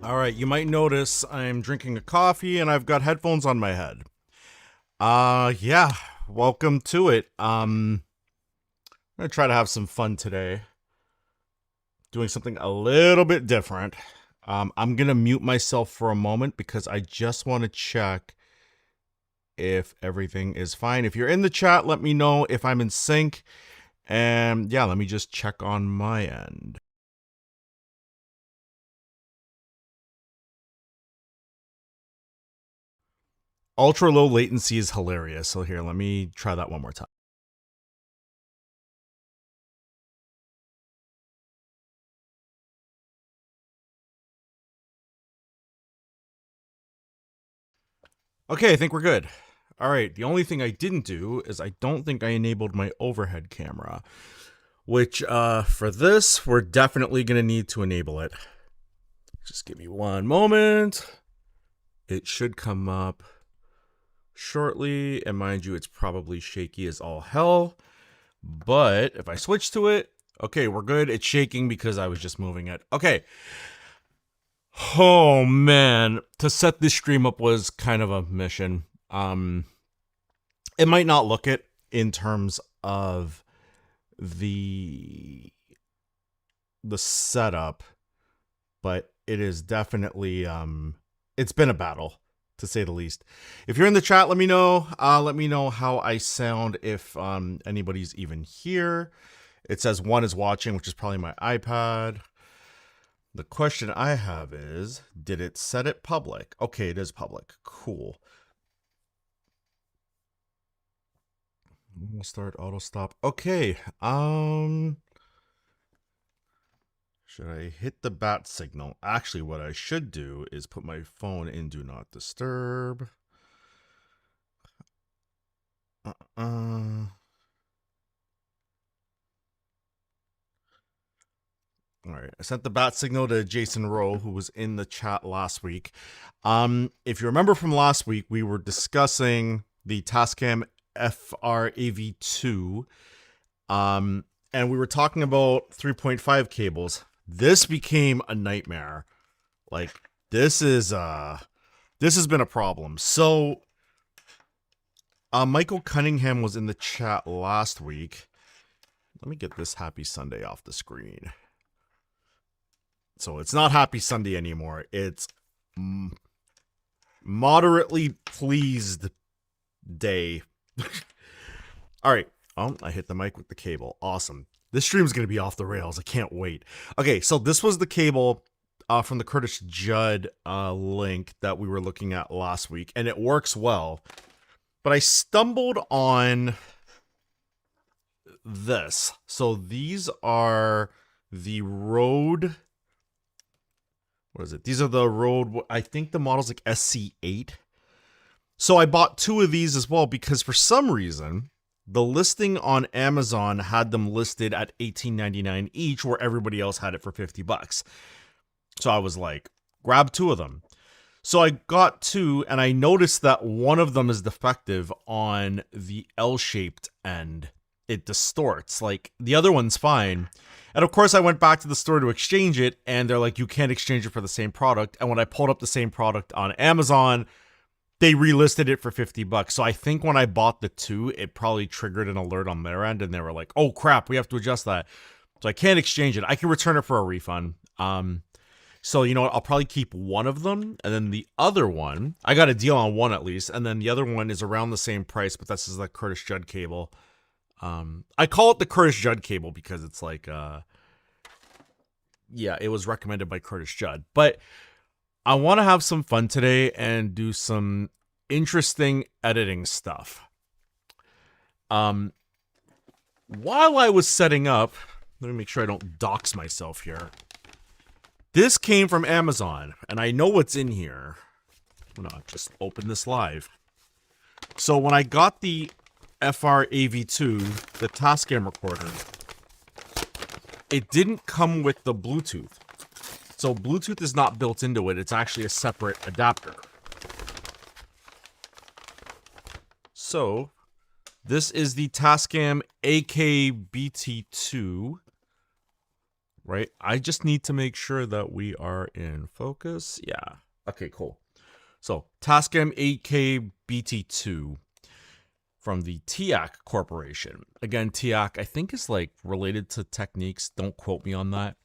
All right, you might notice I'm drinking a coffee and I've got headphones on my head. Yeah, welcome to it. I'm gonna try to have some fun today, doing something a little bit different. I'm gonna mute myself for a moment because I just want to check if everything is fine. If you're in the chat, let me know if I'm in sync. And yeah, let me just check on my end. Ultra low latency is hilarious. So here, let me try that one more time. Okay, I think we're good. All right, the only thing I didn't do is I don't think I enabled my overhead camera, which for this, we're definitely going to need to enable it. Just give me one moment. It should come up shortly, and mind you, it's probably shaky as all hell. But if I switch to it, okay, we're good. It's shaking because I was just moving it. Okay. Oh man, to set this stream up was kind of a mission. It might not look it in terms of the setup, but it is definitely it's been a battle, to say the least. If you're in the chat, let me know. Let me know how I sound, if anybody's even here. It says one is watching, which is probably my iPad. The question I have is, did it set it public? Okay, it is public. Cool. We'll start auto stop. Okay. Should I hit the bat signal? Actually, what I should do is put my phone in do not disturb. All right, I sent the bat signal to Jason Rowe, who was in the chat last week. If you remember from last week, we were discussing the Tascam FR-AV2, and we were talking about 3.5 cables. This became a nightmare. Like, this has been a problem. So, Michael Cunningham was in the chat last week. Let me get this Happy Sunday off the screen. So it's not Happy Sunday anymore. It's moderately pleased day. All right. Oh, I hit the mic with the cable. Awesome. This stream's going to be off the rails. I can't wait. Okay, so this was the cable from the Curtis Judd link that we were looking at last week, and it works well. But I stumbled on this. So these are the Rode. What is it? These are the Rode, I think the model's like SC8. So I bought two of these as well because for some reason, the listing on Amazon had them listed at $18.99 each, where everybody else had it for $50. So I was like, grab two of them. So I got two, and I noticed that one of them is defective on the L-shaped end. It distorts. Like, the other one's fine. And of course, I went back to the store to exchange it, and they're like, you can't exchange it for the same product. And when I pulled up the same product on Amazon, they relisted it for $50. So I think when I bought the two, it probably triggered an alert on their end, and they were like, oh crap, we have to adjust that. So I can't exchange it. I can return it for a refund. So you know what? I'll probably keep one of them, and then the other one, I got a deal on one at least, and then the other one is around the same price, but this is the Curtis Judd cable. I call it the Curtis Judd cable because it's like, yeah, it was recommended by Curtis Judd. But I want to have some fun today and do some interesting editing stuff. While I was setting up, let me make sure I don't dox myself here. This came from Amazon, and I know what's in here. I'm gonna just open this live. So when I got the FR-AV2, the Tascam recorder, it didn't come with the Bluetooth. So Bluetooth is not built into it. It's actually a separate adapter. So this is the Tascam AKBT2 right? I just need to make sure that we are in focus. Yeah. Okay, cool. So Tascam 8K BT2 from the TIAC Corporation. Again, TIAC, I think, is like related to Techniques. Don't quote me on that.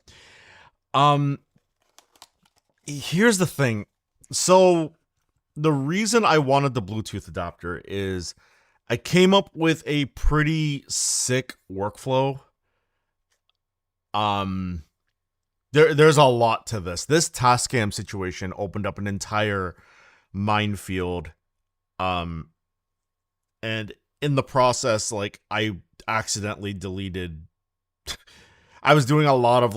Here's the thing. So the reason I wanted the Bluetooth adapter is I came up with a pretty sick workflow. There's a lot to this. This Tascam situation opened up an entire minefield. And in the process, like, I accidentally deleted I was doing a lot of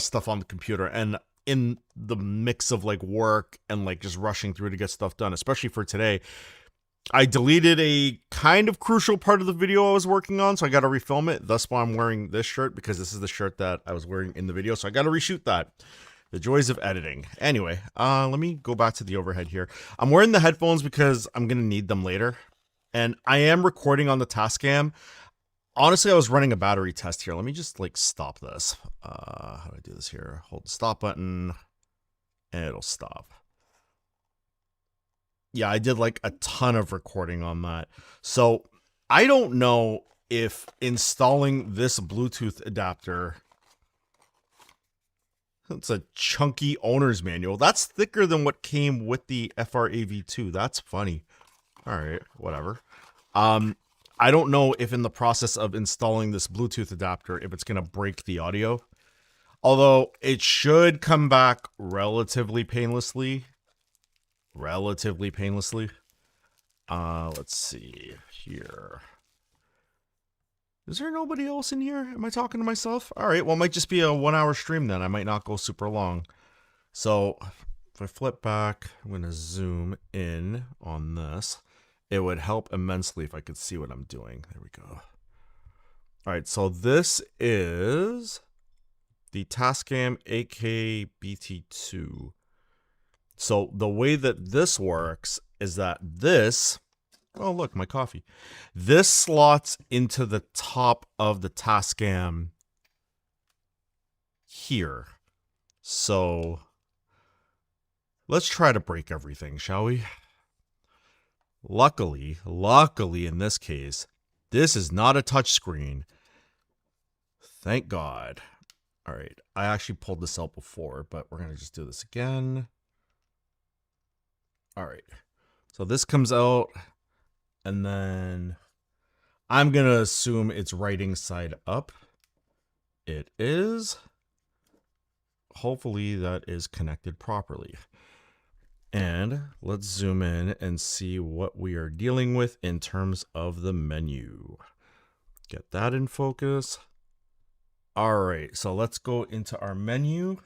stuff on the computer, and in the mix of like work and like just rushing through to get stuff done, especially for today, I deleted a kind of crucial part of the video I was working on, so I got to refilm it. Thus why I'm wearing this shirt, because this is the shirt that I was wearing in the video, so I got to reshoot that. The joys of editing. Anyway, let me go back to the overhead here. I'm wearing the headphones because I'm going to need them later, and I am recording on the Tascam. Honestly, I was running a battery test here. Let me just like stop this. How do I do this here? Hold the stop button, and it'll stop. Yeah, I did like a ton of recording on that. So I don't know if installing this Bluetooth adapter, it's a chunky owner's manual. That's thicker than what came with the FR-AV2. That's funny. All right, whatever. I don't know if in the process of installing this Bluetooth adapter, if it's going to break the audio. Although it should come back relatively painlessly. Let's see here. Is there nobody else in here? Am I talking to myself? All right, well, it might just be a 1-hour stream then. I might not go super long. So if I flip back, I'm going to zoom in on this. It would help immensely if I could see what I'm doing. There we go. All right, so this is the Tascam 8K BT2. So the way that this works is that this, oh look, my coffee. This slots into the top of the Tascam here. So let's try to break everything, shall we? Luckily in this case, this is not a touchscreen. Thank God. All right, I actually pulled this out before, but we're gonna just do this again. All right, so this comes out, and then I'm gonna assume it's writing side up. It is. Hopefully that is connected properly. And let's zoom in and see what we are dealing with in terms of the menu. Get that in focus. All right, so let's go into our menu.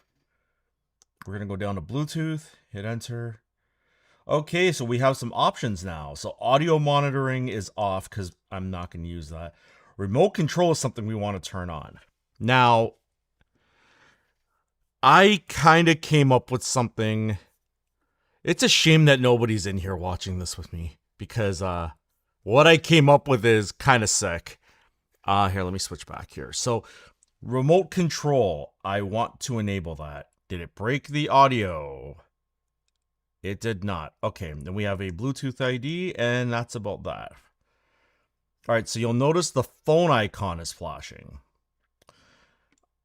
We're gonna go down to Bluetooth, hit enter. Okay, so we have some options now. So audio monitoring is off because I'm not gonna use that. Remote control is something we want to turn on. Now, I kind of came up with something. It's a shame that nobody's in here watching this with me, because what I came up with is kind of sick. Here, let me switch back here. So remote control, I want to enable that. Did it break the audio? It did not. Okay, then we have a Bluetooth ID, and that's about that. All right, so you'll notice the phone icon is flashing.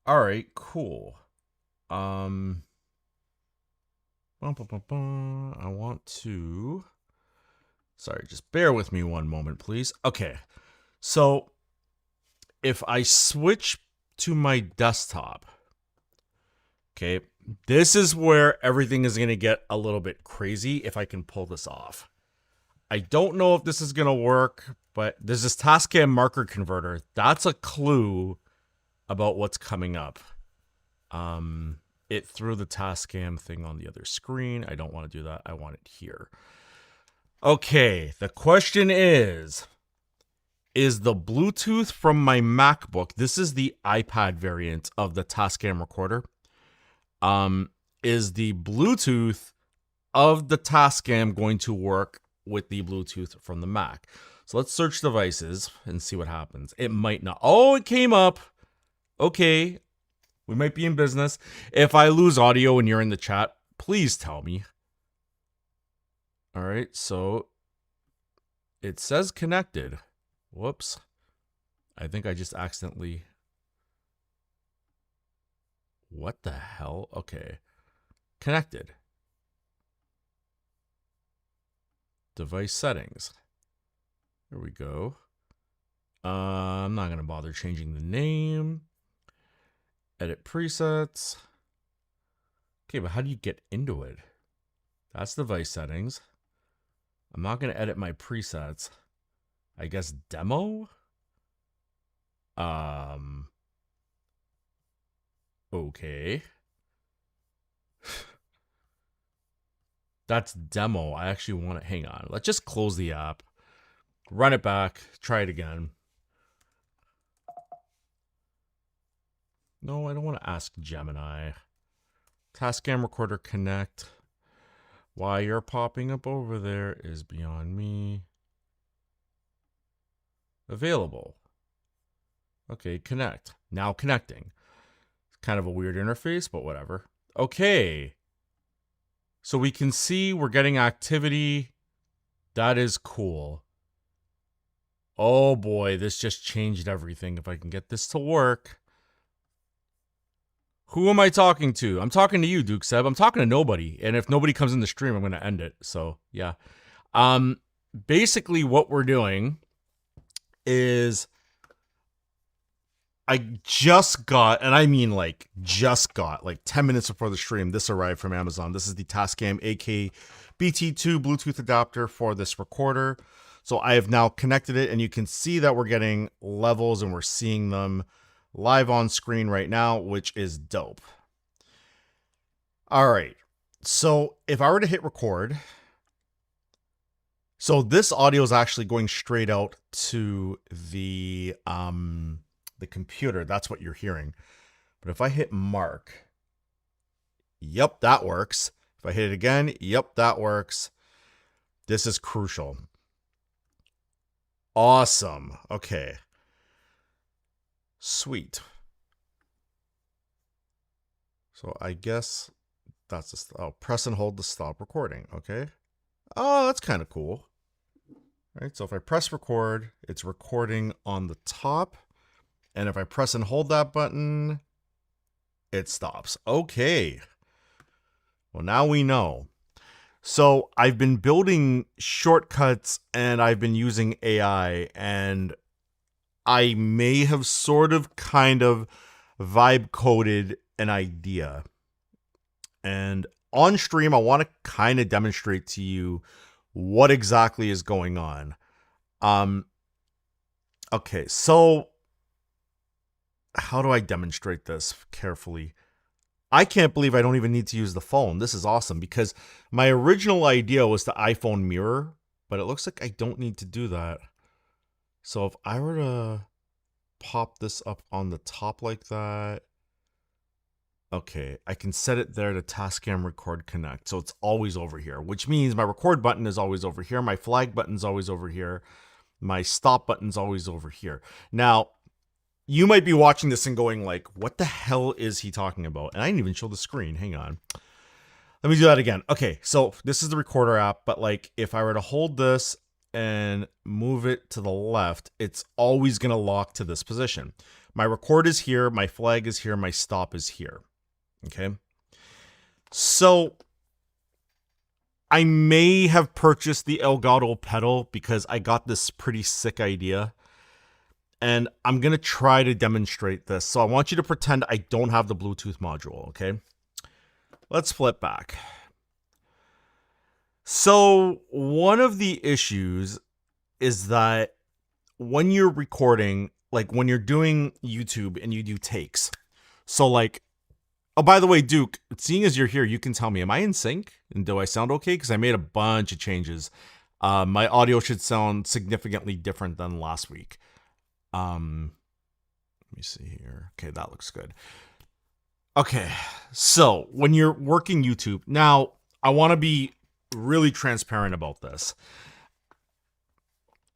All right, cool. I want to, sorry, just bear with me one moment, please. Okay, so if I switch to my desktop, okay, this is where everything is going to get a little bit crazy if I can pull this off. I don't know if this is going to work, but there's this Tascam marker converter. That's a clue about what's coming up. It threw the Tascam thing on the other screen. I don't want to do that. I want it here. Okay, the question is the Bluetooth from my MacBook, this is the iPad variant of the Tascam recorder, is the Bluetooth of the Tascam going to work with the Bluetooth from the Mac? So let's search devices and see what happens. It might not. Oh, it came up. Okay, We might be in business. If I lose audio and you're in the chat, please tell me. All right, so it says connected. Whoops. I think I just accidentally... What the hell? Okay. Connected. Device settings. There we go. I'm not going to bother changing the name. Edit presets. Okay, but how do you get into it? That's device settings. I'm not going to edit my presets. I guess demo? Okay. That's demo. I actually want to... Hang on. Let's just close the app. Run it back. Try it again. No, I don't want to ask Gemini. Tascam recorder connect. Why you're popping up over there is beyond me. Available. Okay, connect. Now connecting. It's kind of a weird interface, but whatever. Okay. So we can see we're getting activity. That is cool. Oh boy, this just changed everything. If I can get this to work. Who am I talking to? I'm talking to you, Duke Seb. I'm talking to nobody. And if nobody comes in the stream, I'm going to end it. So, yeah. Basically, what we're doing is I just got, and I mean like just got, like 10 minutes before the stream, this arrived from Amazon. This is the Tascam AV2 Bluetooth adapter for this recorder. So I have now connected it, and you can see that we're getting levels and we're seeing them live on screen right now, which is dope. All right. So if I were to hit record, so this audio is actually going straight out to the computer. That's what you're hearing. But if I hit mark, yep, that works. If I hit it again, yep, that works. This is crucial. Awesome. Okay. Sweet. So I guess that's press and hold to stop recording. Okay. Oh, that's kind of cool. All right. So if I press record, it's recording on the top. And if I press and hold that button, it stops. Okay. Well, now we know. So I've been building shortcuts and I've been using AI, and I may have sort of kind of vibe coded an idea. And on stream, I want to kind of demonstrate to you what exactly is going on. Okay, so how do I demonstrate this carefully? I can't believe I don't even need to use the phone. This is awesome, because my original idea was the iPhone mirror, but it looks like I don't need to do that. So if I were to pop this up on the top like that, okay, I can set it there to Tascam record connect. So it's always over here, which means my record button is always over here. My flag button's always over here. My stop button's always over here. Now, you might be watching this and going like, what the hell is he talking about? And I didn't even show the screen. Hang on. Let me do that again. Okay, so this is the recorder app, but like if I were to hold this and move it to the left, it's always going to lock to this position. My record is here, my flag is here, my stop is here. Okay. So I may have purchased the Elgato pedal because I got this pretty sick idea. And I'm going to try to demonstrate this. So I want you to pretend I don't have the Bluetooth module, okay? Let's flip back. So one of the issues is that when you're recording, like when you're doing YouTube and you do takes. So like, oh, by the way, Duke, seeing as you're here, you can tell me, am I in sync? And do I sound okay? Because I made a bunch of changes. My audio should sound significantly different than last week. Let me see here. Okay, that looks good. Okay, so when you're working YouTube, now I want to be really transparent about this.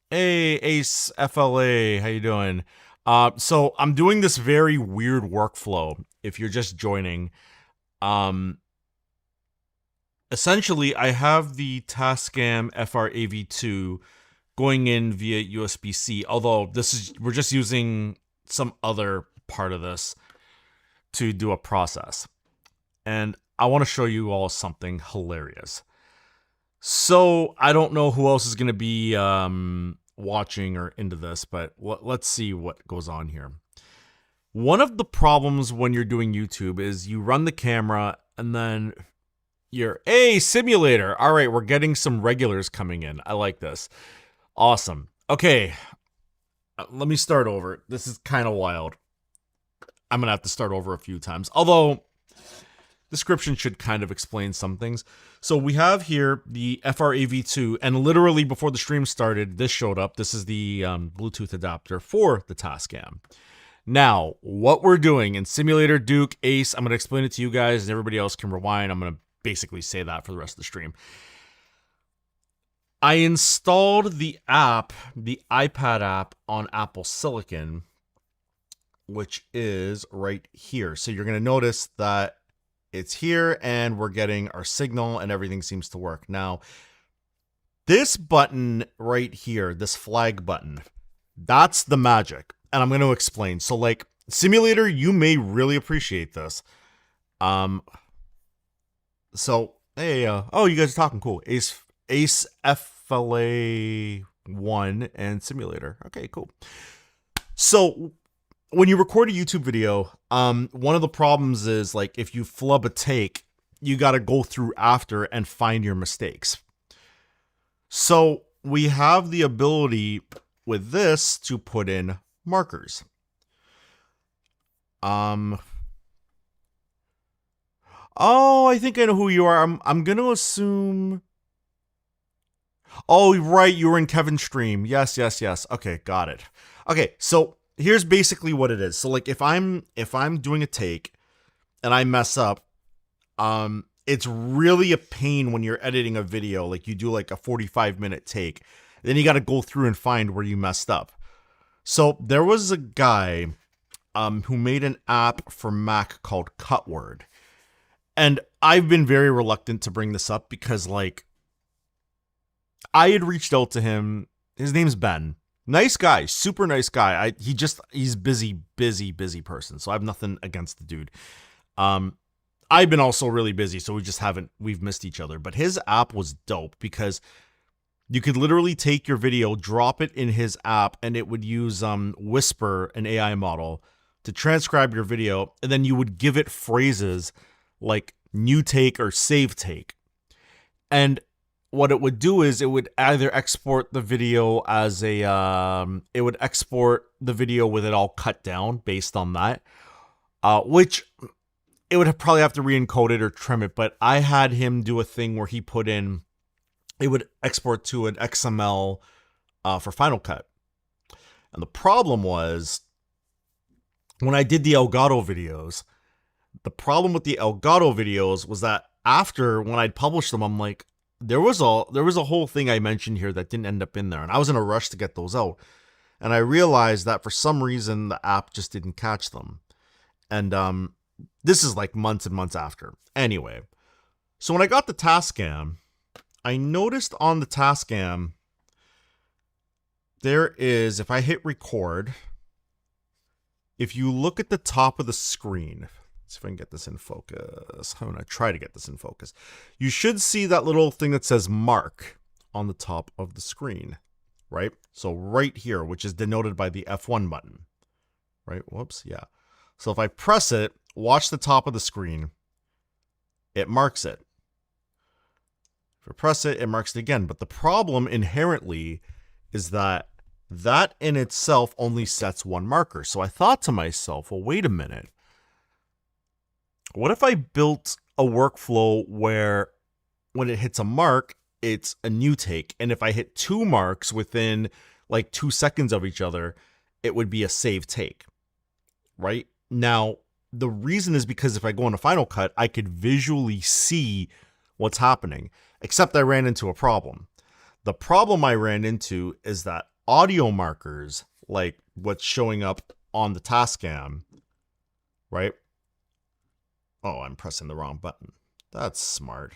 Hey, Ace FLA, how you doing? So I'm doing this very weird workflow. If you're just joining, essentially I have the Tascam FR-AV2 going in via USB-C. Although we're just using some other part of this to do a process, and I want to show you all something hilarious. So I don't know who else is going to be watching or into this, but let's see what goes on here. One of the problems when you're doing YouTube is you run the camera and then you're, hey, simulator. All right, we're getting some regulars coming in. I like this. Awesome. Okay, let me start over. This is kind of wild. I'm going to have to start over a few times. Although, description should kind of explain some things. So we have here the FR-AV2, and literally before the stream started, this showed up. This is the Bluetooth adapter for the Tascam. Now, what we're doing in Simulator, Duke, Ace, I'm going to explain it to you guys, and everybody else can rewind. I'm going to basically say that for the rest of the stream. I installed the app, the iPad app on Apple Silicon, which is right here. So you're going to notice that it's here and we're getting our signal and everything seems to work. Now, this button right here, this flag button, that's the magic. And I'm going to explain. So like Simulator, you may really appreciate this. So, hey, oh, you guys are talking. Cool. Ace FR-AV2 and Simulator. Okay, cool. So when you record a YouTube video, one of the problems is like if you flub a take, you got to go through after and find your mistakes. So we have the ability with this to put in markers. Oh, I think I know who you are. I'm going to assume. Oh, right, you were in Kevin's stream. Yes. Okay, got it. Okay, so here's basically what it is. So like if I'm doing a take and I mess up, it's really a pain when you're editing a video. Like you do like a 45-minute take, then you got to go through and find where you messed up. So there was a guy who made an app for Mac called Cutword. And I've been very reluctant to bring this up because like I had reached out to him. His name's Ben. Nice guy, super nice guy. He's busy person. So I have nothing against the dude. I've been also really busy, so we've missed each other. But his app was dope because you could literally take your video, drop it in his app, and it would use Whisper, an AI model, to transcribe your video, and then you would give it phrases like new take or save take. And what it would do is it would either export the video as it would export the video with it all cut down based on that, which it would probably have to re-encode it or trim it. But I had him do a thing where he put in, it would export to an XML for Final Cut. And the problem was when I did the Elgato videos, the problem with the Elgato videos was that after when I'd published them, I'm like, there was a whole thing I mentioned here that didn't end up in there, and I was in a rush to get those out. And I realized that for some reason the app just didn't catch them. And this is like months and months after. Anyway, so when I got the Tascam, I noticed on the Tascam there is, if I hit record, if you look at the top of the screen, let's see if I can get this in focus. I'm going to try to get this in focus. You should see that little thing that says mark on the top of the screen, right? So right here, which is denoted by the F1 button, right? Whoops, yeah. So if I press it, watch the top of the screen, it marks it. If I press it, it marks it again. But the problem inherently is that in itself only sets one marker. So I thought to myself, well, wait a minute. What if I built a workflow where when it hits a mark, it's a new take, and if I hit two marks within like 2 seconds of each other, it would be a save take, right? Now, the reason is because if I go into Final Cut, I could visually see what's happening, except I ran into a problem. The problem I ran into is that audio markers, like what's showing up on the Tascam, right? Oh, I'm pressing the wrong button. That's smart.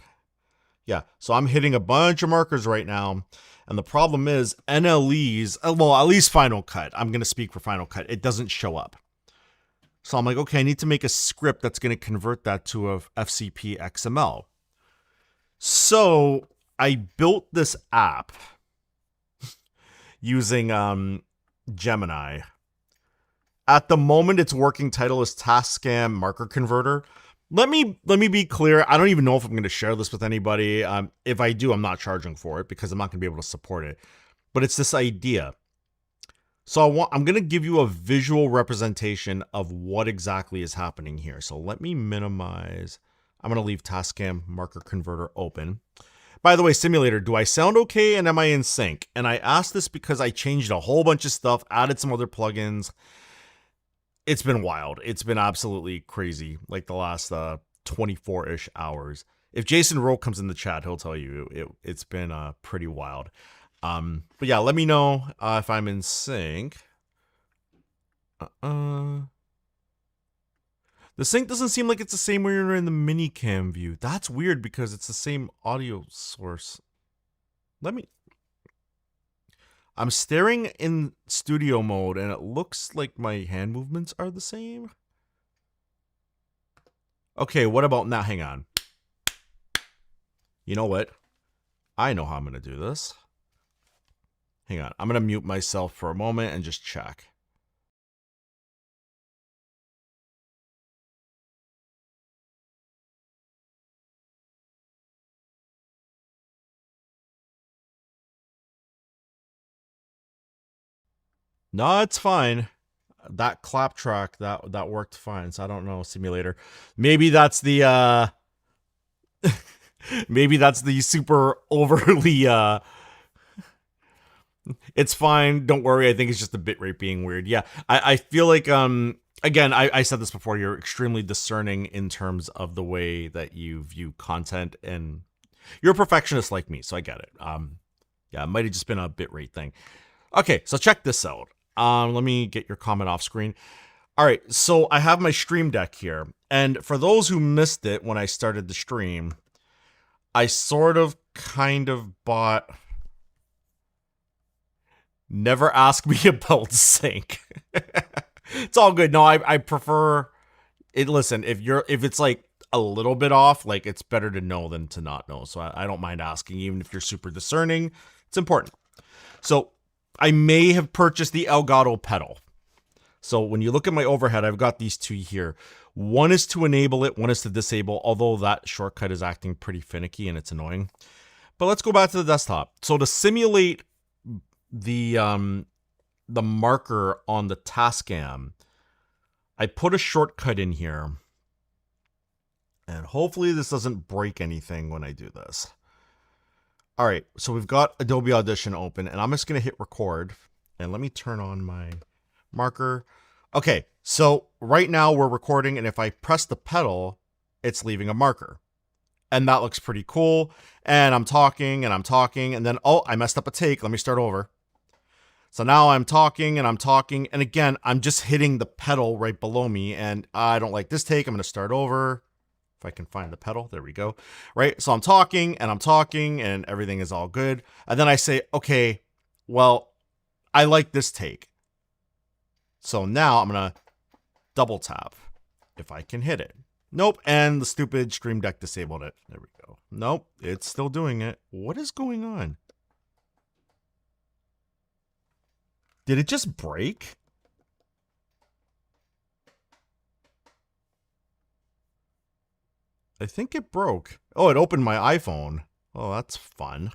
Yeah, so I'm hitting a bunch of markers right now. And the problem is NLEs, well, at least Final Cut. I'm going to speak for Final Cut. It doesn't show up. So I'm like, okay, I need to make a script that's going to convert that to a FCP XML. So I built this app using Gemini. At the moment, its working title is Tascam Marker Converter. Let me be clear. I don't even know if I'm going to share this with anybody. If I do, I'm not charging for it because I'm not going to be able to support it. But it's this idea. So I'm going to give you a visual representation of what exactly is happening here. So let me minimize. I'm going to leave Tascam Marker Converter open. By the way, simulator, do I sound okay and am I in sync? And I asked this because I changed a whole bunch of stuff, added some other plugins. It's been wild. It's been absolutely crazy, like the last 24-ish hours. If Jason Rowe comes in the chat, he'll tell you it's been pretty wild. But yeah, let me know if I'm in sync. The sync doesn't seem like it's the same when you're in the mini cam view. That's weird because it's the same audio source. I'm staring in studio mode and it looks like my hand movements are the same. Okay, what about now? Hang on. You know what? I know how I'm going to do this. Hang on. I'm going to mute myself for a moment and just check. No, it's fine. That clap track, that worked fine. So I don't know, simulator. Maybe that's the maybe that's the super overly it's fine. Don't worry. I think it's just the bitrate being weird. Yeah. I feel like again, I said this before, you're extremely discerning in terms of the way that you view content, and you're a perfectionist like me, so I get it. Yeah, it might have just been a bitrate thing. Okay, so check this out. Let me get your comment off screen. All right, so I have my Stream Deck here. And for those who missed it when I started the stream, I sort of kind of bought... Never ask me about sync. It's all good. No, I prefer it. Listen, if it's like a little bit off, like it's better to know than to not know. So I don't mind asking, even if you're super discerning. It's important. So I may have purchased the Elgato pedal. So when you look at my overhead, I've got these two here. One is to enable it, one is to disable, although that shortcut is acting pretty finicky and it's annoying. But let's go back to the desktop. So to simulate the marker on the Tascam, I put a shortcut in here. And hopefully this doesn't break anything when I do this. All right, so we've got Adobe Audition open, and I'm just going to hit record. And let me turn on my marker. Okay, so right now we're recording, and if I press the pedal, it's leaving a marker. And that looks pretty cool. And I'm talking, and then, oh, I messed up a take. Let me start over. So now I'm talking, and again, I'm just hitting the pedal right below me, and I don't like this take. I'm going to start over. If I can find the pedal, there we go. Right, so I'm talking, and everything is all good. And then I say, okay, well, I like this take. So now I'm going to double tap if I can hit it. Nope, and the stupid Stream Deck disabled it. There we go. Nope, it's still doing it. What is going on? Did it just break? I think it broke. Oh, it opened my iPhone. Oh, that's fun.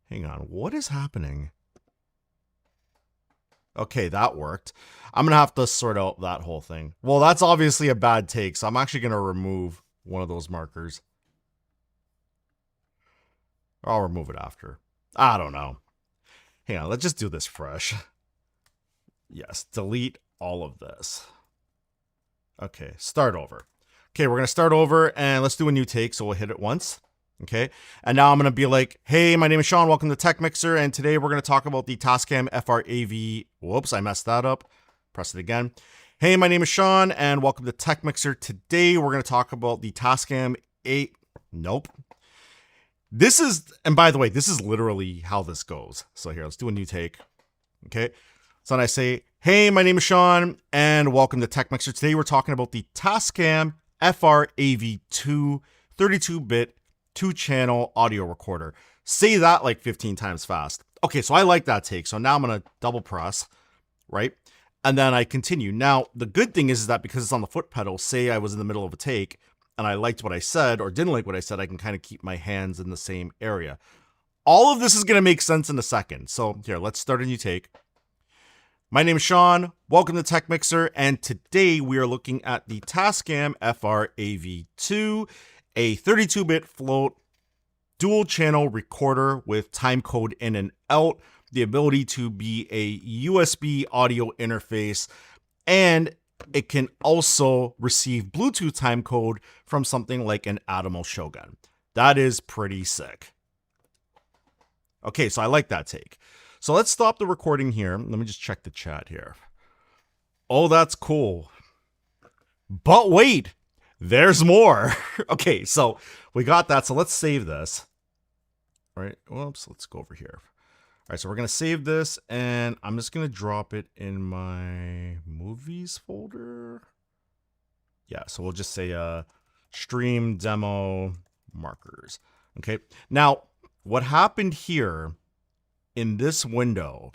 Hang on, what is happening? Okay, that worked. I'm going to have to sort out that whole thing. Well, that's obviously a bad take, so I'm actually going to remove one of those markers. I'll remove it after. I don't know. Hang on, let's just do this fresh. Yes, delete all of this. Okay, start over. Okay, we're going to start over, and let's do a new take, so we'll hit it once. Okay. And now I'm going to be like, hey, my name is Sean. Welcome to Tech Mixer. And today we're going to talk about the Tascam FR-AV. Whoops, I messed that up. Press it again. Hey, my name is Sean and welcome to Tech Mixer. Today we're going to talk about the Tascam 8. Nope. This is, and by the way, this is literally how this goes. So here, let's do a new take. Okay. So then I say, hey, my name is Sean and welcome to Tech Mixer. Today we're talking about the Tascam FR-AV2 32-bit 2-channel audio recorder. Say that like 15 times fast. Okay, so I like that take. So now I'm going to double press, right? And then I continue. Now, the good thing is that because it's on the foot pedal, say I was in the middle of a take and I liked what I said or didn't like what I said, I can kind of keep my hands in the same area. All of this is going to make sense in a second. So here, let's start a new take. My name is Sean. Welcome to Tech Mixer. And today we are looking at the Tascam FR-AV2, a 32-bit float dual channel recorder with timecode in and out, the ability to be a USB audio interface, and it can also receive Bluetooth timecode from something like an Atmos Shogun. That is pretty sick. Okay, so I like that take. So let's stop the recording here. Let me just check the chat here. Oh, that's cool. But wait, there's more. Okay, so we got that. So let's save this. All right, whoops, let's go over here. All right, so we're going to save this, and I'm just going to drop it in my movies folder. Yeah, so we'll just say stream demo markers. Okay, now what happened here in this window,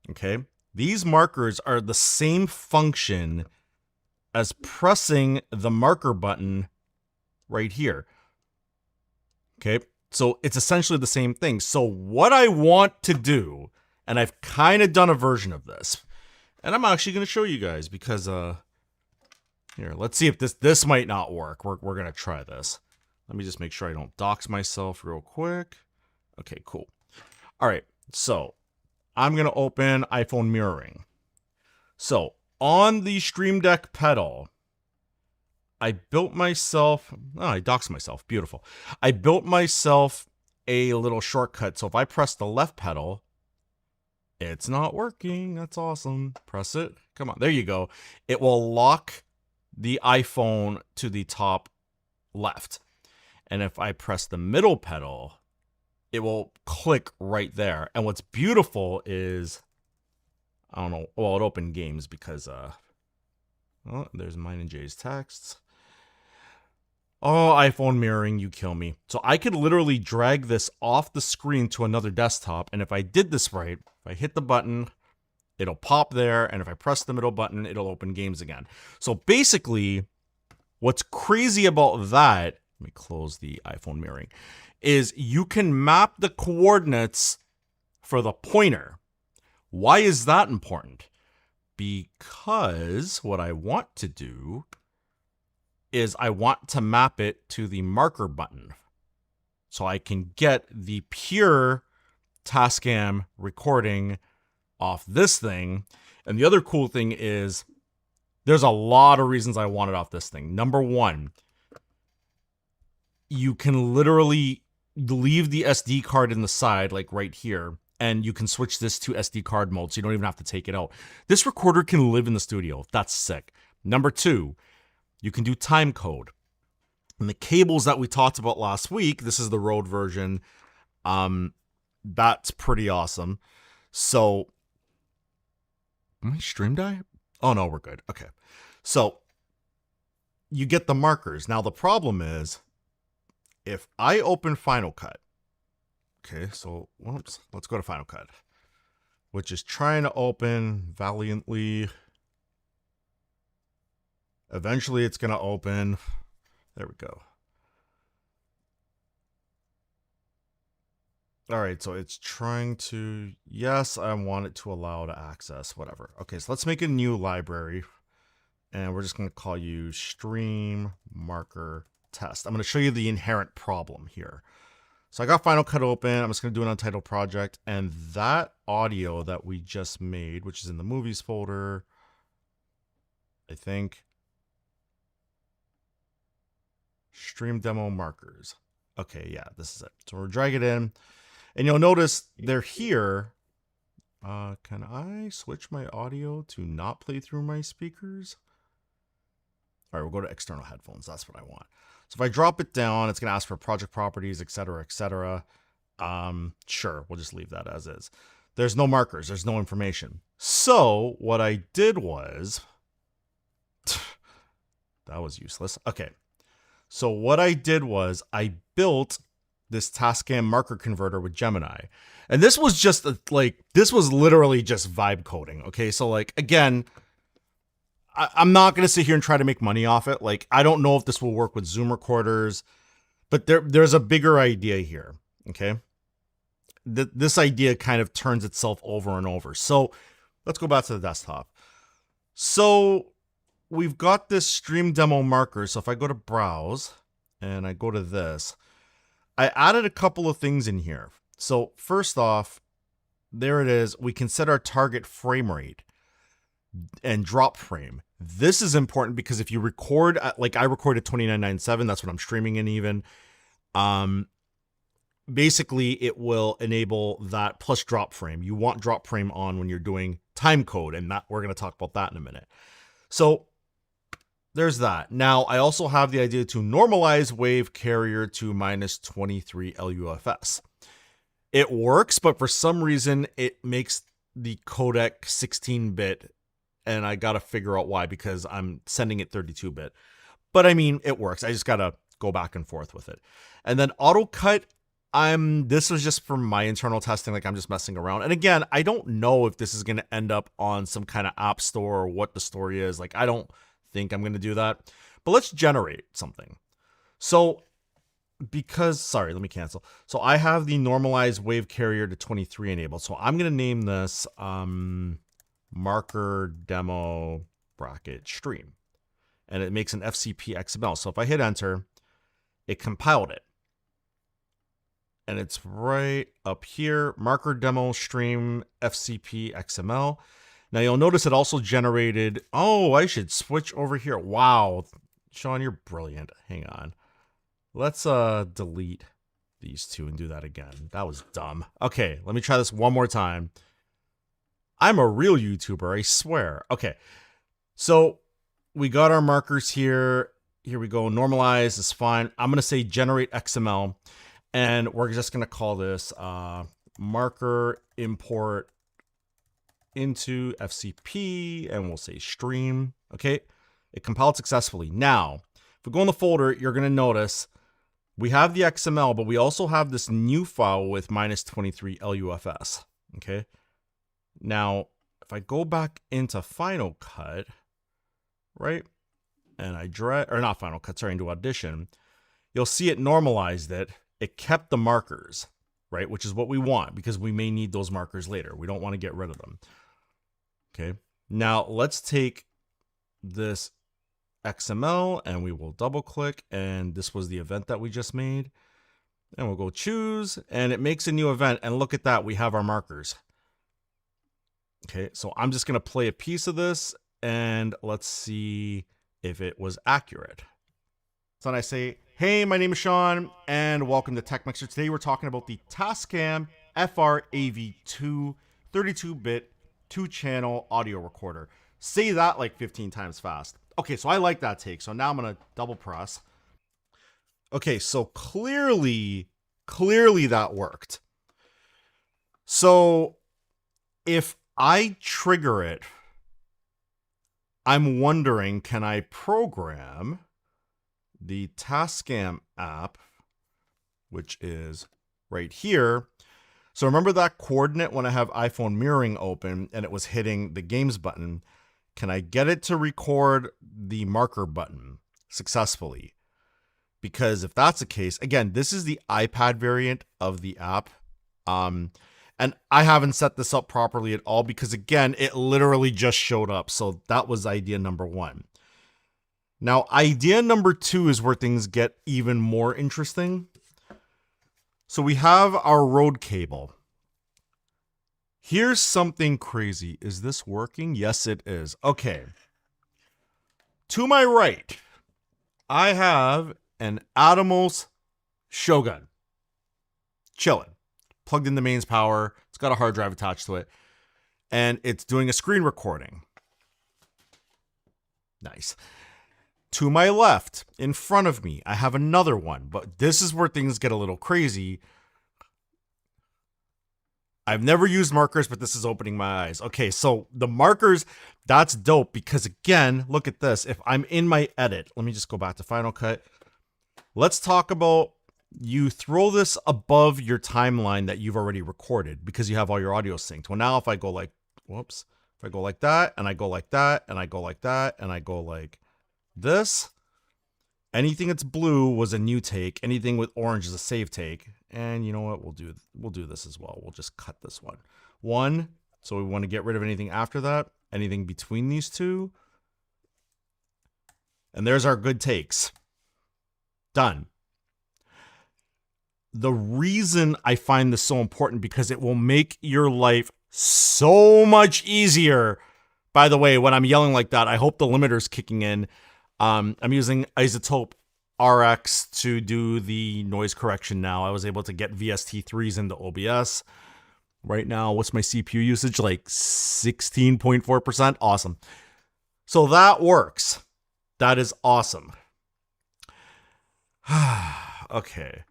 okay, these markers are the same function as pressing the marker button right here. Okay, so it's essentially the same thing. So what I want to do, and I've kind of done a version of this, and I'm actually going to show you guys because, here, let's see if this might not work. We're going to try this. Let me just make sure I don't dox myself real quick. Okay, cool. All right, so I'm going to open iPhone mirroring. So on the Stream Deck pedal, I built myself, I doxed myself, beautiful. I built myself a little shortcut. So if I press the left pedal, it's not working. That's awesome. Press it. Come on, there you go. It will lock the iPhone to the top left. And if I press the middle pedal, it will click right there. And what's beautiful is, I don't know, well, it opened games because, oh, there's mine and Jay's texts. Oh, iPhone mirroring, you kill me. So I could literally drag this off the screen to another desktop. And if I did this right, if I hit the button, it'll pop there. And if I press the middle button, it'll open games again. So basically, what's crazy about that, let me close the iPhone mirroring, is you can map the coordinates for the pointer. Why is that important? Because what I want to do is I want to map it to the marker button. So I can get the pure Tascam recording off this thing. And the other cool thing is there's a lot of reasons I want it off this thing. Number one, you can literally leave the SD card in the side, like right here, and you can switch this to SD card mode, so you don't even have to take it out. This recorder can live in the studio. That's sick. Number two, you can do time code. And the cables that we talked about last week, this is the Rode version. That's pretty awesome. So, am I stream die? Oh no, we're good. Okay. So, you get the markers. Now the problem is, if I open Final Cut, okay, so whoops, let's go to Final Cut, which is trying to open valiantly. Eventually it's going to open. There we go. All right, so it's trying to, yes, I want it to allow to access, whatever. Okay, so let's make a new library, and we're just going to call you Stream Marker Test. I'm going to show you the inherent problem here. So I got Final Cut open. I'm just going to do an untitled project, and that audio that we just made, which is in the movies folder, I think, stream demo markers. Okay, yeah, this is it. So we're dragging it in. And you'll notice they're here. Can I switch my audio to not play through my speakers? All right, we'll go to external headphones. That's what I want. So if I drop it down, it's going to ask for project properties, etc., etc. Sure, we'll just leave that as is. There's no markers. There's no information. So what I did was... that was useless. Okay. So what I did was I built this Tascam marker converter with Gemini. And this was just this was literally just vibe coding. Okay. So like, again, I'm not going to sit here and try to make money off it. Like, I don't know if this will work with Zoom recorders, but there's a bigger idea here. Okay. This idea kind of turns itself over and over. So let's go back to the desktop. So we've got this stream demo marker. So if I go to browse and I go to this, I added a couple of things in here. So first off, there it is. We can set our target frame rate and drop frame. This is important because if you record, like I recorded 2997, that's what I'm streaming in even. Basically it will enable that plus drop frame. You want drop frame on when you're doing time code, and that we're going to talk about that in a minute. So there's that. Now, I also have the idea to normalize wave carrier to -23 LUFS. It works, but for some reason, it makes the codec 16-bit, and I got to figure out why, because I'm sending it 32-bit. But I mean, it works. I just got to go back and forth with it. And then auto cut, this was just for my internal testing, like I'm just messing around. And again, I don't know if this is going to end up on some kind of app store or what the story is. Like, I don't think I'm going to do that, but let's generate something. So sorry, let me cancel. So I have the normalized wave carrier to 23 enabled. So I'm going to name this marker demo bracket stream, and it makes an FCP XML. So if I hit enter, it compiled it. And it's right up here, marker demo stream FCP XML. Now you'll notice it also generated, oh, I should switch over here. Wow, Sean, you're brilliant. Hang on. Let's delete these two and do that again. That was dumb. Okay, let me try this one more time. I'm a real YouTuber, I swear. Okay, so we got our markers here. Here we go, normalize is fine. I'm gonna say generate XML, and we're just gonna call this marker import into FCP, and we'll say stream. Okay, it compiled successfully. Now, if we go in the folder, you're going to notice we have the XML, but we also have this new file with -23 LUFS. Okay, now if I go back into Final Cut, right, and I drag, or not Final Cut, sorry, into Audition, you'll see it normalized it. It kept the markers, right, which is what we want because we may need those markers later. We don't want to get rid of them. Okay, now let's take this XML and we will double click, and this was the event that we just made, and we'll go choose, and it makes a new event, and look at that, we have our markers. Okay, so I'm just going to play a piece of this, and let's see if it was accurate. So then I say, hey, my name is Sean, and welcome to Tech Mixer. Today we're talking about the Tascam FR-AV2 32-bit 2-channel audio recorder. Say that like 15 times fast. Okay, so I like that take. So now I'm going to double press. Okay, so clearly that worked. So if I trigger it, I'm wondering, can I program the Tascam app, which is right here? So remember that coordinate when I have iPhone mirroring open and it was hitting the games button? Can I get it to record the marker button successfully? Because if that's the case, again, this is the iPad variant of the app. And I haven't set this up properly at all because, again, it literally just showed up. So that was idea number one. Now, idea number two is where things get even more interesting. So we have our Rode cable. Here's something crazy. Is this working? Yes, it is. Okay. To my right, I have an Atomos Shogun. Chilling. Plugged in the mains power. It's got a hard drive attached to it. And it's doing a screen recording. Nice. To my left, in front of me, I have another one. But this is where things get a little crazy. I've never used markers, but this is opening my eyes. Okay, so the markers, that's dope because, again, look at this. If I'm in my edit, let me just go back to Final Cut. Let's talk about you throw this above your timeline that you've already recorded because you have all your audio synced. Well, now if I go like, whoops, if I go like that, and I go like that, and I go like that, and I go like this, anything that's blue was a new take. Anything with orange is a save take. And you know what? We'll do this as well. We'll just cut this one. So we want to get rid of anything after that, anything between these two. And there's our good takes. Done. The reason I find this so important because it will make your life so much easier. By the way, when I'm yelling like that, I hope the limiter's kicking in. I'm using Isotope RX to do the noise correction now. I was able to get VST3s into OBS. Right now, what's my CPU usage? Like 16.4%. Awesome. So that works. That is awesome. Okay.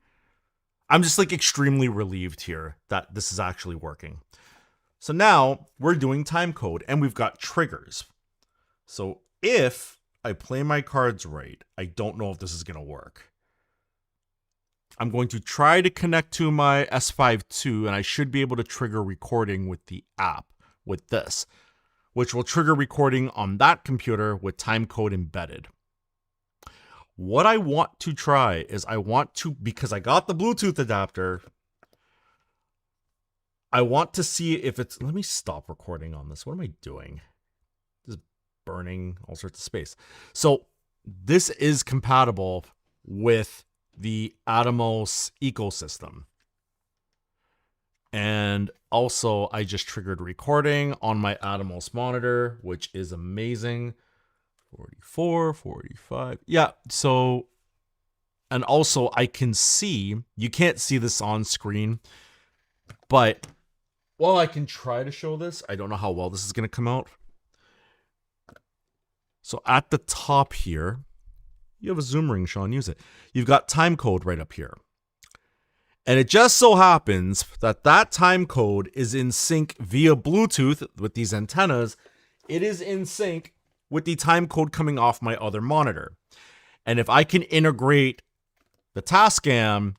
I'm just like extremely relieved here that this is actually working. So now we're doing time code and we've got triggers. So if I play my cards right, I don't know if this is going to work. I'm going to try to connect to my S5 and I should be able to trigger recording with the app with this, which will trigger recording on that computer with time code embedded. What I want to try is because I got the Bluetooth adapter, I want to see if it's, let me stop recording on this. What am I doing? This is burning all sorts of space. So this is compatible with the Atomos ecosystem. And also I just triggered recording on my Atomos monitor, which is amazing. 44, 45. Yeah, so, and also I can see, you can't see this on screen, but well, I can try to show this. I don't know how well this is going to come out. So at the top here, you have a zoom ring, Sean, use it. You've got time code right up here. And it just so happens that that time code is in sync via Bluetooth with these antennas. It is in sync with the time code coming off my other monitor. And if I can integrate the Tascam,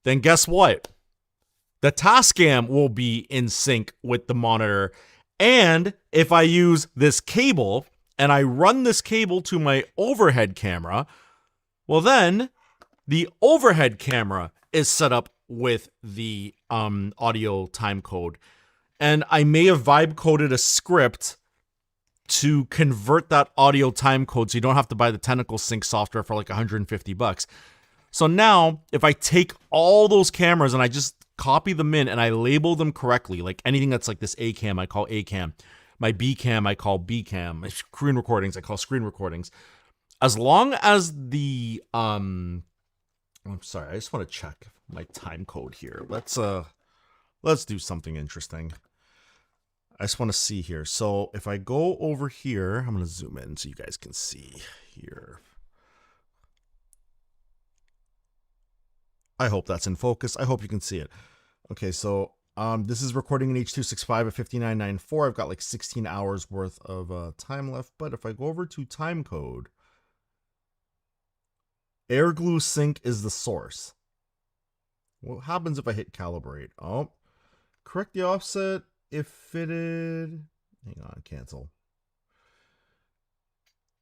then guess what? The Tascam will be in sync with the monitor. And if I use this cable and I run this cable to my overhead camera, well then the overhead camera is set up with the audio time code. And I may have vibe coded a script to convert that audio time code so you don't have to buy the Tentacle Sync software for like $150. So now, if I take all those cameras and I just copy them in and I label them correctly, like anything that's like this A cam, I call A cam. My B cam, I call B cam. My screen recordings, I call screen recordings. As long as the, I'm sorry, I just want to check my time code here. Let's do something interesting. I just want to see here. So if I go over here, I'm going to zoom in so you guys can see here. I hope that's in focus. I hope you can see it. Okay, so this is recording in H.265 at 5994. I've got like 16 hours worth of time left. But if I go over to time code, air glue sync is the source. What happens if I hit calibrate? Oh, correct the offset if fitted. Hang on, cancel.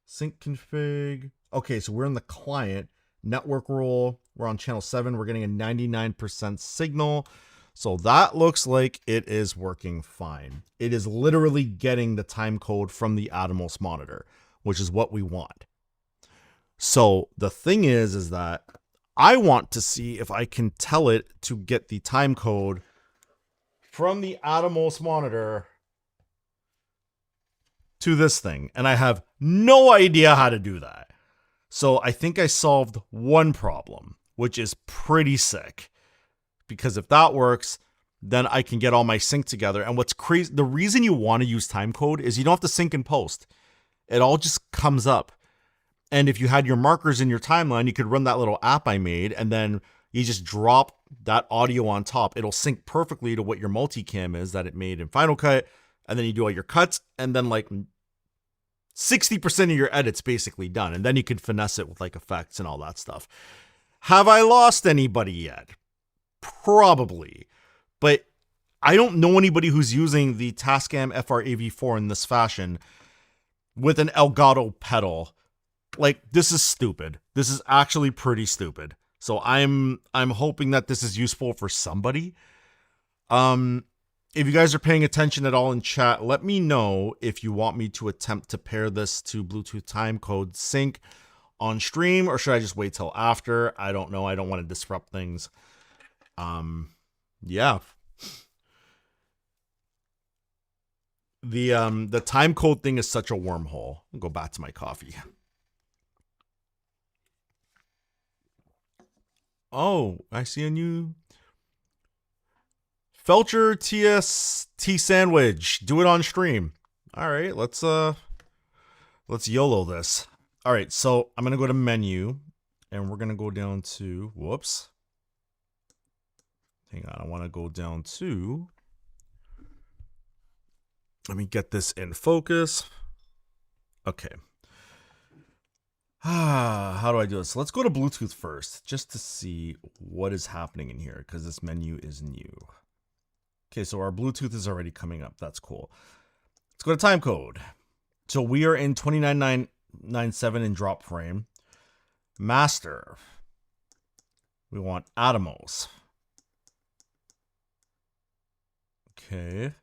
Sync config. Okay, so we're in the client. Network rule. We're on channel 7. We're getting a 99% signal. So that looks like it is working fine. It is literally getting the time code from the Atomos monitor, which is what we want. So the thing is that I want to see if I can tell it to get the time code from the Atomos monitor to this thing. And I have no idea how to do that. So I think I solved one problem. which is pretty sick. Because if that works, then I can get all my sync together. And what's crazy, the reason you want to use timecode is you don't have to sync in post. It all just comes up. And if you had your markers in your timeline, you could run that little app I made, and then you just drop that audio on top. It'll sync perfectly to what your multicam is that it made in Final Cut. And then you do all your cuts, and then like 60% of your edit's basically done. And then you can finesse it with like effects and all that stuff. Have I lost anybody yet? Probably. But I don't know anybody who's using the Tascam FR-AV2 in this fashion with an Elgato pedal. Like, this is stupid. This is actually pretty stupid. So I'm hoping that this is useful for somebody. If you guys are paying attention at all in chat, let me know if you want me to attempt to pair this to Bluetooth timecode sync on stream, or should I just wait till after? I don't know. I don't want to disrupt things. Yeah. The time code thing is such a wormhole. I'll go back to my coffee. Oh, I see a new Felcher TST sandwich. Do it on stream. All right, let's YOLO this. All right, so I'm gonna go to menu, and we're gonna go down to whoops. Hang on, I want to go down to. Let me get this in focus. Okay. How do I do this? Let's go to Bluetooth first, just to see what is happening in here, because this menu is new. Okay, so our Bluetooth is already coming up. That's cool. Let's go to timecode. So we are in 29997 in drop frame. Master. We want Atomos. Okay.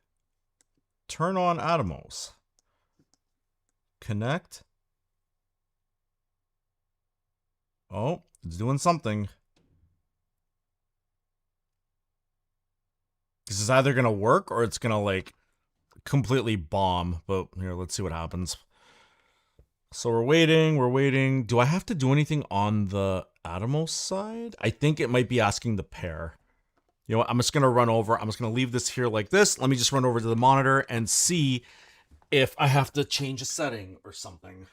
Turn on Atomos. Connect. Oh, it's doing something. This is either going to work or it's going to like completely bomb. But here, let's see what happens. So we're waiting. Do I have to do anything on the Atomos side? I think it might be asking the pair. You know what? I'm just going to run over. I'm just going to leave this here like this. Let me just run over to the monitor and see if I have to change a setting or something.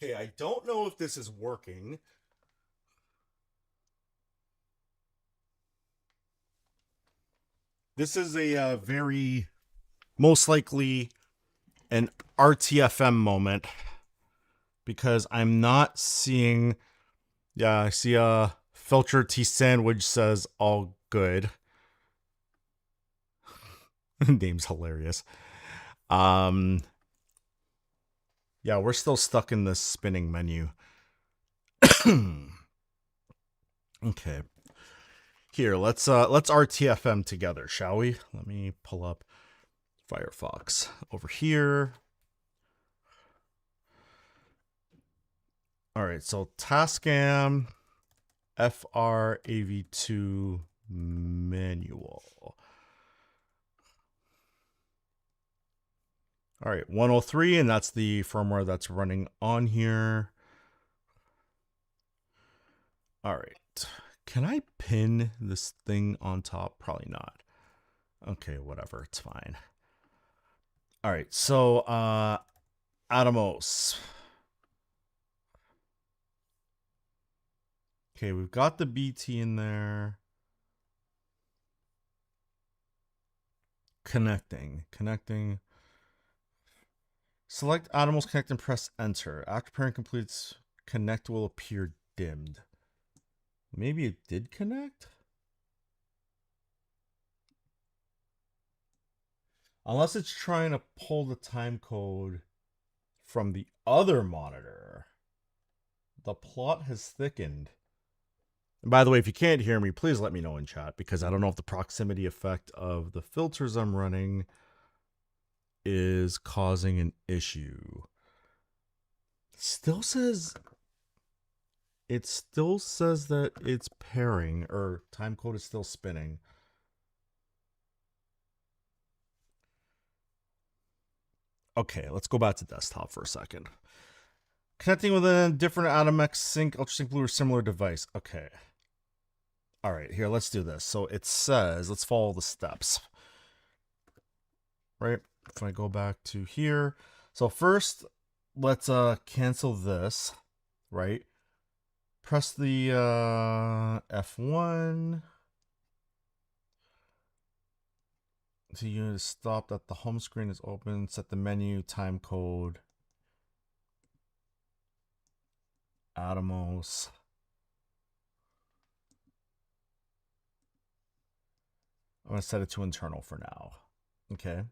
Okay, I don't know if this is working. This is a very, most likely, an RTFM moment. Because I'm not seeing... Yeah, I see a Felcher T sandwich says all good. Name's hilarious. Yeah, we're still stuck in this spinning menu. Okay. Here, let's RTFM together, shall we? Let me pull up Firefox over here. All right, so Tascam FR-AV2 manual. All right, 103, and that's the firmware that's running on here. All right, can I pin this thing on top? Probably not. Okay, whatever, it's fine. All right, so Atomos. Okay, we've got the BT in there. Connecting. Select Atomos Connect and press Enter. After pairing completes, Connect will appear dimmed. Maybe it did connect? Unless it's trying to pull the time code from the other monitor. The plot has thickened. And by the way, if you can't hear me, please let me know in chat, because I don't know if the proximity effect of the filters I'm running is causing an issue. Still says that it's pairing, or time code is still spinning. Okay, let's go back to desktop for a second. Connecting with a different AtomX sync, ultrasync blue, or similar device. Okay. All right, here, let's do this. So it says, let's follow the steps. Right? If I go back to here. So first, let's cancel this, right? Press the F1. So you stop that the home screen is open, set the menu, time code, Atomos. I'm going to set it to internal for now. Okay.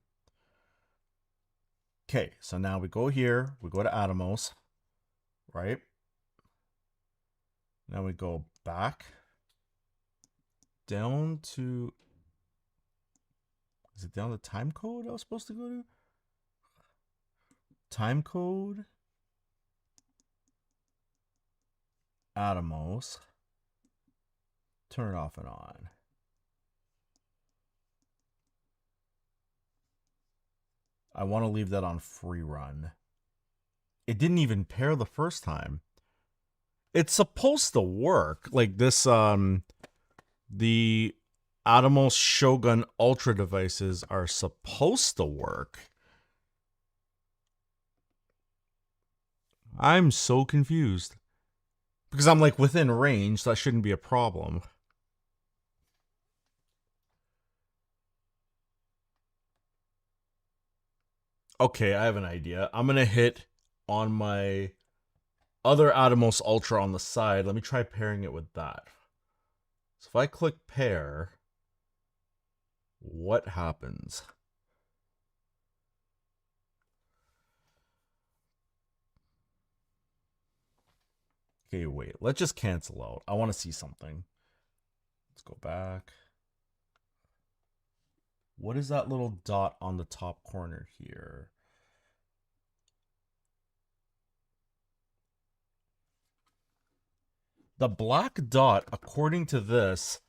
Okay, so now we go here, we go to Atomos, right? Now we go back down to, is it down to time code I was supposed to go to? Time code, Atomos, turn it off and on. I want to leave that on free run. It didn't even pair the first time. It's supposed to work. Like this, the Atomos Shogun Ultra devices are supposed to work. I'm so confused. Because I'm like within range, so that shouldn't be a problem. Okay, I have an idea. I'm going to hit on my other Atomos Ultra on the side. Let me try pairing it with that. So if I click pair, what happens? Okay, wait. Let's just cancel out. I want to see something. Let's go back. What is that little dot on the top corner here? The black dot, according to this,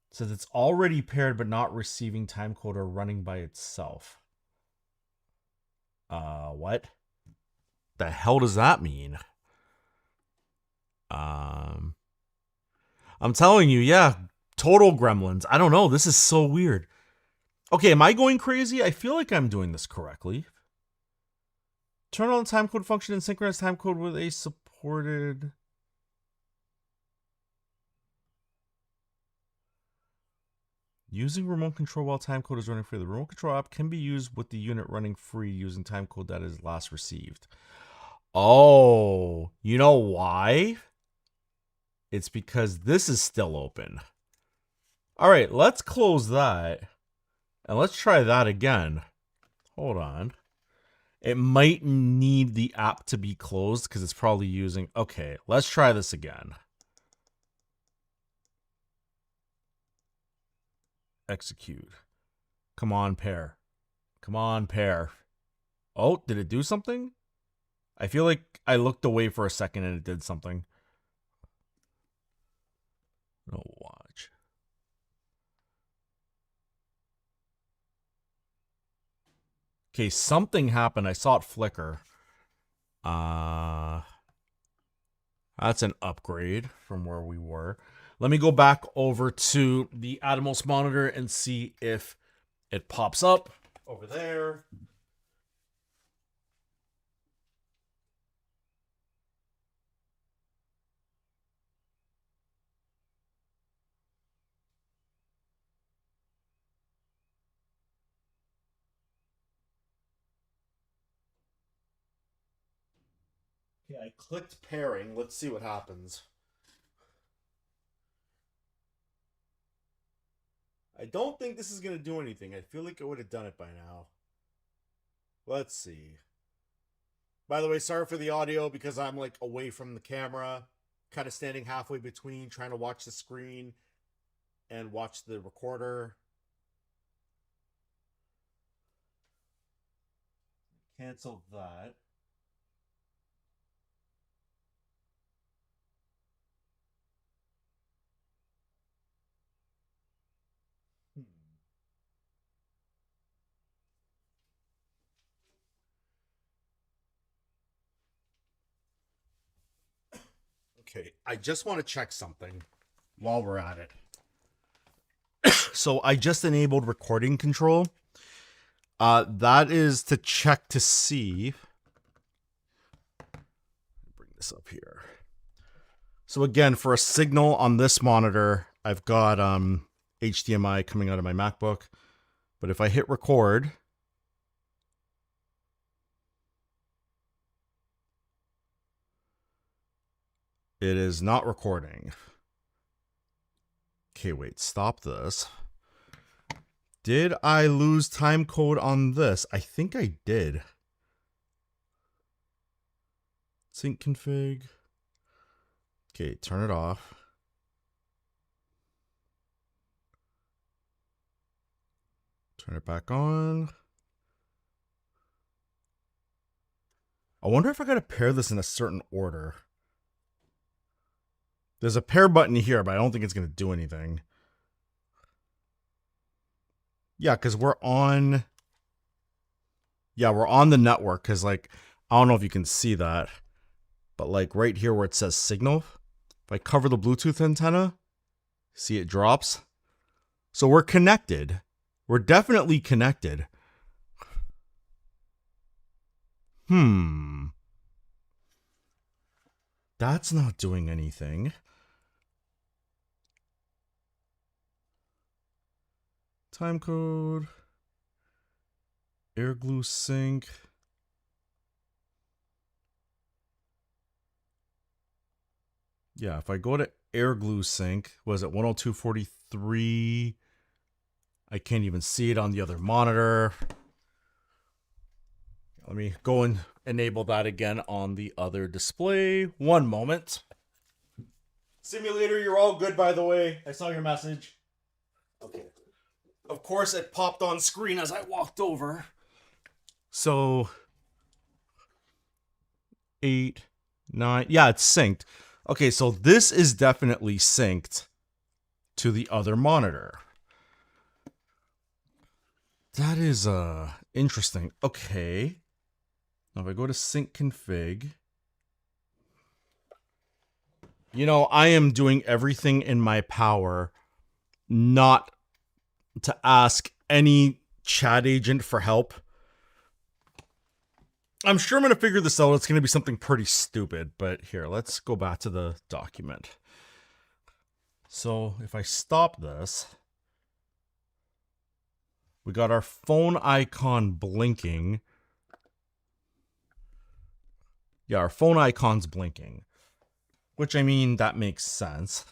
says it's already paired but not receiving timecode or running by itself. What? The hell does that mean? I'm telling you, yeah, total gremlins. I don't know. This is so weird. Okay, am I going crazy? I feel like I'm doing this correctly. Turn on the timecode function and synchronize timecode with a supported... Using remote control while timecode is running free. The remote control app can be used with the unit running free using timecode that is last received. Oh, you know why? It's because this is still open. All right, let's close that. And let's try that again. Hold on. It might need the app to be closed because it's probably using... Okay, let's try this again. Execute. Come on, pair. Come on, pair. Oh, did it do something? I feel like I looked away for a second and it did something. Oh, watch. Okay, something happened. I saw it flicker. That's an upgrade from where we were. Let me go back over to the Atomos monitor and see if it pops up over there. Okay, I clicked pairing. Let's see what happens. I don't think this is going to do anything. I feel like I would have done it by now. Let's see. By the way, sorry for the audio because I'm like away from the camera, kind of standing halfway between trying to watch the screen and watch the recorder. Cancel that. Okay, I just want to check something while we're at it. So I just enabled recording control. That is to check to see. Bring this up here. So again, for a signal on this monitor, I've got HDMI coming out of my MacBook. But if I hit record, it is not recording. Okay, wait, stop this. Did I lose time code on this? I think I did. Sync config. Okay, turn it off. Turn it back on. I wonder if I gotta pair this in a certain order. There's a pair button here, but I don't think it's gonna do anything. Yeah, because we're on... Yeah, we're on the network, because, like, I don't know if you can see that, but, like, right here where it says signal, if I cover the Bluetooth antenna, see it drops? So we're connected. We're definitely connected. That's not doing anything. Time code. Air glue sync. Yeah, if I go to air glue sync, was it 102.43? I can't even see it on the other monitor. Let me go and enable that again on the other display. One moment. Simulator, you're all good, by the way. I saw your message. Okay. Of course, it popped on screen as I walked over. So, 8, 9. Yeah, it's synced. Okay, so this is definitely synced to the other monitor. That is interesting. Okay. Now if I go to sync config, you know, I am doing everything in my power not to ask any chat agent for help. I'm sure I'm going to figure this out. It's going to be something pretty stupid, but here, let's go back to the document. So if I stop this, we got our phone icon blinking. Yeah, our phone icon's blinking, which, I mean, that makes sense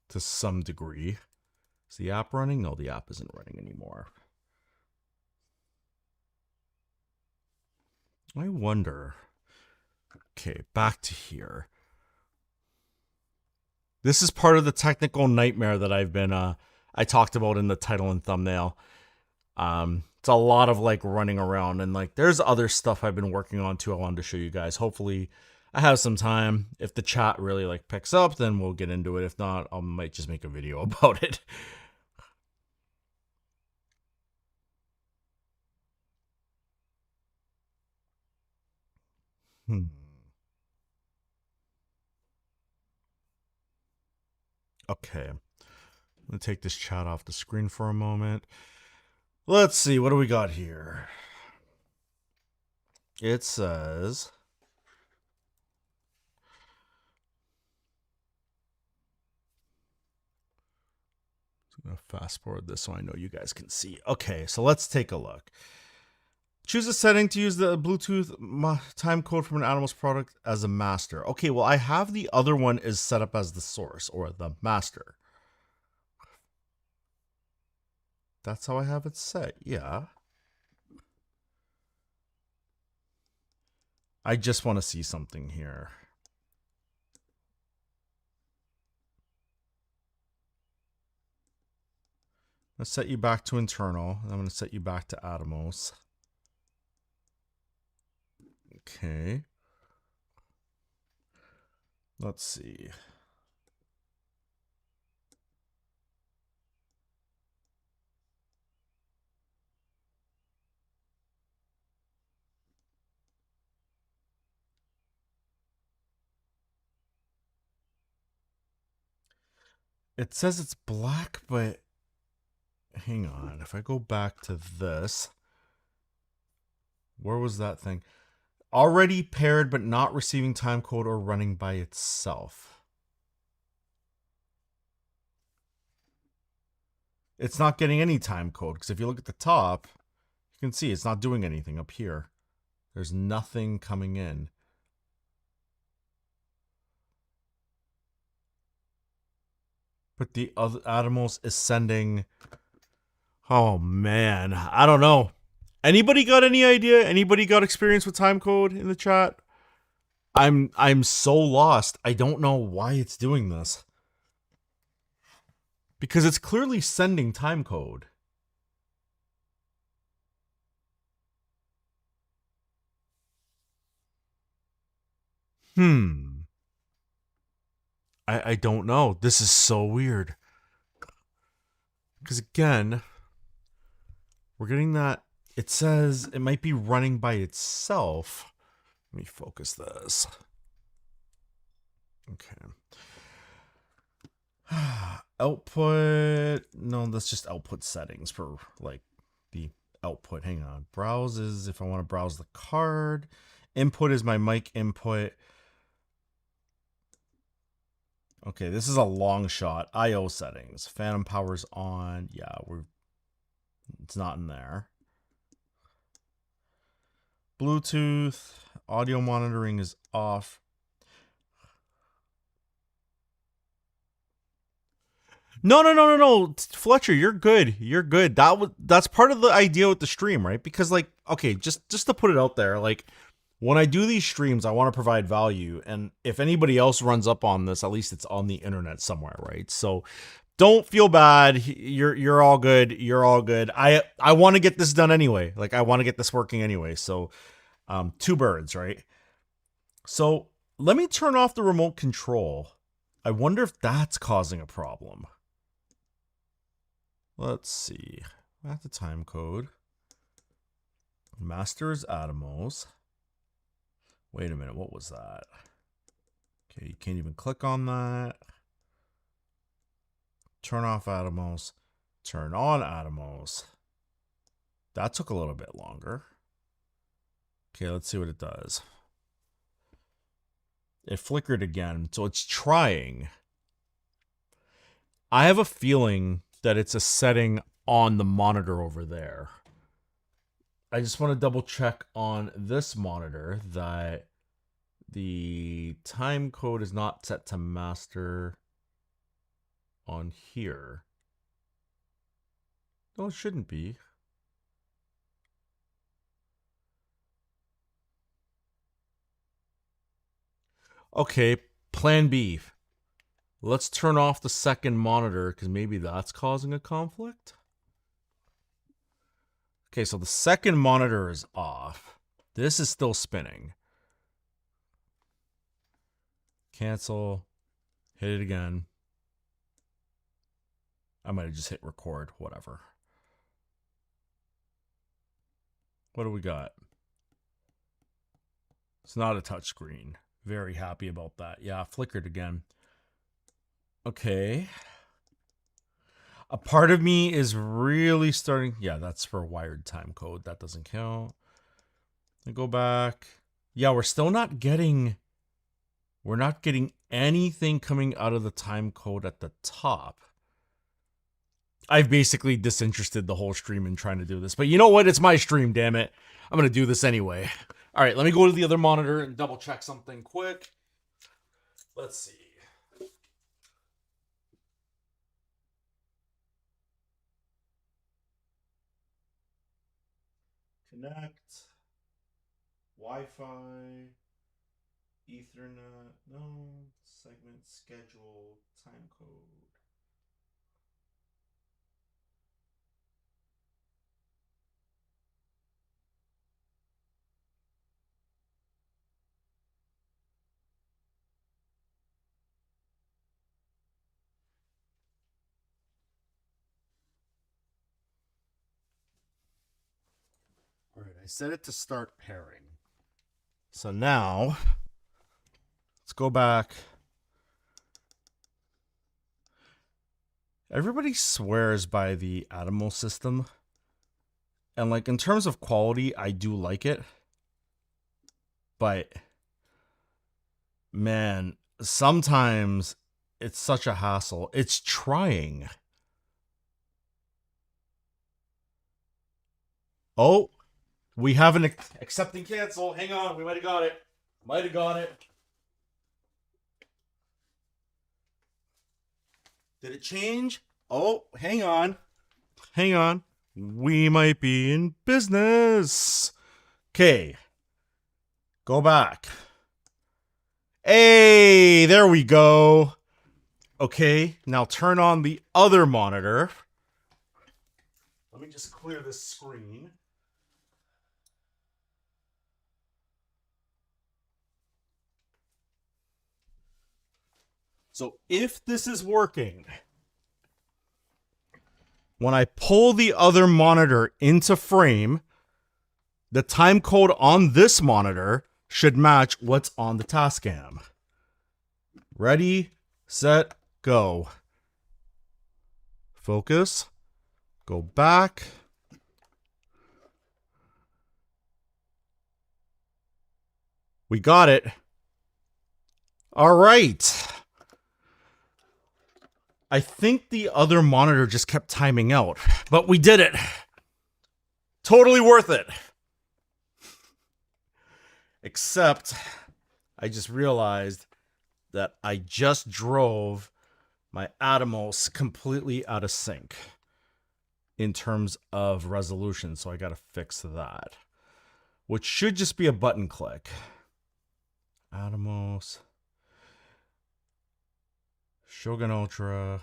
to some degree. Is the app running? No, the app isn't running anymore. I wonder. Okay, back to here. This is part of the technical nightmare that I've been, I talked about in the title and thumbnail. It's a lot of like running around, and like there's other stuff I've been working on too I wanted to show you guys. Hopefully I have some time. If the chat really like picks up, then we'll get into it. If not, I might just make a video about it. Okay. I'm going to take this chat off the screen for a moment. Let's see, what do we got here? It says... I'm going to fast forward this so I know you guys can see. Okay, so let's take a look. Choose a setting to use the Bluetooth time code from an Animals product as a master. Okay, well, I have the other one is set up as the source or the master. That's how I have it set, yeah. I just want to see something here. Let's set you back to internal. I'm going to set you back to Atomos. Okay. Let's see. It says it's black, but hang on. If I go back to this, where was that thing? Already paired, but not receiving timecode or running by itself. It's not getting any timecode, because if you look at the top, you can see it's not doing anything up here. There's nothing coming in. But the other Atomos is sending. Oh man, I don't know. Anybody got any idea? Anybody got experience with timecode in the chat? I'm so lost. I don't know why it's doing this. Because it's clearly sending timecode. I don't know. This is so weird. Because again, we're getting that. It says it might be running by itself. Let me focus this. Okay. Output. No, that's just output settings for like the output. Hang on. Browse is if I want to browse the card. Input is my mic input. Okay, this is a long shot. I/O settings. Phantom power's on. Yeah, it's not in there. Bluetooth. Audio monitoring is off. No. Fletcher, you're good. You're good. That's part of the idea with the stream, right? Because like, okay, just to put it out there, like when I do these streams, I want to provide value, and if anybody else runs up on this, at least it's on the internet somewhere, right? So don't feel bad. You're all good. You're all good. I want to get this done anyway. Like I want to get this working anyway. So two birds, right? So let me turn off the remote control. I wonder if that's causing a problem. Let's see. At the time code. Master is Atomos. Wait a minute. What was that? Okay, you can't even click on that. Turn off Atomos. Turn on Atomos. That took a little bit longer. Okay, let's see what it does. It flickered again, so it's trying. I have a feeling that it's a setting on the monitor over there. I just want to double check on this monitor that the time code is not set to master on here. No, it shouldn't be. Okay, plan B. Let's turn off the second monitor because maybe that's causing a conflict. Okay, so the second monitor is off. This is still spinning. Cancel. Hit it again. I might have just hit record. Whatever. What do we got? It's not a touchscreen. Very happy about that. Yeah, flickered again. Okay. A part of me is really starting. Yeah, that's for wired time code. That doesn't count. I go back. Yeah, we're still not getting. We're not getting anything coming out of the time code at the top. I've basically disinterested the whole stream in trying to do this. But you know what? It's my stream, damn it. I'm going to do this anyway. All right, let me go to the other monitor and double check something quick. Let's see. Connect. Wi-Fi. Ethernet. No. Segment schedule. Time code. All right, I set it to start pairing. So now, let's go back. Everybody swears by the Atmos system. And like in terms of quality, I do like it. But man, sometimes it's such a hassle. It's trying. Oh, we have an accept and cancel. Hang on, we might have got it. Might have got it. Did it change? Oh, hang on. Hang on. We might be in business. Okay. Go back. Hey, there we go. Okay, now turn on the other monitor. Let me just clear this screen. So if this is working, when I pull the other monitor into frame, the time code on this monitor should match what's on the Tascam. Ready, set, go. Focus. Go back. We got it. All right. I think the other monitor just kept timing out, but we did it. Totally worth it. Except I just realized that I just drove my Atmos completely out of sync in terms of resolution, so I got to fix that, which should just be a button click. Atmos. Shogun Ultra.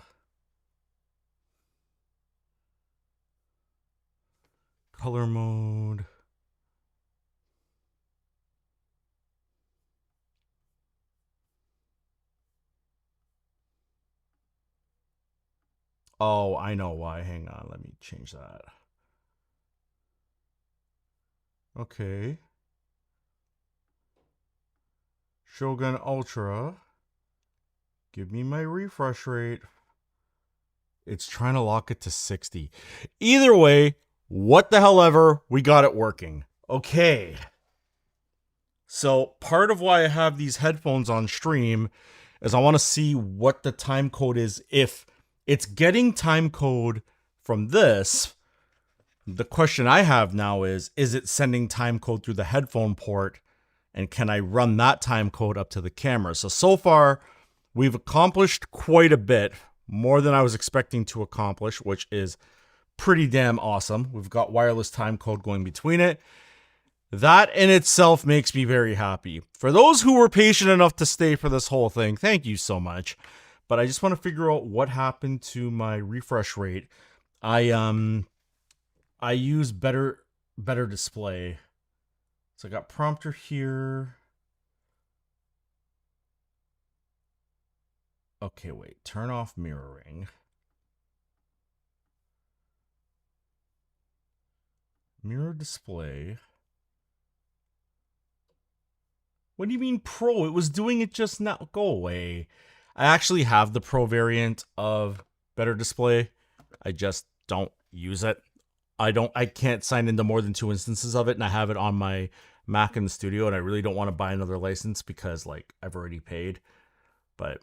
Color mode. Oh, I know why. Hang on. Let me change that. Okay. Shogun Ultra. Give me my refresh rate. It's trying to lock it to 60. Either way, what the hell ever, we got it working. Okay. So part of why I have these headphones on stream is I want to see what the time code is. If it's getting time code from this, the question I have now is it sending time code through the headphone port? And can I run that time code up to the camera? So far, we've accomplished quite a bit, more than I was expecting to accomplish, which is pretty damn awesome. We've got wireless time code going between it. That in itself makes me very happy. For those who were patient enough to stay for this whole thing, thank you so much. But I just want to figure out what happened to my refresh rate. I use better display. So I got prompter here. Okay, wait. Turn off mirroring. Mirror display. What do you mean pro? It was doing it just now. Go away. I actually have the pro variant of better display. I just don't use it. I can't sign into more than 2 instances of it, and I have it on my Mac in the studio, and I really don't want to buy another license because like I've already paid. But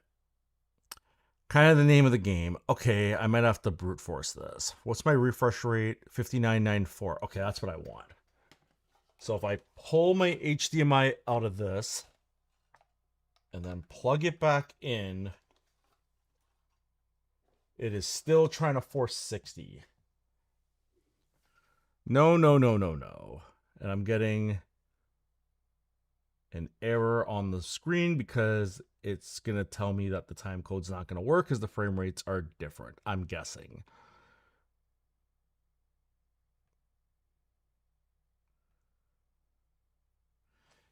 kind of the name of the game. Okay, I might have to brute force this. What's my refresh rate? 5994. Okay, that's what I want. So if I pull my HDMI out of this and then plug it back in, it is still trying to force 60. No. And I'm getting an error on the screen because it's going to tell me that the time code's not going to work because the frame rates are different, I'm guessing.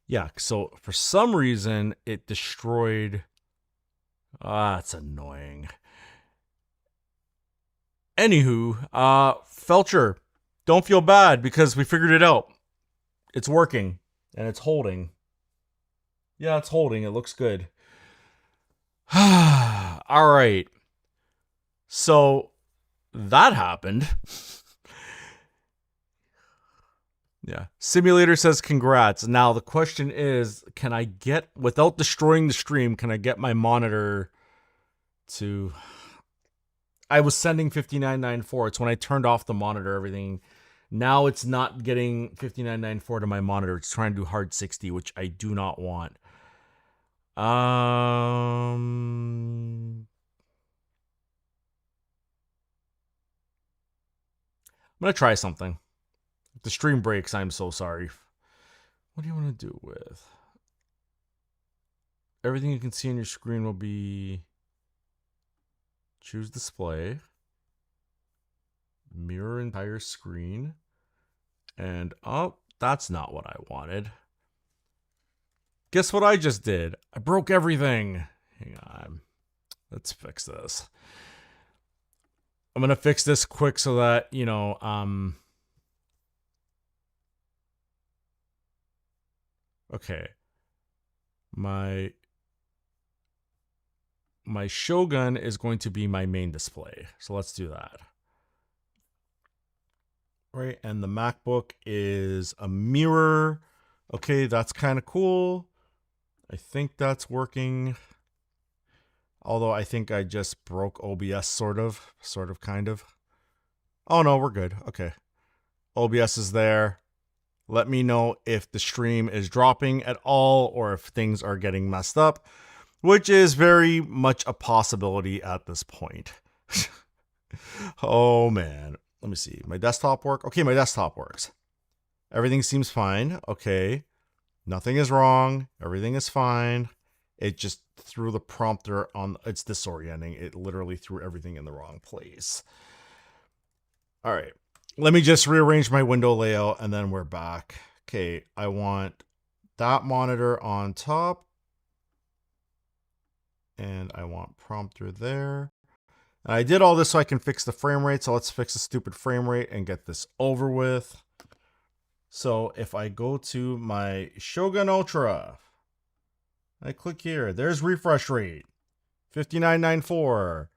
Yeah, so for some reason it destroyed. That's annoying. Anywho, Felcher, don't feel bad because we figured it out. It's working and it's holding. Yeah, it's holding. It looks good. All right. So that happened. Yeah. Simulator says congrats. Now the question is, can I get, without destroying the stream, can I get my monitor to, I was sending 5994. It's when I turned off the monitor, everything. Now it's not getting 5994 to my monitor. It's trying to do hard 60, which I do not want. I'm gonna try something. If the stream breaks, I'm so sorry. What do you want to do with? Everything you can see on your screen will be, choose display, mirror entire screen, and oh, that's not what I wanted. Guess what I just did? I broke everything. Hang on. Let's fix this. I'm going to fix this quick so that, you know, okay. My Shogun is going to be my main display. So let's do that. Right, and the MacBook is a mirror. Okay, that's kind of cool. I think that's working. Although I think I just broke OBS sort of, kind of. Oh no, we're good. Okay. OBS is there. Let me know if the stream is dropping at all or if things are getting messed up, which is very much a possibility at this point. Oh man. Let me see. My desktop work? Okay, my desktop works. Everything seems fine. Okay. Nothing is wrong. Everything is fine. It just threw the prompter on. It's disorienting. It literally threw everything in the wrong place. All right. Let me just rearrange my window layout and then we're back. Okay. I want that monitor on top. And I want prompter there. And I did all this so I can fix the frame rate. So let's fix the stupid frame rate and get this over with. So if I go to my Shogun Ultra, I click here, there's refresh rate, 5994.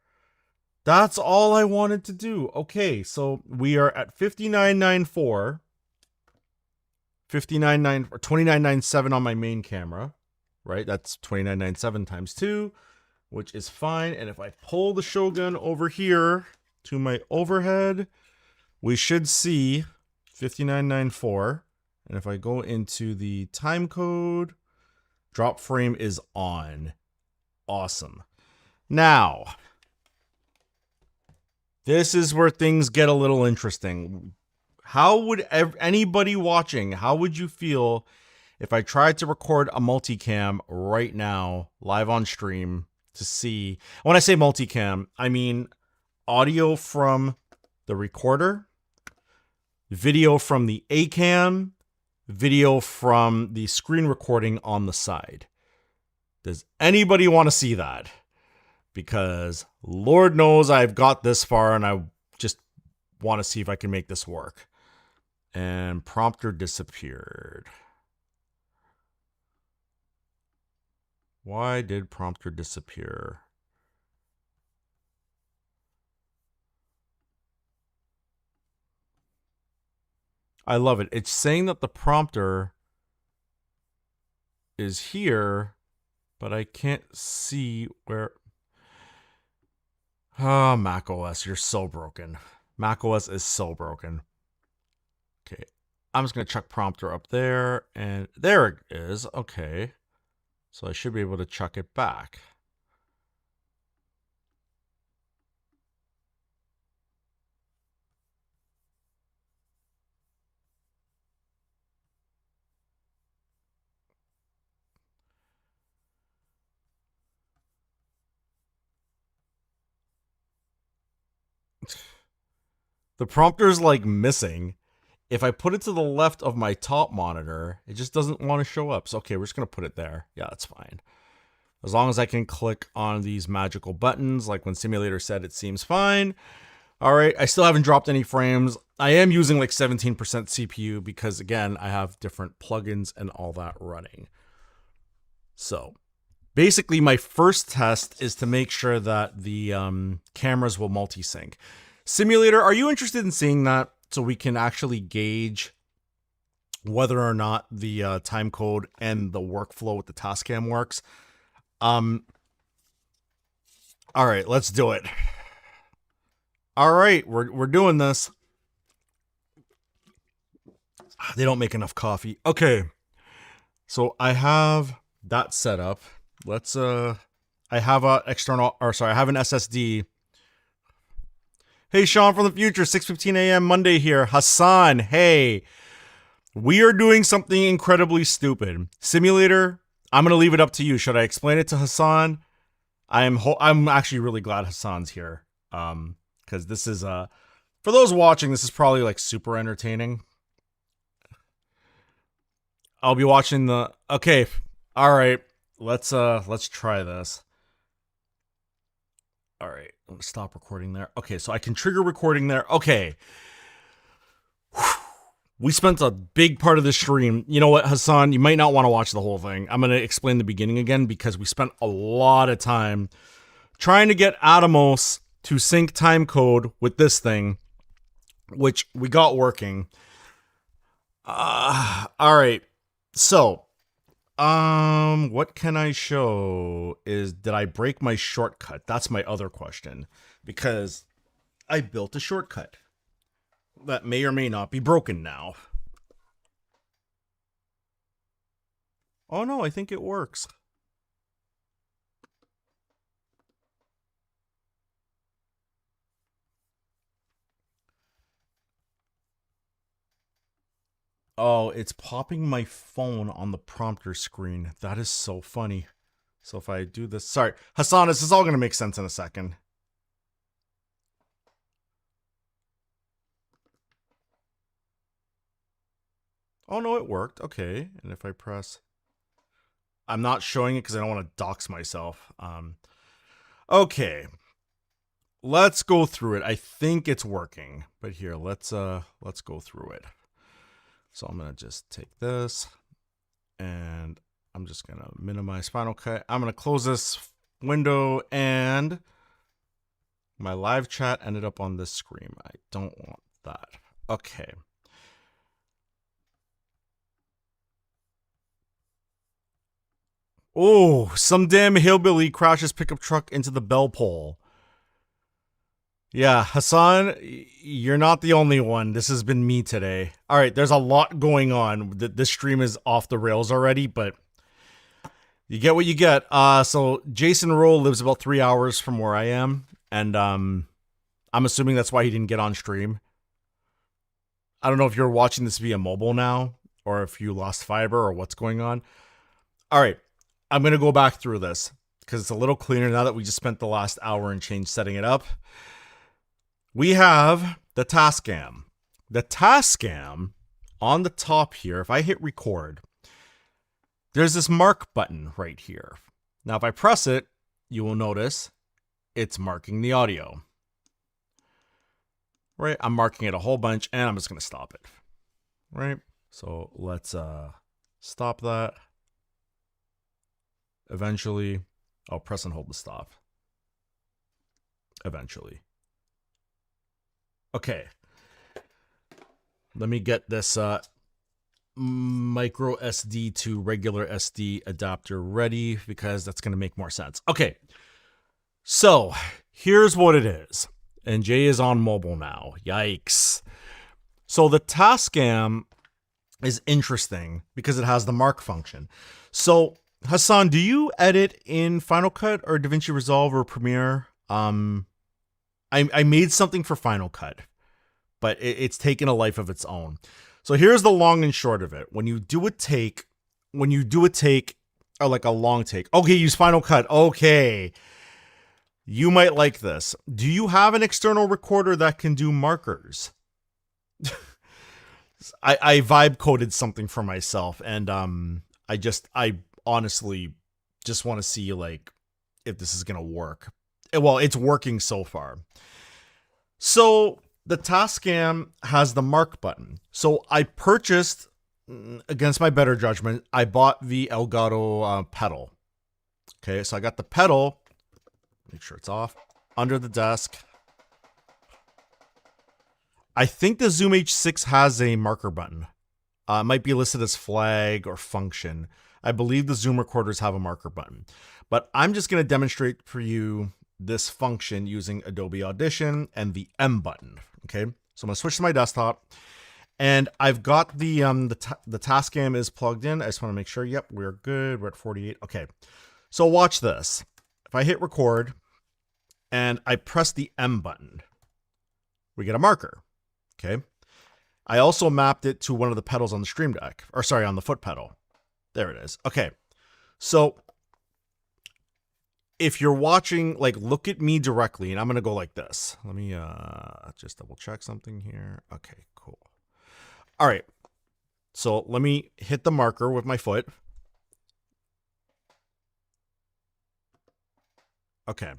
That's all I wanted to do. Okay, so we are at 5994, 2997 on my main camera, right? That's 2997 times 2, which is fine. And if I pull the Shogun over here to my overhead, we should see 5994. And if I go into the time code, drop frame is on. Awesome. Now, this is where things get a little interesting. How would anybody watching, how would you feel if I tried to record a multicam right now, live on stream, to see? When I say multicam, I mean audio from the recorder, video from the A-cam, video from the screen recording on the side. Does anybody want to see that? Because Lord knows I've got this far and I just want to see if I can make this work. And prompter disappeared. Why did prompter disappear? I love it. It's saying that the prompter is here, but I can't see where. Oh, macOS, you're so broken. macOS is so broken. Okay, I'm just going to chuck prompter up there, and there it is. Okay, so I should be able to chuck it back. The prompter's like missing. If I put it to the left of my top monitor, it just doesn't want to show up. So, okay, we're just going to put it there. Yeah, that's fine. As long as I can click on these magical buttons, like when Simulator said, it seems fine. All right, I still haven't dropped any frames. I am using like 17% CPU because, again, I have different plugins and all that running. So, basically, my first test is to make sure that the cameras will multi-sync. Simulator, are you interested in seeing that so we can actually gauge whether or not the time code and the workflow with the Tascam works? All right, let's do it. All right, we're doing this. They don't make enough coffee. Okay, so I have that set up. Let's I have a external, or sorry, I have an SSD. Hey, Sean from the future, 6:15 a.m. Monday here. Hassan, hey. We are doing something incredibly stupid. Simulator, I'm going to leave it up to you. Should I explain it to Hassan? I'm actually really glad Hassan's here. Because this is, for those watching, this is probably like super entertaining. I'll be watching the, okay. All right. Let's try this. All right. I'm going to stop recording there. Okay, so I can trigger recording there. Okay. We spent a big part of the stream. You know what, Hassan? You might not want to watch the whole thing. I'm going to explain the beginning again because we spent a lot of time trying to get Atomos to sync time code with this thing, which we got working. All right. So, what can I show is, did I break my shortcut? That's my other question, because I built a shortcut that may or may not be broken now. Oh no, I think it works. Oh, it's popping my phone on the prompter screen. That is so funny. So if I do this, sorry, Hassan, this is all going to make sense in a second. Oh no, it worked. Okay. And if I press, I'm not showing it because I don't want to dox myself. Okay. Let's go through it. I think it's working, but here, let's go through it. So I'm going to just take this and I'm just going to minimize Final Cut. I'm going to close this window and my live chat ended up on this screen. I don't want that. Okay. Oh, some damn hillbilly crashes pickup truck into the bell pole. Yeah, Hassan, you're not the only one. This has been me today. All right, there's a lot going on. This stream is off the rails already, but you get what you get. So Jason Roll lives about 3 hours from where I am, and I'm assuming that's why he didn't get on stream. I don't know if you're watching this via mobile now, or if you lost fiber, or what's going on. All right, I'm going to go back through this, because it's a little cleaner now that we just spent the last hour and change setting it up. We have the Tascam. The Tascam on the top here, if I hit record, there's this mark button right here. Now, if I press it, you will notice it's marking the audio. Right? I'm marking it a whole bunch, and I'm just going to stop it. Right? So let's stop that. Eventually, I'll press and hold to stop. Eventually. Okay. Let me get this micro SD to regular SD adapter ready, because that's going to make more sense. Okay. So here's what it is. And Jay is on mobile now. Yikes. So the Tascam is interesting because it has the mark function. So Hassan, do you edit in Final Cut or DaVinci Resolve or Premiere? I made something for Final Cut, but it's taken a life of its own. So here's the long and short of it. When you do a take, or like a long take, okay, use Final Cut. Okay. You might like this. Do you have an external recorder that can do markers? I vibe coded something for myself, and I honestly just want to see like if this is gonna work. Well, it's working so far. So the Tascam has the mark button. So I purchased, against my better judgment, I bought the Elgato pedal. Okay, so I got the pedal. Make sure it's off. Under the desk. I think the Zoom H6 has a marker button. It might be listed as flag or function. I believe the Zoom recorders have a marker button. But I'm just going to demonstrate for you this function using Adobe Audition and the M button. Okay, so I'm going to switch to my desktop. And I've got the Tascam is plugged in. I just want to make sure, yep, we're good. We're at 48. Okay, so watch this. If I hit record and I press the M button, we get a marker. Okay. I also mapped it to one of the pedals on the Stream Deck, or sorry, on the foot pedal. There it is. Okay. So if you're watching, like, look at me directly, and I'm going to go like this. Let me just double check something here. Okay, cool. All right. So let me hit the marker with my foot. Okay.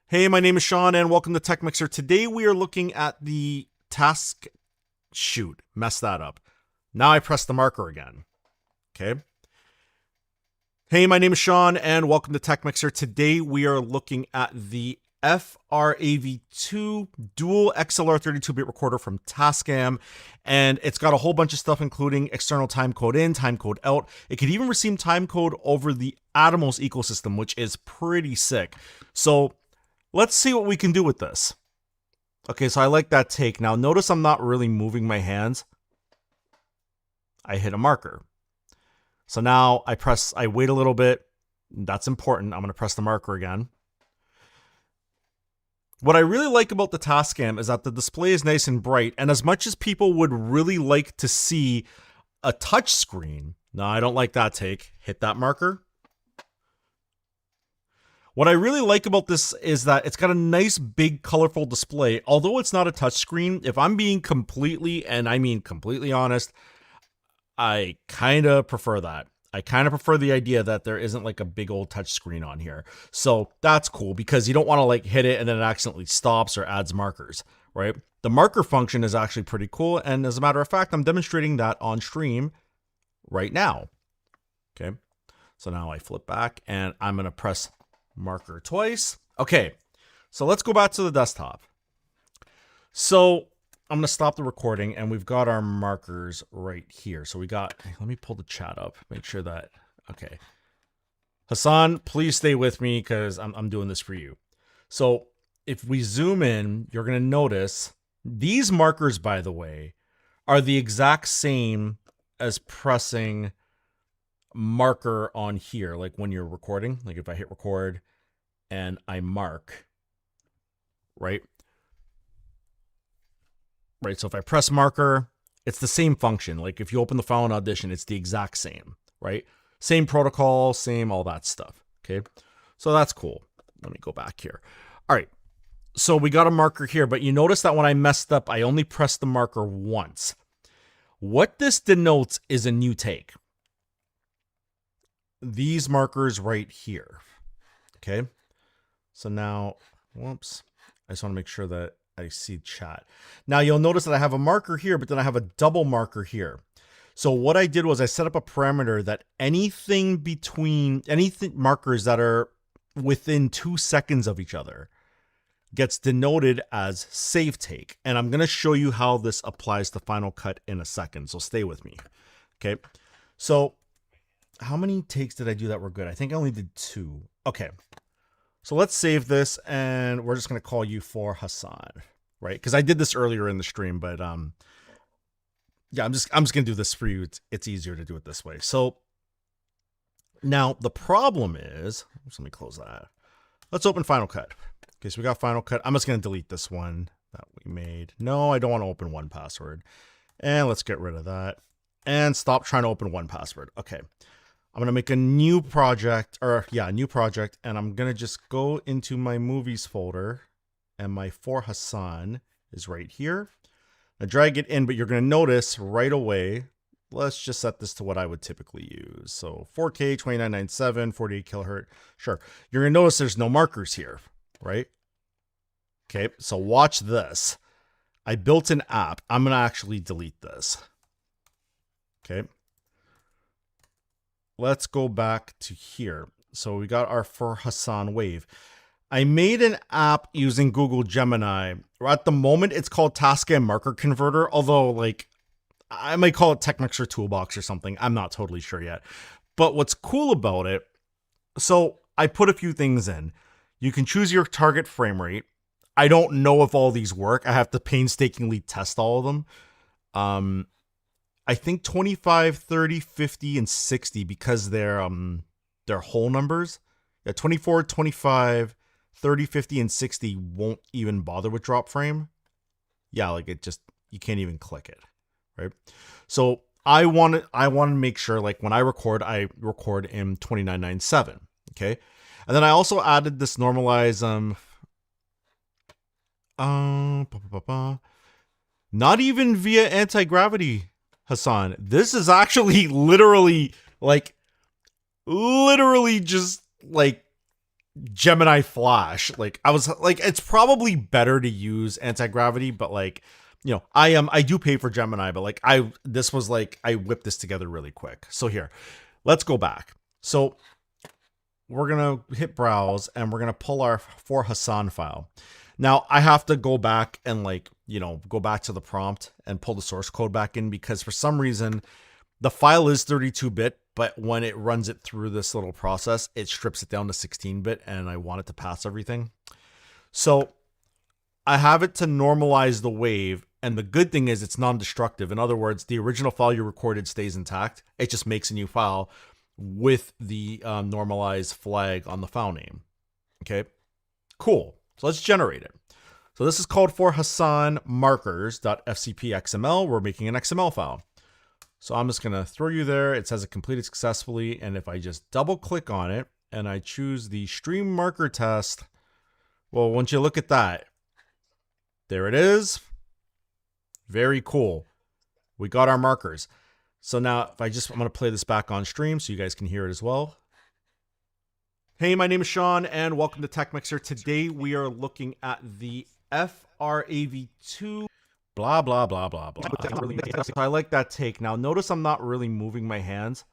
Hey, my name is Sean, and welcome to Tech Mixer. Today we are looking at the shoot, messed that up. Now I press the marker again. Okay. Hey, my name is Sean, and welcome to Tech Mixer. Today we are looking at the FR-AV2 dual XLR 32-bit recorder from Tascam, and it's got a whole bunch of stuff, including external timecode in, timecode out. It could even receive timecode over the Atomos ecosystem, which is pretty sick. So let's see what we can do with this. Okay, so I like that take. Now notice I'm not really moving my hands. I hit a marker. So now I wait a little bit. That's important. I'm going to press the marker again. What I really like about the Tascam is that the display is nice and bright, and as much as people would really like to see a touch screen, no, I don't like that take. Hit that marker. What I really like about this is that it's got a nice, big, colorful display. Although it's not a touchscreen, if I'm being completely, and I mean completely honest, I kind of prefer that. I kind of prefer the idea that there isn't like a big old touch screen on here. So that's cool because you don't want to like hit it and then it accidentally stops or adds markers, right? The marker function is actually pretty cool. And as a matter of fact, I'm demonstrating that on stream right now. Okay. So now I flip back and I'm going to press marker twice. Okay. So let's go back to the desktop. So I'm going to stop the recording and we've got our markers right here. So we got, let me pull the chat up, make sure that, okay. Hassan, please stay with me because I'm doing this for you. So if we zoom in, you're going to notice these markers, by the way, are the exact same as pressing marker on here. Like when you're recording, like if I hit record and I mark, right? Right, so if I press marker, it's the same function. Like if you open the file in Audition, it's the exact same, right? Same protocol, same all that stuff, okay? So that's cool. Let me go back here. All right, so we got a marker here, but you notice that when I messed up, I only pressed the marker once. What this denotes is a new take. These markers right here, okay? So now, whoops, I just want to make sure that I see chat. Now you'll notice that I have a marker here, but then I have a double marker here. So what I did was I set up a parameter that anything markers that are within 2 seconds of each other gets denoted as save take. And I'm going to show you how this applies to Final Cut in a second. So stay with me. Okay. So how many takes did I do that were good? I think I only did 2. Okay. So let's save this and we're just going to call you for Hassan, right? Because I did this earlier in the stream, but yeah, I'm just going to do this for you. It's easier to do it this way. So now the problem is, let me close that. Let's open Final Cut. Okay, so we got Final Cut. I'm just going to delete this one that we made. No, I don't want to open 1Password. And let's get rid of that. And stop trying to open 1Password. Okay. I'm going to make a new project, or yeah, a new project, and I'm going to just go into my movies folder, and my For Hassan is right here. I drag it in, but you're going to notice right away, let's just set this to what I would typically use. So 4K, 2997, 48 kilohertz. Sure. You're going to notice there's no markers here, right? Okay, so watch this. I built an app. I'm going to actually delete this. Okay. Let's go back to here. So we got our For Hassan wave. I made an app using Google Gemini. At the moment, it's called Tascam Marker Converter, although like I might call it TechMixer Toolbox or something. I'm not totally sure yet. But what's cool about it, so I put a few things in. You can choose your target frame rate. I don't know if all these work. I have to painstakingly test all of them. I think 25, 30, 50, and 60 because they're whole numbers. Yeah, 24, 25, 30, 50, and 60 won't even bother with drop frame. Yeah, like it just, you can't even click it, right? So I want to make sure, like when I record in 2997, okay? And then I also added this normalize, not even via anti-gravity, Hassan. This is actually literally just like Gemini Flash. Like I was like, it's probably better to use anti-gravity, but like, you know, I do pay for Gemini, but like I whipped this together really quick. So here, let's go back. So we're going to hit browse and we're going to pull our For Hassan file. Now I have to go back and like, you know, go back to the prompt and pull the source code back in because for some reason the file is 32-bit, but when it runs it through this little process, it strips it down to 16-bit and I want it to pass everything. So I have it to normalize the wave. And the good thing is it's non-destructive. In other words, the original file you recorded stays intact. It just makes a new file with the normalized flag on the file name. Okay, cool. So let's generate it. So this is called For Hassan markers.fcp.xml. We're making an XML file. So I'm just going to throw you there. It says it completed successfully. And if I just double click on it and I choose the stream marker test, well, once you look at that, there it is. Very cool. We got our markers. So now if I'm going to play this back on stream so you guys can hear it as well. Hey, my name is Sean and welcome to TechMixer. Today we are looking at the FR-AV2 blah, blah, blah, blah, blah. So I like that take. Now notice I'm not really moving my hands.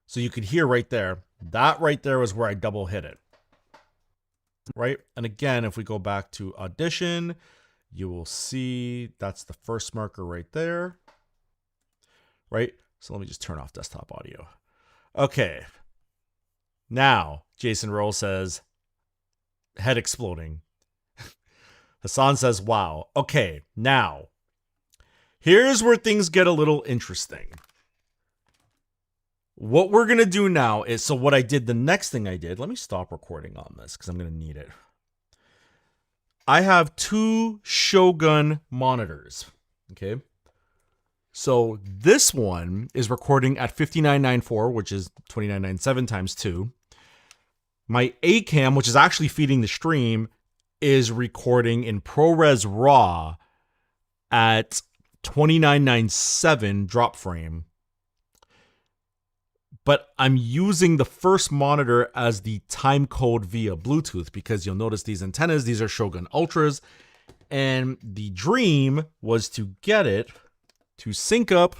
So you could hear right there. That right there was where I double hit it. Right? And again, if we go back to Audition, you will see that's the first marker right there. Right? So let me just turn off desktop audio. Okay. Now, Jason Roll says, head exploding. Hassan says, wow. Okay, now, here's where things get a little interesting. What we're going to do now is, so what I did, the next thing I did, let me stop recording on this because I'm going to need it. I have two Shogun monitors, okay? So this one is recording at 5994, which is 2997 times 2. My A-cam, which is actually feeding the stream, is recording in ProRes RAW at 2997 drop frame. But I'm using the first monitor as the time code via Bluetooth because you'll notice these antennas, these are Shogun Ultras. And the dream was to get it to sync up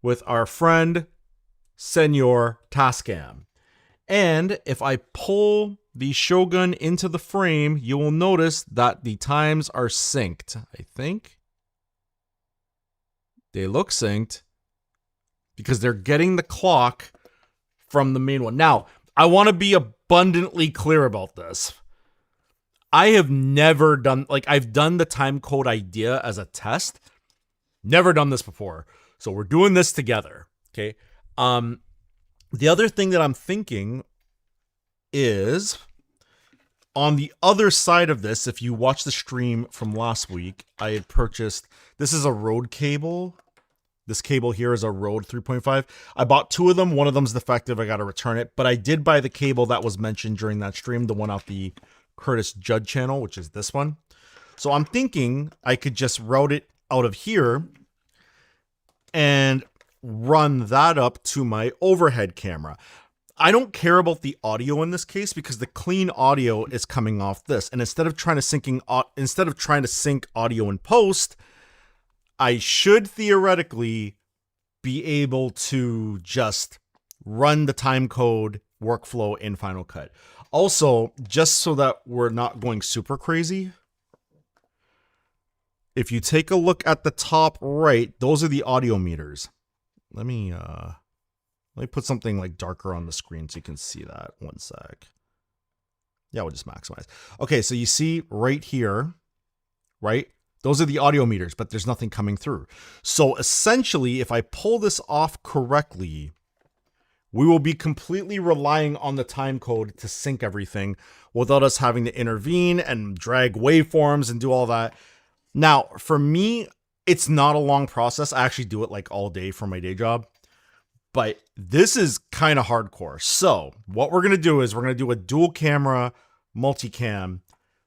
with our friend Senor Tascam. And if I pull the Shogun into the frame, you will notice that the times are synced. I think they look synced because they're getting the clock from the main one. Now, I want to be abundantly clear about this. I have never done, like I've done the time code idea as a test. Never done this before. So we're doing this together. Okay. The other thing that I'm thinking is on the other side of this, if you watch the stream from last week, I had purchased, this is a Rode cable This cable here is a Rode 3.5. I bought 2 of them. One of them's defective. I got to return it. But I did buy the cable that was mentioned during that stream, the one off the Curtis Judd channel, which is this one. So I'm thinking I could just route it out of here and run that up to my overhead camera. I don't care about the audio in this case because the clean audio is coming off this. And instead of trying to sync audio in post, I should theoretically be able to just run the time code workflow in Final Cut. Also, just so that we're not going super crazy, if you take a look at the top right, those are the audio meters. Let me put something like darker on the screen so you can see that. One sec. Yeah, we'll just maximize. Okay, so you see right here, right? Those are the audio meters, but there's nothing coming through. So essentially, if I pull this off correctly, we will be completely relying on the time code to sync everything without us having to intervene and drag waveforms and do all that. Now, for me, it's not a long process. I actually do it like all day for my day job, but this is kind of hardcore. So what we're going to do is we're going to do a dual camera multicam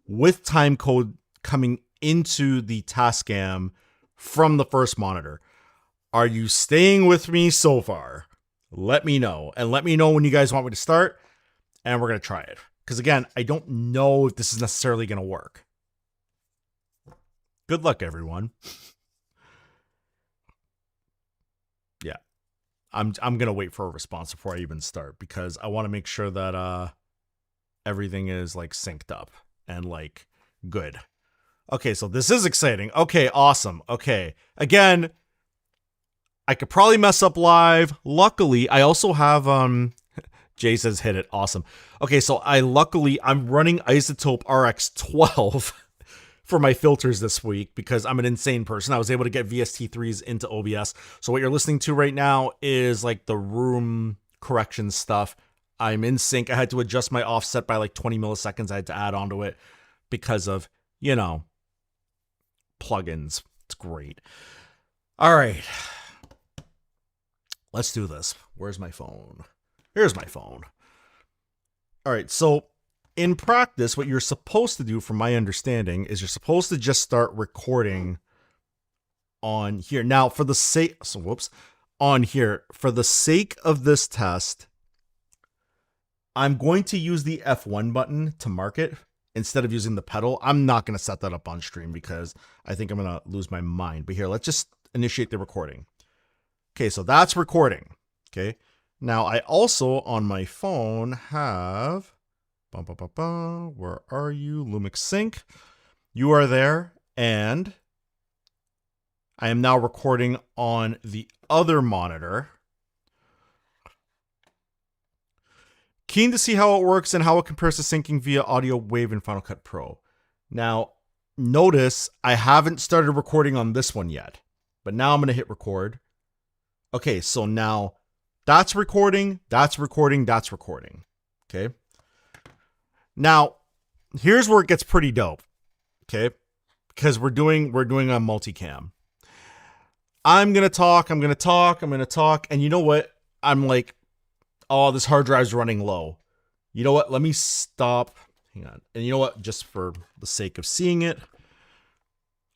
with time code coming into the Tascam from the first monitor. Are you staying with me so far? Let me know. And let me know when you guys want me to start. And we're going to try it. Because again, I don't know if this is necessarily going to work. Good luck, everyone. Yeah. I'm going to wait for a response before I even start. Because I want to make sure that everything is like synced up and like good. Okay, so this is exciting. Okay, awesome. Okay, again, I could probably mess up live. Luckily, I also have, Jay says hit it. Awesome. Okay, so I'm running Isotope RX12 for my filters this week because I'm an insane person. I was able to get VST3s into OBS. So what you're listening to right now is like the room correction stuff. I'm in sync. I had to adjust my offset by like 20 milliseconds. I had to add onto it because of, you know, plugins. It's great. All right. Let's do this. Where's my phone? Here's my phone. All right. So in practice, what you're supposed to do, from my understanding, is you're supposed to just start recording on here. Now, for the sake, on here, for the sake of this test, I'm going to use the F1 button to mark it instead of using the pedal. I'm not going to set that up on stream because I think I'm going to lose my mind. But here, let's just initiate the recording. Okay, so that's recording. Okay. Now, I also, on my phone, have... Where are you? Lumix Sync. You are there. And I am now recording on the other monitor. Keen to see how it works and how it compares to syncing via audio wave in Final Cut Pro. Now, notice I haven't started recording on this one yet, but now I'm going to hit record. Okay, so now that's recording, that's recording, that's recording. Okay. Now, here's where it gets pretty dope. Okay? Because we're doing a multicam. I'm going to talk, and you know what? I'm like, oh, this hard drive's running low. You know what? Let me stop. Hang on. And you know what? Just for the sake of seeing it,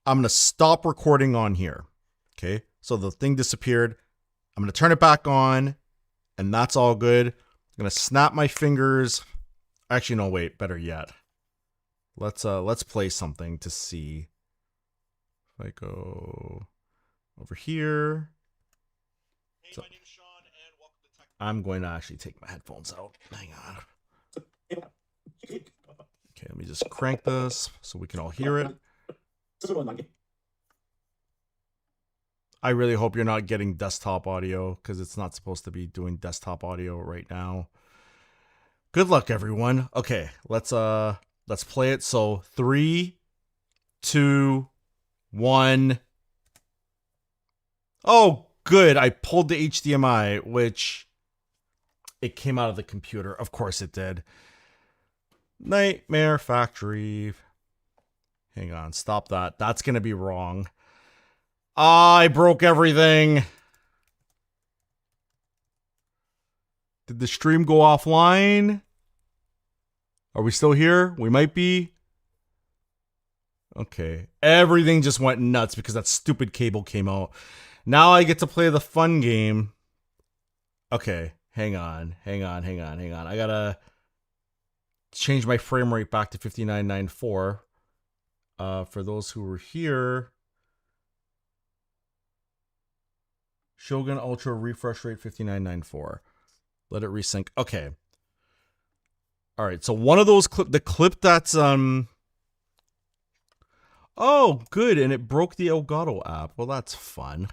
I'm going to stop recording on here. Okay? So the thing disappeared. I'm going to turn it back on, and that's all good. I'm going to snap my fingers. Actually, no, wait, better yet. Let's play something to see. If I go over here. Hey, so, my name is Sean, and welcome to Tech. I'm going to actually take my headphones out. Hang on. Okay, let me just crank this so we can all hear it. I really hope you're not getting desktop audio because it's not supposed to be doing desktop audio right now. Good luck, everyone. Okay, let's play it. So 3, 2, 1. Oh, good. I pulled the HDMI, which it came out of the computer. Of course it did. Nightmare Factory. Hang on, stop that. That's gonna be wrong. I broke everything. Did the stream go offline? Are we still here? We might be. Okay. Everything just went nuts because that stupid cable came out. Now I get to play the fun game. Okay. Hang on. I gotta change my frame rate back to 5994. For those who were here. Shogun Ultra refresh rate 5994. Let it resync. Okay. All right. So one of those the clip that's oh, good, and it broke the Elgato app. Well, that's fun.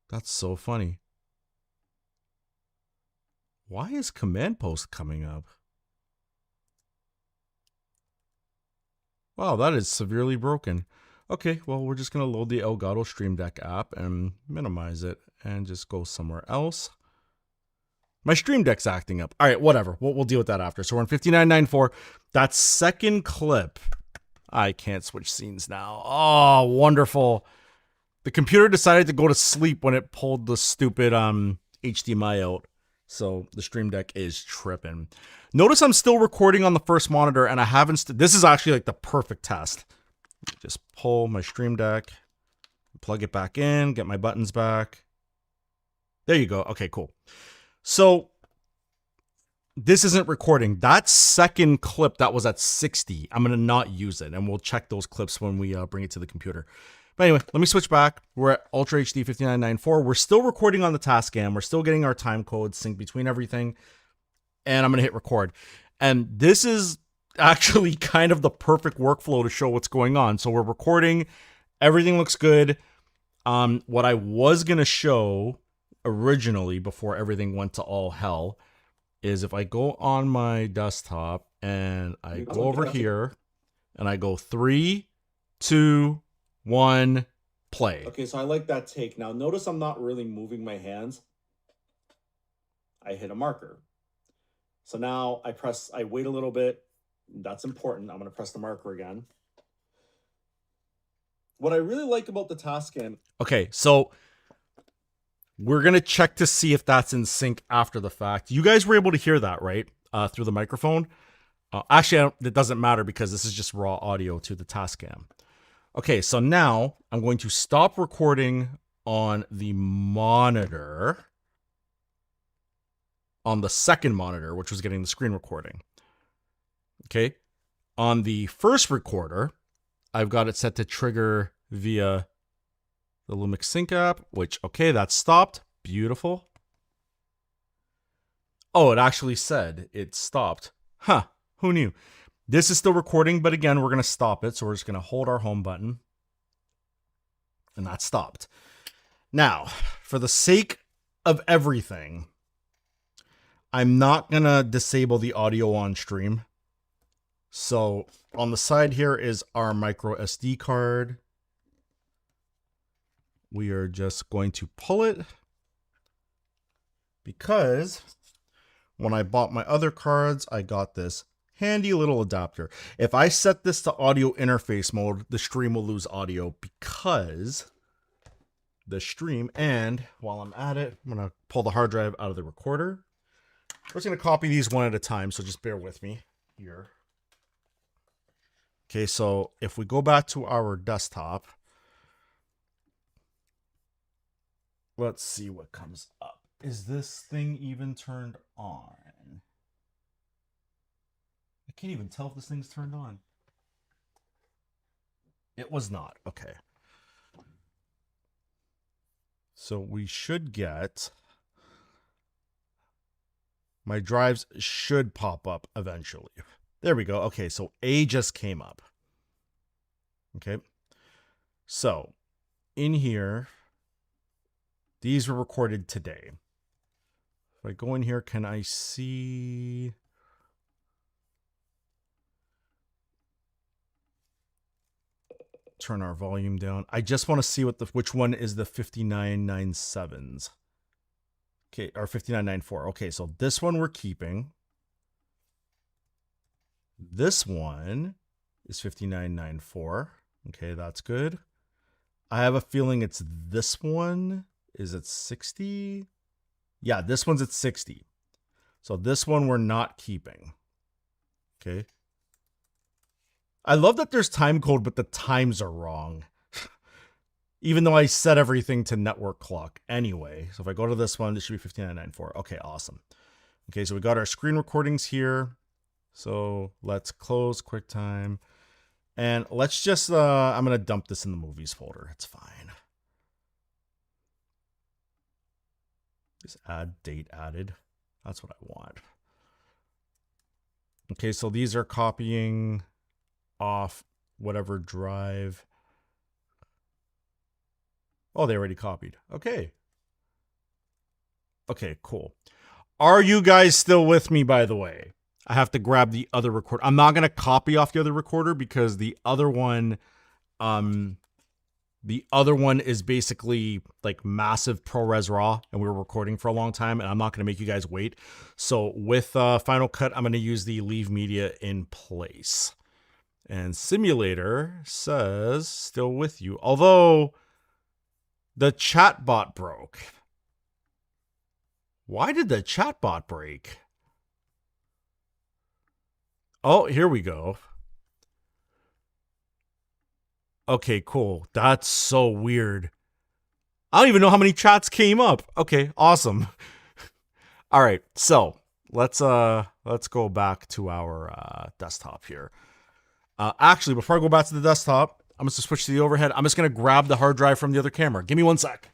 That's so funny. Why is command post coming up? Wow, that is severely broken. Okay, well, we're just going to load the Elgato Stream Deck app and minimize it and just go somewhere else. My Stream Deck's acting up. All right, whatever. We'll deal with that after. So we're in 5994. That second clip. I can't switch scenes now. Oh, wonderful. The computer decided to go to sleep when it pulled the stupid HDMI out. So the Stream Deck is tripping. Notice I'm still recording on the first monitor and I haven't. This is actually like the perfect test. Just pull my Stream Deck, plug it back in, get my buttons back. There you go. Okay, cool. So this isn't recording. That second clip that was at 60, I'm going to not use it. And we'll check those clips when we bring it to the computer. But anyway, let me switch back. We're at Ultra HD 5994. We're still recording on the Tascam. We're still getting our time codes synced between everything. And I'm going to hit record. And this is actually kind of the perfect workflow to show what's going on. So we're recording. Everything looks good. What I was going to show originally before everything went to all hell is if I go on my desktop and I go over here and I go 3, 2, 1, play. Okay, so I like that take. Now notice I'm not really moving my hands. I hit a marker. So now I wait a little bit. That's important. I'm going to press the marker again. What I really like about the Tascam. Okay, so we're going to check to see if that's in sync after the fact. You guys were able to hear that, right? Through the microphone. Actually, it doesn't matter because this is just raw audio to the Tascam. Okay, so now I'm going to stop recording on the monitor. On the second monitor, which was getting the screen recording. Okay. On the first recorder, I've got it set to trigger via the Lumix Sync app, which, okay, that's stopped. Beautiful. Oh, it actually said it stopped. Huh, who knew? This is still recording, but again, we're going to stop it. So we're just going to hold our home button. And that stopped. Now, for the sake of everything, I'm not going to disable the audio on stream. So on the side here is our micro SD card. We are just going to pull it because when I bought my other cards, I got this handy little adapter. If I set this to audio interface mode, the stream will lose audio because the stream, and while I'm at it, I'm going to pull the hard drive out of the recorder. We're just going to copy these one at a time, so just bear with me here. Okay, so if we go back to our desktop, let's see what comes up. Is this thing even turned on? I can't even tell if this thing's turned on. It was not. Okay. So we should get... My drives should pop up eventually. There we go. Okay, so A just came up. Okay. So in here, these were recorded today. If I go in here, can I see... Turn our volume down. I just want to see what which one is the 5997s. Okay, or 5994. Okay, so this one we're keeping. This one is 5994. Okay, that's good. I have a feeling it's this one is at 60. Yeah, this one's at 60. So this one we're not keeping. Okay. I love that there's time code, but the times are wrong. Even though I set everything to network clock anyway. So if I go to this one, this should be 59994. Okay, awesome. Okay, so we got our screen recordings here. So let's close QuickTime. And let's just, I'm going to dump this in the movies folder. It's fine. Just add date added. That's what I want. Okay, so these are copying off whatever drive. Oh, they already copied. Okay. Okay, cool. Are you guys still with me, by the way? I have to grab the other recorder. I'm not going to copy off the other recorder because the other one is basically like massive ProRes RAW, and we were recording for a long time, and I'm not going to make you guys wait. So with Final Cut, I'm going to use the leave media in place. And Simulator says still with you, although the chatbot broke. Why did the chatbot break? Oh, here we go. Okay, cool. That's so weird. I don't even know how many chats came up. Okay, awesome. All right, so let's go back to our desktop here. Actually, before I go back to the desktop, I'm just gonna switch to the overhead. I'm just gonna grab the hard drive from the other camera. Give me 1 sec.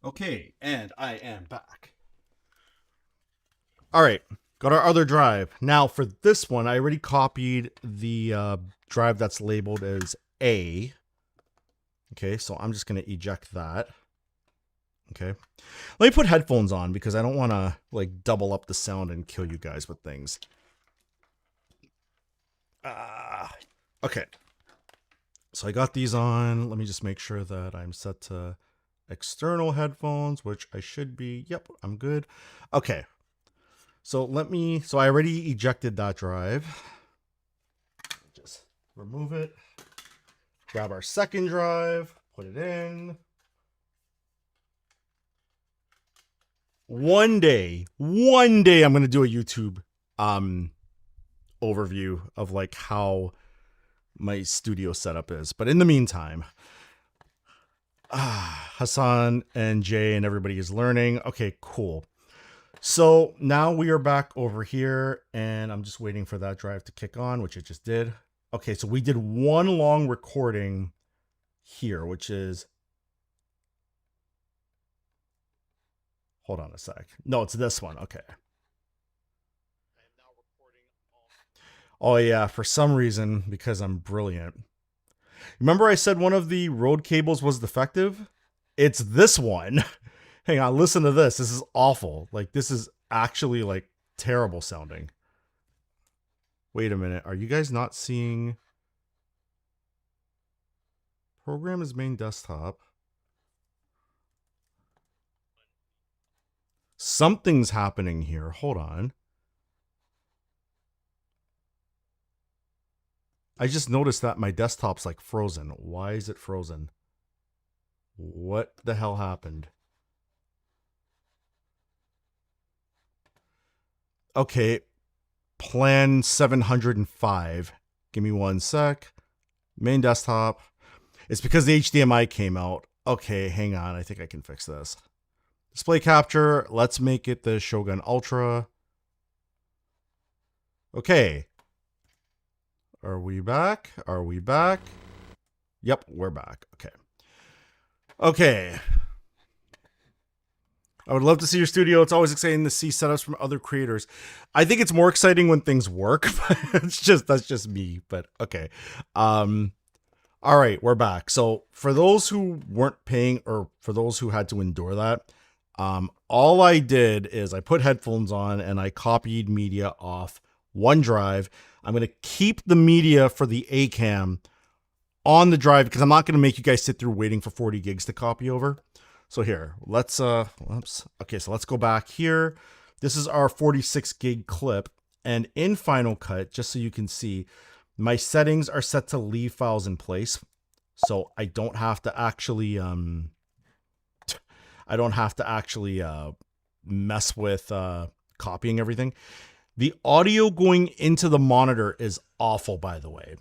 Okay, and I am back. All right, got our other drive. Now for this one, I already copied the drive that's labeled as A. Okay, so I'm just going to eject that. Okay, let me put headphones on because I don't want to like double up the sound and kill you guys with things. Okay, so I got these on. Let me just make sure that I'm set to external headphones, which I should be. Yep, I'm good. Okay, so I already ejected that drive. Just remove it. Grab our second drive, put it in. One day I'm going to do a YouTube overview of like how my studio setup is. But in the meantime, Hassan and Jay and everybody is learning. Okay, cool. So now we are back over here and I'm just waiting for that drive to kick on, which it just did. Okay, so we did one long recording here, which is, hold on a sec. No, it's this one. Okay. Oh yeah, for some reason, because I'm brilliant. Remember I said one of the road cables was defective? It's this one. Hang on, listen to this. This is awful. Like, this is actually like terrible sounding. Wait a minute. Are you guys not seeing? Program is main desktop. Something's happening here. Hold on. I just noticed that my desktop's like frozen. Why is it frozen? What the hell happened? Okay. Plan 705. Give me 1 sec. Main desktop. It's because the HDMI came out. Okay, hang on. I think I can fix this. Display capture. Let's make it the Shogun Ultra. Okay. Are we back? Are we back? Yep, we're back. Okay. Okay. I would love to see your studio. It's always exciting to see setups from other creators. I think it's more exciting when things work. That's just me, but okay. All right, we're back. So for those who weren't paying, or for those who had to endure that, all I did is I put headphones on and I copied media off OneDrive. I'm going to keep the media for the ACAM on the drive because I'm not going to make you guys sit through waiting for 40 gigs to copy over. So here, let's whoops. Okay, so let's go back here. This is our 46 gig clip, and in Final Cut, just so you can see, my settings are set to leave files in place. So I don't have to actually mess with copying everything. The audio going into the monitor is awful, by the way,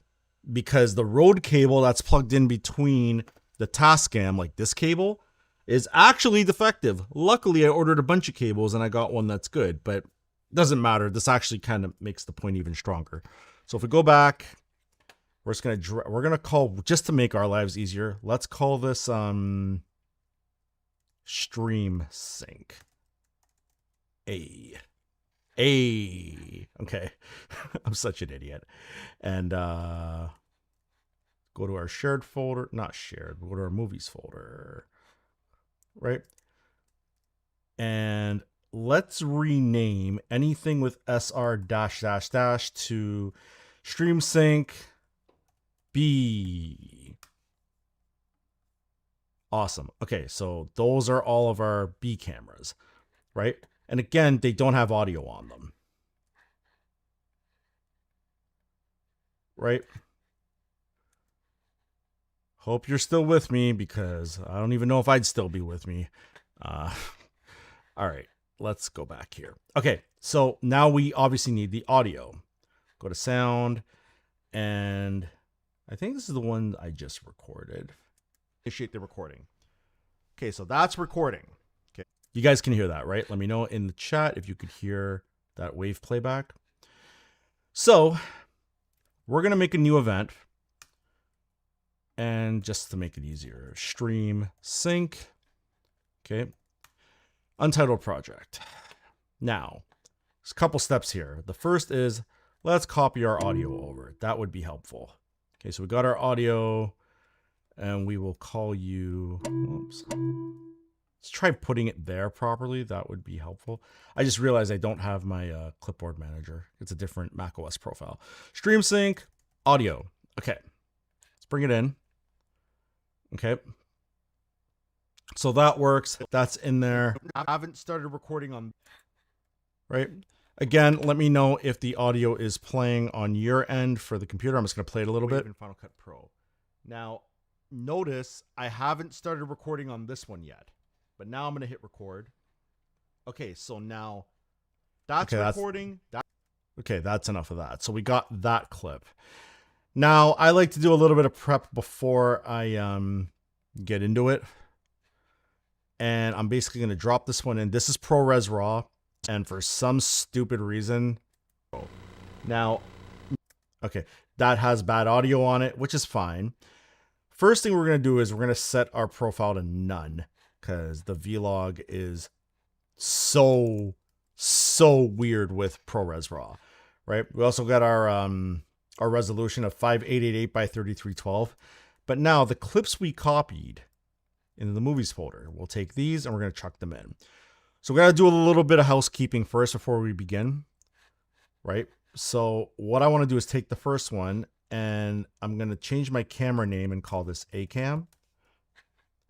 because the Rode cable that's plugged in between the Tascam, like this cable, is actually defective. Luckily, I ordered a bunch of cables and I got one that's good, but it doesn't matter. This actually kind of makes the point even stronger. So if we go back, we're gonna call, just to make our lives easier, let's call this Stream Sync. Okay. I'm such an idiot. And go to our shared folder, not shared, we'll go to our movies folder, right? And let's rename anything with SR -- to Stream Sync B. Awesome. Okay, so those are all of our B cameras, right? And again, they don't have audio on them, right? Hope you're still with me, because I don't even know if I'd still be with me. All right, let's go back here. Okay, so now we obviously need the audio. Go to sound, and I think this is the one I just recorded. Initiate the recording. Okay, so that's recording. Okay, you guys can hear that, right? Let me know in the chat if you could hear that wave playback. So we're gonna make a new event, and just to make it easier, Stream Sync. Okay, untitled project. Now, there's a couple steps here. The first is, let's copy our audio over. That would be helpful. Okay, so we got our audio, and we will call you, oops. Let's try putting it there properly. That would be helpful. I just realized I don't have my clipboard manager. It's a different macOS profile. Stream Sync, audio. Okay, let's bring it in. Okay. So that works. That's in there. I haven't started recording on, right? Again, let me know if the audio is playing on your end for the computer. I'm just going to play it a little bit. In Final Cut Pro. Now, notice I haven't started recording on this one yet, but now I'm going to hit record. Okay, so now that's recording. Okay, that's enough of that. So we got that clip. Now, I like to do a little bit of prep before I get into it. And I'm basically going to drop this one in. This is ProRes RAW. And for some stupid reason, now, okay, that has bad audio on it, which is fine. First thing we're going to do is we're going to set our profile to none, because the vlog is so weird with ProRes RAW, right? We also got our resolution of 5888 by 3312. But now the clips we copied in the movies folder, we'll take these and we're going to chuck them in. So we got to do a little bit of housekeeping first before we begin, right? So what I want to do is take the first one, and I'm going to change my camera name and call this A-Cam.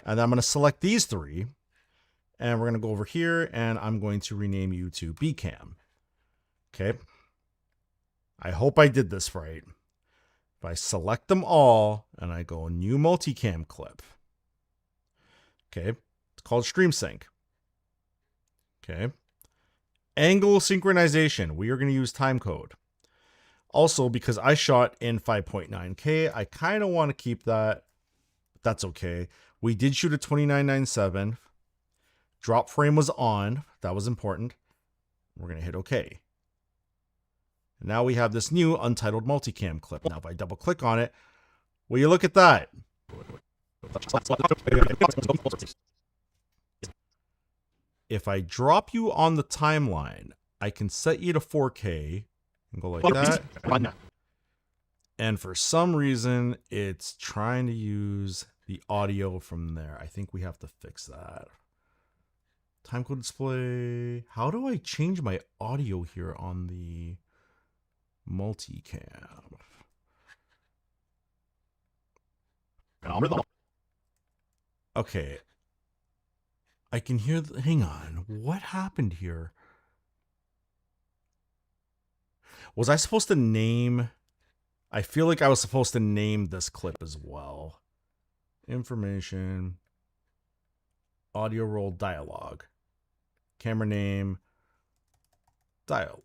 And then I'm going to select these three, and we're going to go over here, and I'm going to rename you to B-Cam. Okay. I hope I did this right. If I select them all, and I go new multicam clip. Okay. It's called Stream Sync. Okay. Angle synchronization. We are going to use timecode. Also, because I shot in 5.9K, I kind of want to keep that. That's okay. We did shoot at 2997. Drop frame was on. That was important. We're going to hit OK. And now we have this new untitled multicam clip. Now, if I double click on it, will you look at that? If I drop you on the timeline, I can set you to 4K and go like that. And for some reason, it's trying to use the audio from there. I think we have to fix that. Timecode display. How do I change my audio here on the multicam? Okay. I can hear hang on. What happened here? Was I supposed to name... I feel like I was supposed to name this clip as well. Information. Audio roll dialogue. Camera name. Dialogue.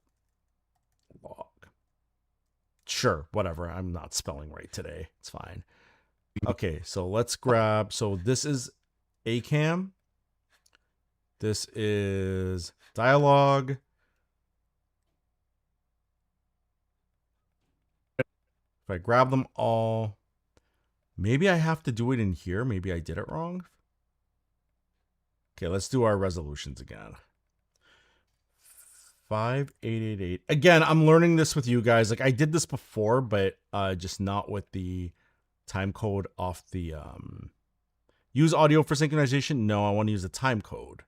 Sure, whatever. I'm not spelling right today. It's fine. Okay, so let's grab... So this is ACAM. This is dialogue. If I grab them all, maybe I have to do it in here. Maybe I did it wrong. Okay, let's do our resolutions again. 5888. Again, I'm learning this with you guys. Like I did this before, but just not with the time code off the use audio for synchronization. No, I want to use the time code.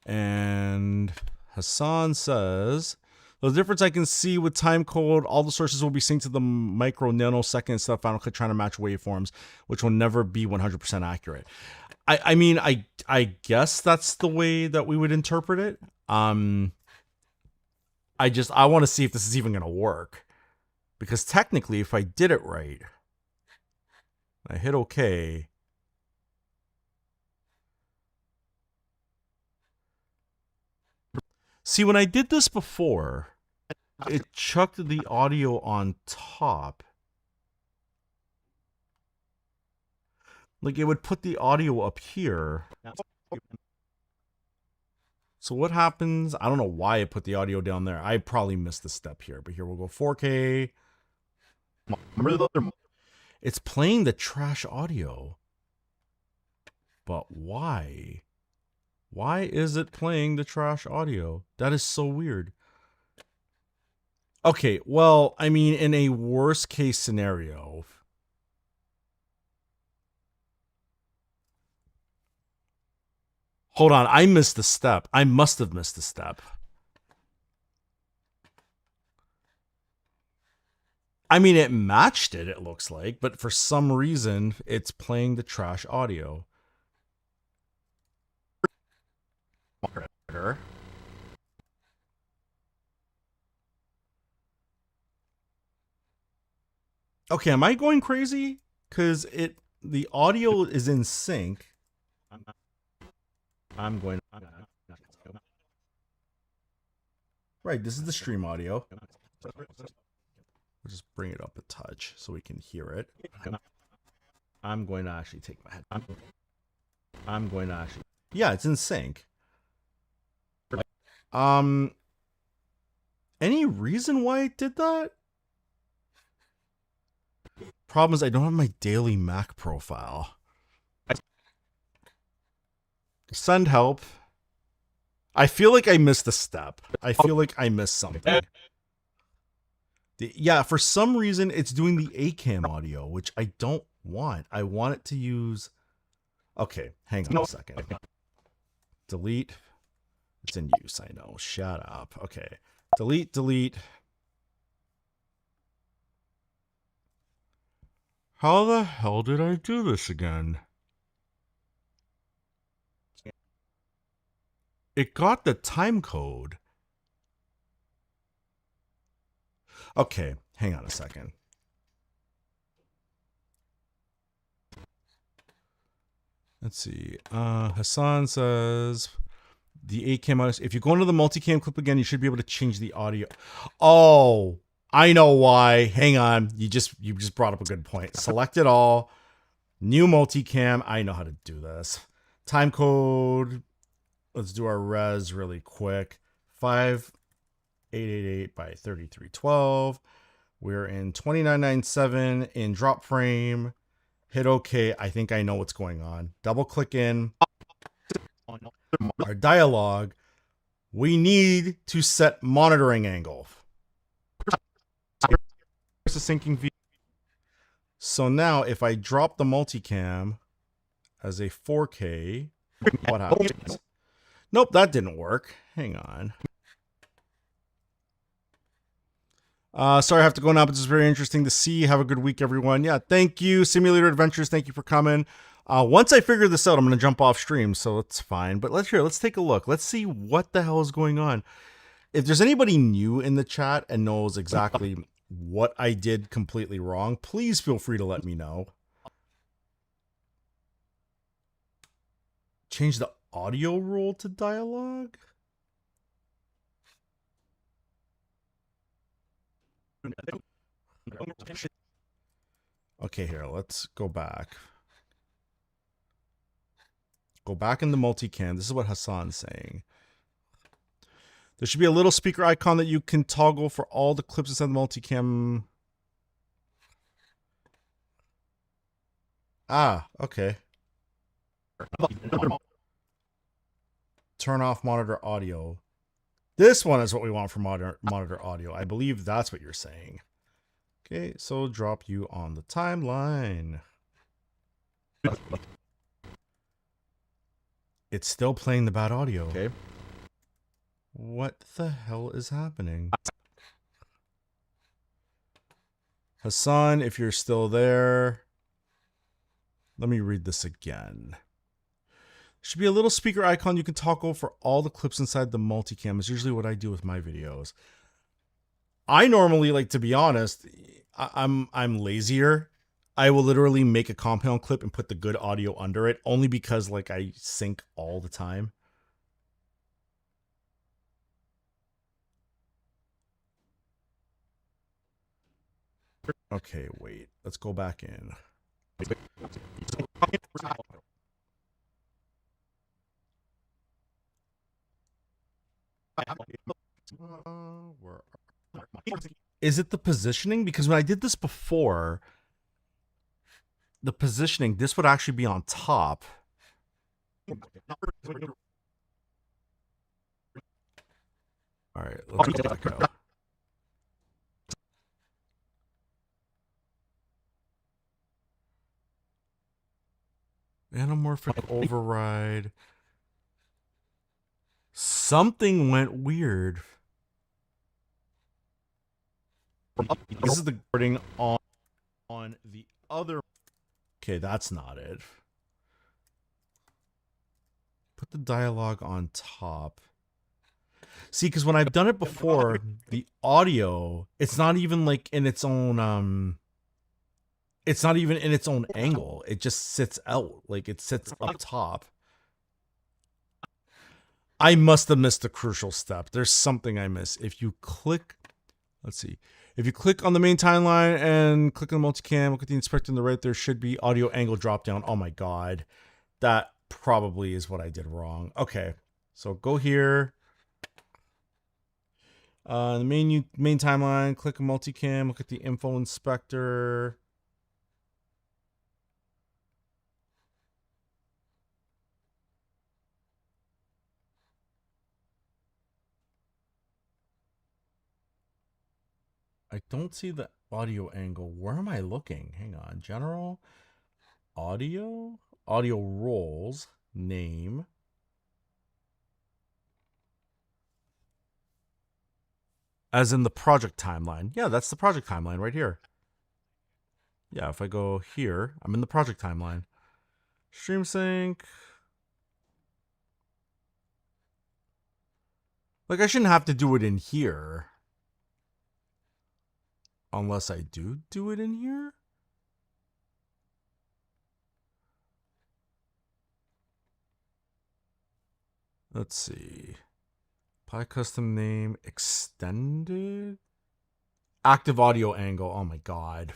And Hassan says, the difference I can see with time code, all the sources will be synced to the micro nanosecond instead of Final Cut trying to match waveforms, which will never be 100% accurate. I mean, I guess that's the way that we would interpret it. I want to see if this is even going to work. Because technically, if I did it right, I hit OK. See, when I did this before, it chucked the audio on top. Like, it would put the audio up here. So what happens? I don't know why it put the audio down there. I probably missed the step here. But here we'll go 4K. It's playing the trash audio. But why? Why is it playing the trash audio? That is so weird. Okay, well, I mean, in a worst case scenario... Hold on, I missed the step. I must have missed the step. I mean, it matched it, it looks like, but for some reason, it's playing the trash audio. Okay, am I going crazy? Because the audio is in sync. I'm going... Right, this is the stream audio. We'll just bring it up a touch so we can hear it. I'm going to actually take my head. I'm going to actually... Yeah, it's in sync. Any reason why it did that? Problem is I don't have my daily Mac profile. Send help. I feel like I missed a step. I feel like I missed something. Yeah, for some reason, it's doing the ACAM audio, which I don't want. I want it to use... Okay, hang on a second. Delete. It's in use, I know. Shut up. Okay. Delete, delete. How the hell did I do this again? It got the time code. Okay, hang on a second. Let's see. Hassan says the ACAM. If you go into the multicam clip again, you should be able to change the audio. Oh, I know why. Hang on. You just brought up a good point. Select it all. New multicam. I know how to do this. Time code. Let's do our res really quick. 5888 by 3312. We're in 2997 in drop frame. Hit OK. I think I know what's going on. Double click in. Our dialogue. We need to set monitoring angle. It's a syncing view. So now if I drop the multicam as a 4K, what happens? Nope, that didn't work. Hang on. Sorry I have to go now, but this is very interesting to see. Have a good week, everyone. Yeah, thank you. Simulator Adventures, thank you for coming. Once I figure this out, I'm going to jump off stream, so it's fine. But let's take a look. Let's see what the hell is going on. If there's anybody new in the chat and knows exactly what I did completely wrong, please feel free to let me know. Change the audio role to dialogue? Okay, here, let's go back. Go back in the multicam. This is what Hassan's saying. There should be a little speaker icon that you can toggle for all the clips inside the multicam. Ah, okay. Turn off monitor audio. This one is what we want for monitor audio. I believe that's what you're saying. Okay, so drop you on the timeline. It's still playing the bad audio. Okay. What the hell is happening? Hassan, if you're still there, let me read this again. Should be a little speaker icon you can toggle for all the clips inside the multicam. It's usually what I do with my videos. I normally, like, to be honest, I'm lazier. I will literally make a compound clip and put the good audio under it, only because, like, I sync all the time. Okay, wait. Let's go back in. Is it the positioning? Because when I did this before, the positioning, this would actually be on top. All right, let's go back out. Anamorphic override. Something went weird. This is the recording on the other. Okay, that's not it. Put the dialogue on top. See, because when I've done it before, the audio, it's not even like in its own it's not even in its own angle. It just sits out, like it sits up top. I must have missed a crucial step. There's something I missed. If you click, let's see. If you click on the main timeline and click on the multicam, look at the inspector on the right, there should be audio angle drop down. Oh my God. That probably is what I did wrong. Okay. So go here. The main timeline, click on multicam, look at the info inspector. I don't see the audio angle. Where am I looking? Hang on. General, audio, audio roles, name. As in the project timeline. Yeah, that's the project timeline right here. Yeah, if I go here, I'm in the project timeline. Stream sync. Like, I shouldn't have to do it in here. Unless I do it in here? Let's see. Apply custom name, extended? Active audio angle. Oh my God.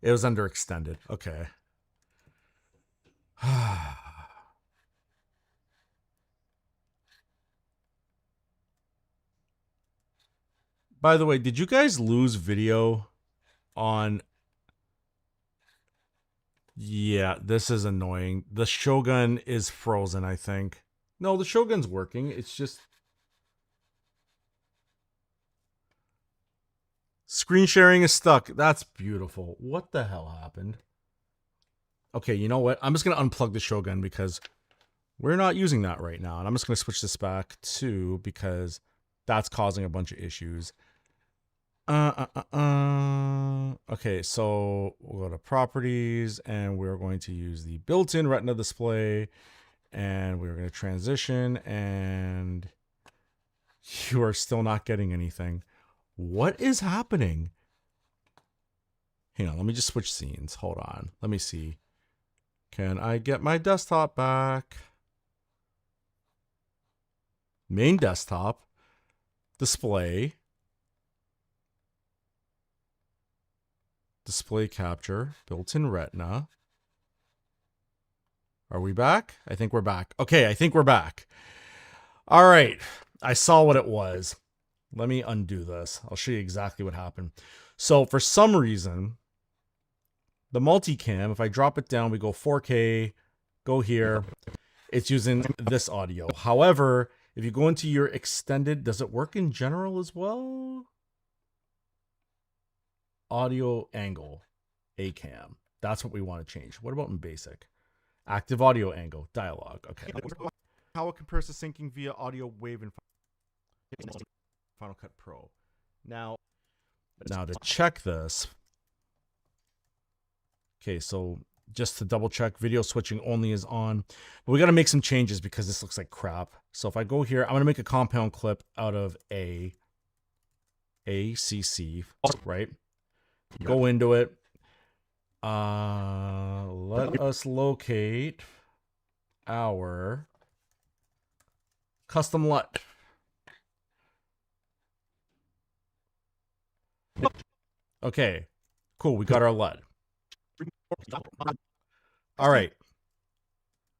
It was under extended. Okay. By the way, did you guys lose video on... Yeah, this is annoying. The Shogun is frozen, I think. No, the Shogun's working. It's just... Screen sharing is stuck. That's beautiful. What the hell happened? Okay, you know what? I'm just going to unplug the Shogun because we're not using that right now. And I'm just going to switch this back to because that's causing a bunch of issues. Okay, so we'll go to properties and we're going to use the built-in retina display and we're going to transition and you are still not getting anything. What is happening? Hang on, let me just switch scenes. Hold on. Let me see. Can I get my desktop back? Main desktop. Display. Display capture. Built-in retina. Are we back? I think we're back. Okay, I think we're back. All right. I saw what it was. Let me undo this. I'll show you exactly what happened. So for some reason, the multicam, if I drop it down, we go 4K, go here. It's using this audio. However, if you go into your extended, does it work in general as well? Audio angle, ACAM. That's what we want to change. What about in basic? Active audio angle, dialogue. Okay. How it compares to syncing via audio wave and Final Cut Pro. Now to check this. Okay, so just to double check, video switching only is on. But we got to make some changes because this looks like crap. So if I go here, I'm going to make a compound clip out of ACC, right? Go into it. Let us locate our custom LUT. Okay, cool. We got our LUT. All right.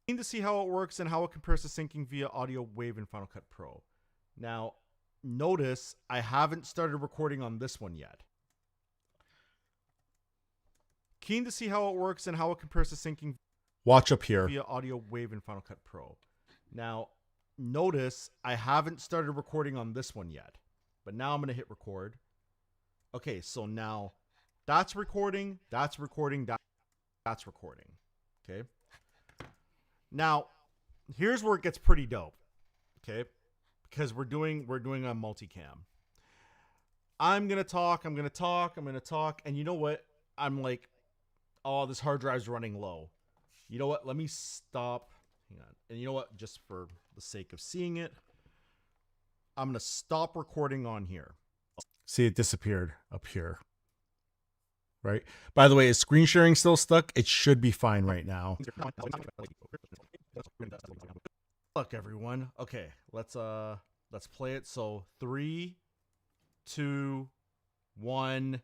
To see how it works and how it compares to syncing via audio wave in Final Cut Pro. Now, notice I haven't started recording on this one yet. Keen to see how it works and how it compares to syncing. Watch up here. Via audio wave in Final Cut Pro. Now, notice I haven't started recording on this one yet. But now I'm going to hit record. Okay, so now that's recording, that's recording, that's recording. Okay. Now, here's where it gets pretty dope. Okay? Because we're doing a multicam. I'm going to talk, and you know what? I'm like, oh, this hard drive's running low. You know what? Let me stop. Hang on. And you know what? Just for the sake of seeing it, I'm going to stop recording on here. See, it disappeared up here. Right? By the way, is screen sharing still stuck? It should be fine right now. Look, everyone. Okay, let's play it. So 3, 2, 1.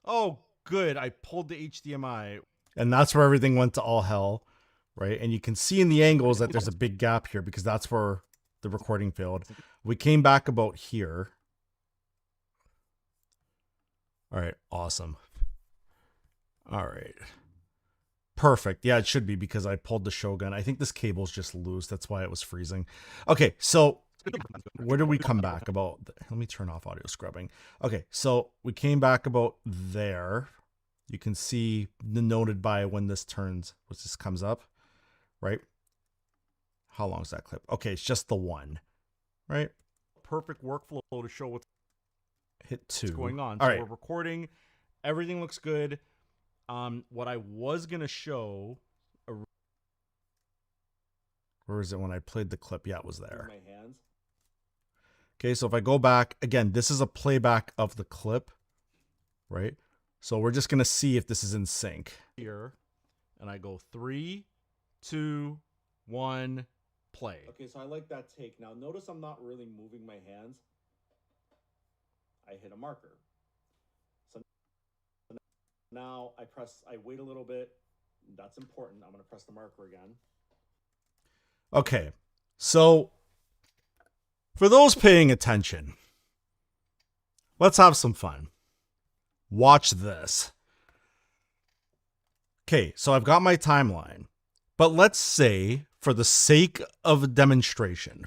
Oh, good. I pulled the HDMI. And that's where everything went to all hell, right? And you can see in the angles that there's a big gap here because that's where the recording failed. We came back about here. All right, awesome. All right. Perfect. Yeah, it should be because I pulled the Shogun. I think this cable's just loose. That's why it was freezing. Okay, so where did we come back about? Let me turn off audio scrubbing. Okay, so we came back about there. You can see the noted by when this turns, which this comes up, right? How long is that clip? Okay, it's just the one, right? Perfect workflow to show what's hit 2. What's going on. So we're recording. Everything looks good. What I was going to show. Where is it when I played the clip? Yeah, it was there. My hands. Okay, so if I go back, again, this is a playback of the clip, right? So we're just going to see if this is in sync. Here, and I go 3, 2, 1, play. Okay, so I like that take. Now, notice I'm not really moving my hands. I hit a marker. So now I wait a little bit. That's important. I'm going to press the marker again. Okay, so for those paying attention, let's have some fun. Watch this. Okay, so I've got my timeline, but let's say for the sake of a demonstration,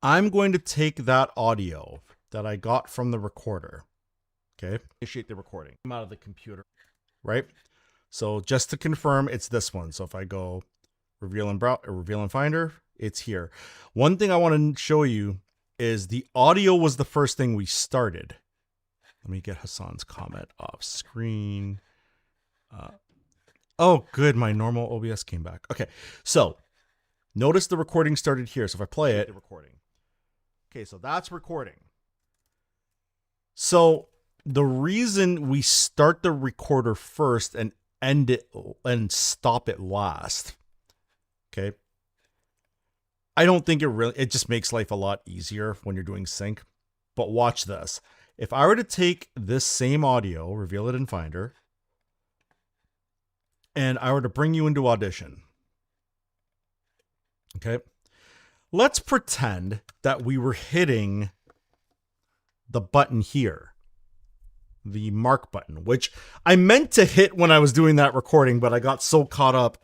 I'm going to take that audio that I got from the recorder. Okay, initiate the recording. I'm out of the computer, right? So just to confirm, it's this one. So if I go reveal in Finder, it's here. One thing I want to show you is the audio was the first thing we started. Let me get Hassan's comment off screen. Oh, good. My normal OBS came back. Okay, so notice the recording started here. So if I play it, okay, so that's recording. So the reason we start the recorder first and end it and stop it last, okay, I don't think it just makes life a lot easier when you're doing sync. But watch this. If I were to take this same audio, reveal it in Finder, and I were to bring you into Audition, okay, let's pretend that we were hitting the button here, the mark button, which I meant to hit when I was doing that recording, but I got so caught up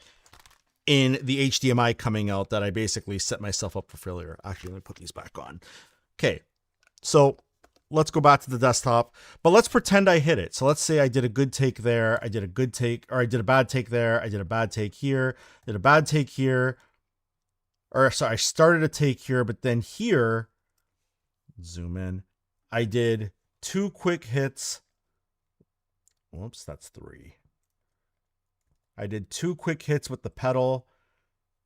in the HDMI coming out that I basically set myself up for failure. Actually, let me put these back on. Okay, so let's go back to the desktop, but let's pretend I hit it. So let's say I did a good take there, I did a good take, or I did a bad take there, I did a bad take here, did a bad take here, or sorry, I started a take here, but then here, zoom in, I did 2 quick hits. Whoops, that's 3. I did 2 quick hits with the pedal,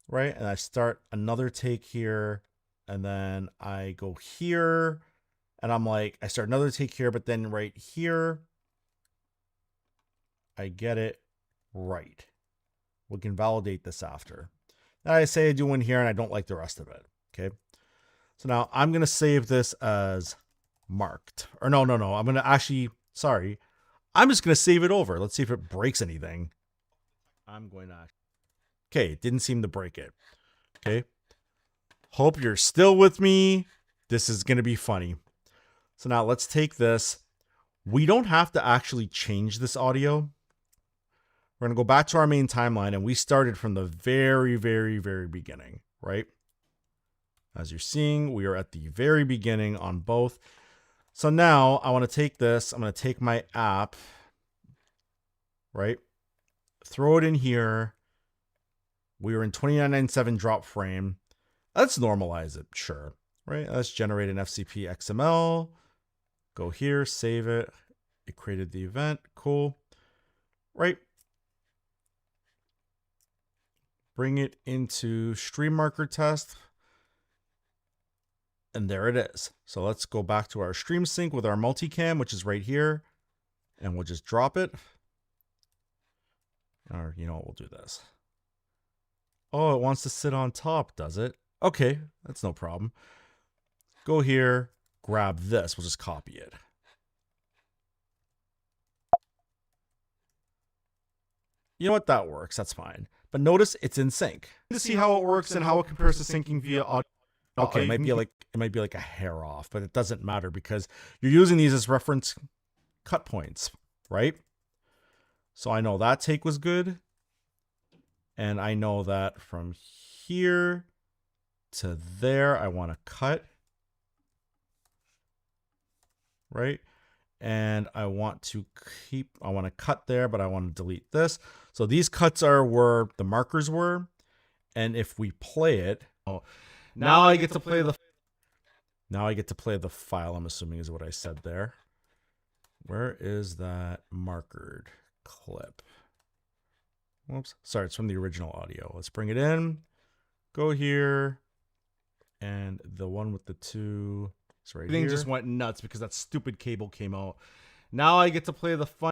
right? And I start another take here, and then I go here, and I'm like, I start another take here, but then right here, I get it right. We can validate this after. Then I say I do one here, and I don't like the rest of it, okay? So now I'm going to save this as marked. Or no. I'm going to actually, sorry. I'm just going to save it over. Let's see if it breaks anything. I'm going to, okay, it didn't seem to break it. Okay. Hope you're still with me. This is going to be funny. So now let's take this. We don't have to actually change this audio. We're going to go back to our main timeline, and we started from the very, very, very beginning, right? As you're seeing, we are at the very beginning on both. So now I want to take this. I'm going to take my app, right? Throw it in here. We were in 2997 drop frame. Let's normalize it, sure, right? Let's generate an FCP XML. Go here, save it. It created the event, cool, right? Bring it into stream marker test. And there it is. So let's go back to our stream sync with our multicam, which is right here. And we'll just drop it. Or, you know what, we'll do this. Oh, it wants to sit on top, does it? Okay, that's no problem. Go here, grab this. We'll just copy it. You know what? That works. That's fine. But notice it's in sync. To see how it works and how it compares to syncing via audio. Okay, it might be like a hair off, but it doesn't matter because you're using these as reference cut points, right? So I know that take was good. And I know that from here to there, I want to cut, right? And I want to cut there, but I want to delete this. So these cuts are where the markers were. And if we play it, now I get to play the file, I'm assuming is what I said there. Where is that markered clip? Whoops. Sorry, it's from the original audio. Let's bring it in. Go here. And the one with the 2 is right here. Everything just went nuts because that stupid cable came out. Now I get to play the fun.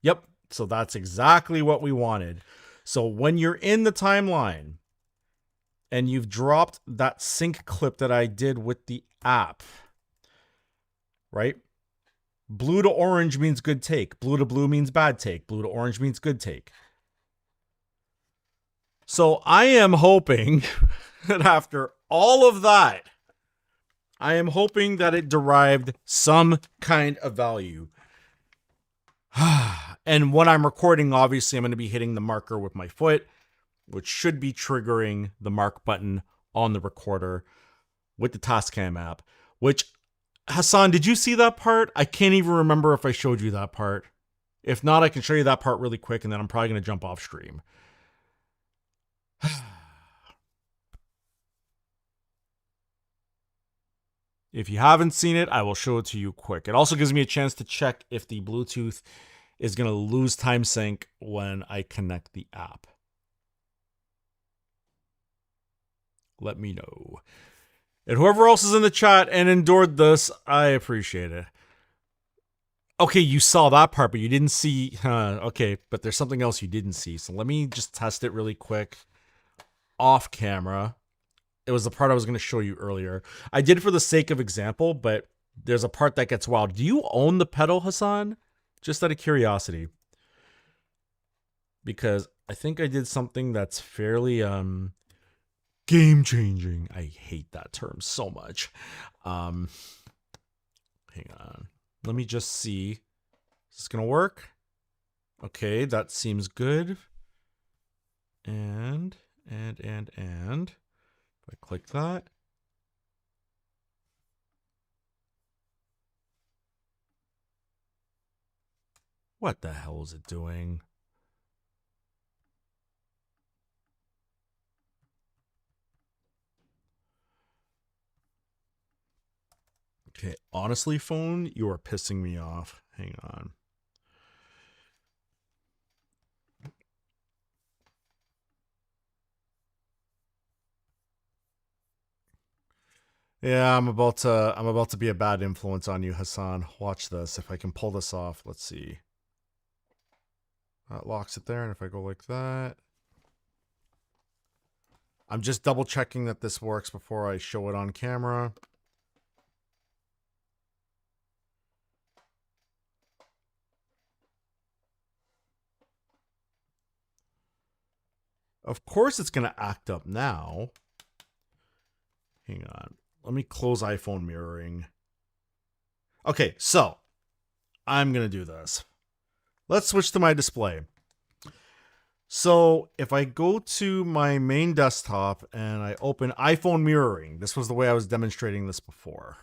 Yep. So that's exactly what we wanted. So when you're in the timeline, and you've dropped that sync clip that I did with the app, right? Blue to orange means good take. Blue to blue means bad take. Blue to orange means good take. So I am hoping that after all of that, I am hoping that it derived some kind of value. And when I'm recording, obviously, I'm going to be hitting the marker with my foot, which should be triggering the mark button on the recorder with the Tascam app, which, Hassan, did you see that part? I can't even remember if I showed you that part. If not, I can show you that part really quick, and then I'm probably going to jump off stream. If you haven't seen it, I will show it to you quick. It also gives me a chance to check if the Bluetooth is going to lose time sync when I connect the app. Let me know. And whoever else is in the chat and endured this, I appreciate it. Okay, you saw that part, but you didn't see... okay, but there's something else you didn't see. So let me just test it really quick off camera. It was the part I was going to show you earlier. I did it for the sake of example, but there's a part that gets wild. Do you own the pedal, Hassan? Just out of curiosity. Because I think I did something that's fairly game-changing. I hate that term so much. Hang on. Let me just see. Is this going to work? Okay, that seems good. And. If I click that. What the hell is it doing? Okay, honestly, phone, you are pissing me off. Hang on. Yeah, I'm about to be a bad influence on you, Hassan. Watch this. If I can pull this off, let's see. That locks it there, and if I go like that. I'm just double checking that this works before I show it on camera. Of course it's going to act up now. Hang on. Let me close iPhone mirroring. Okay, so I'm going to do this. Let's switch to my display. So if I go to my main desktop and I open iPhone mirroring, this was the way I was demonstrating this before.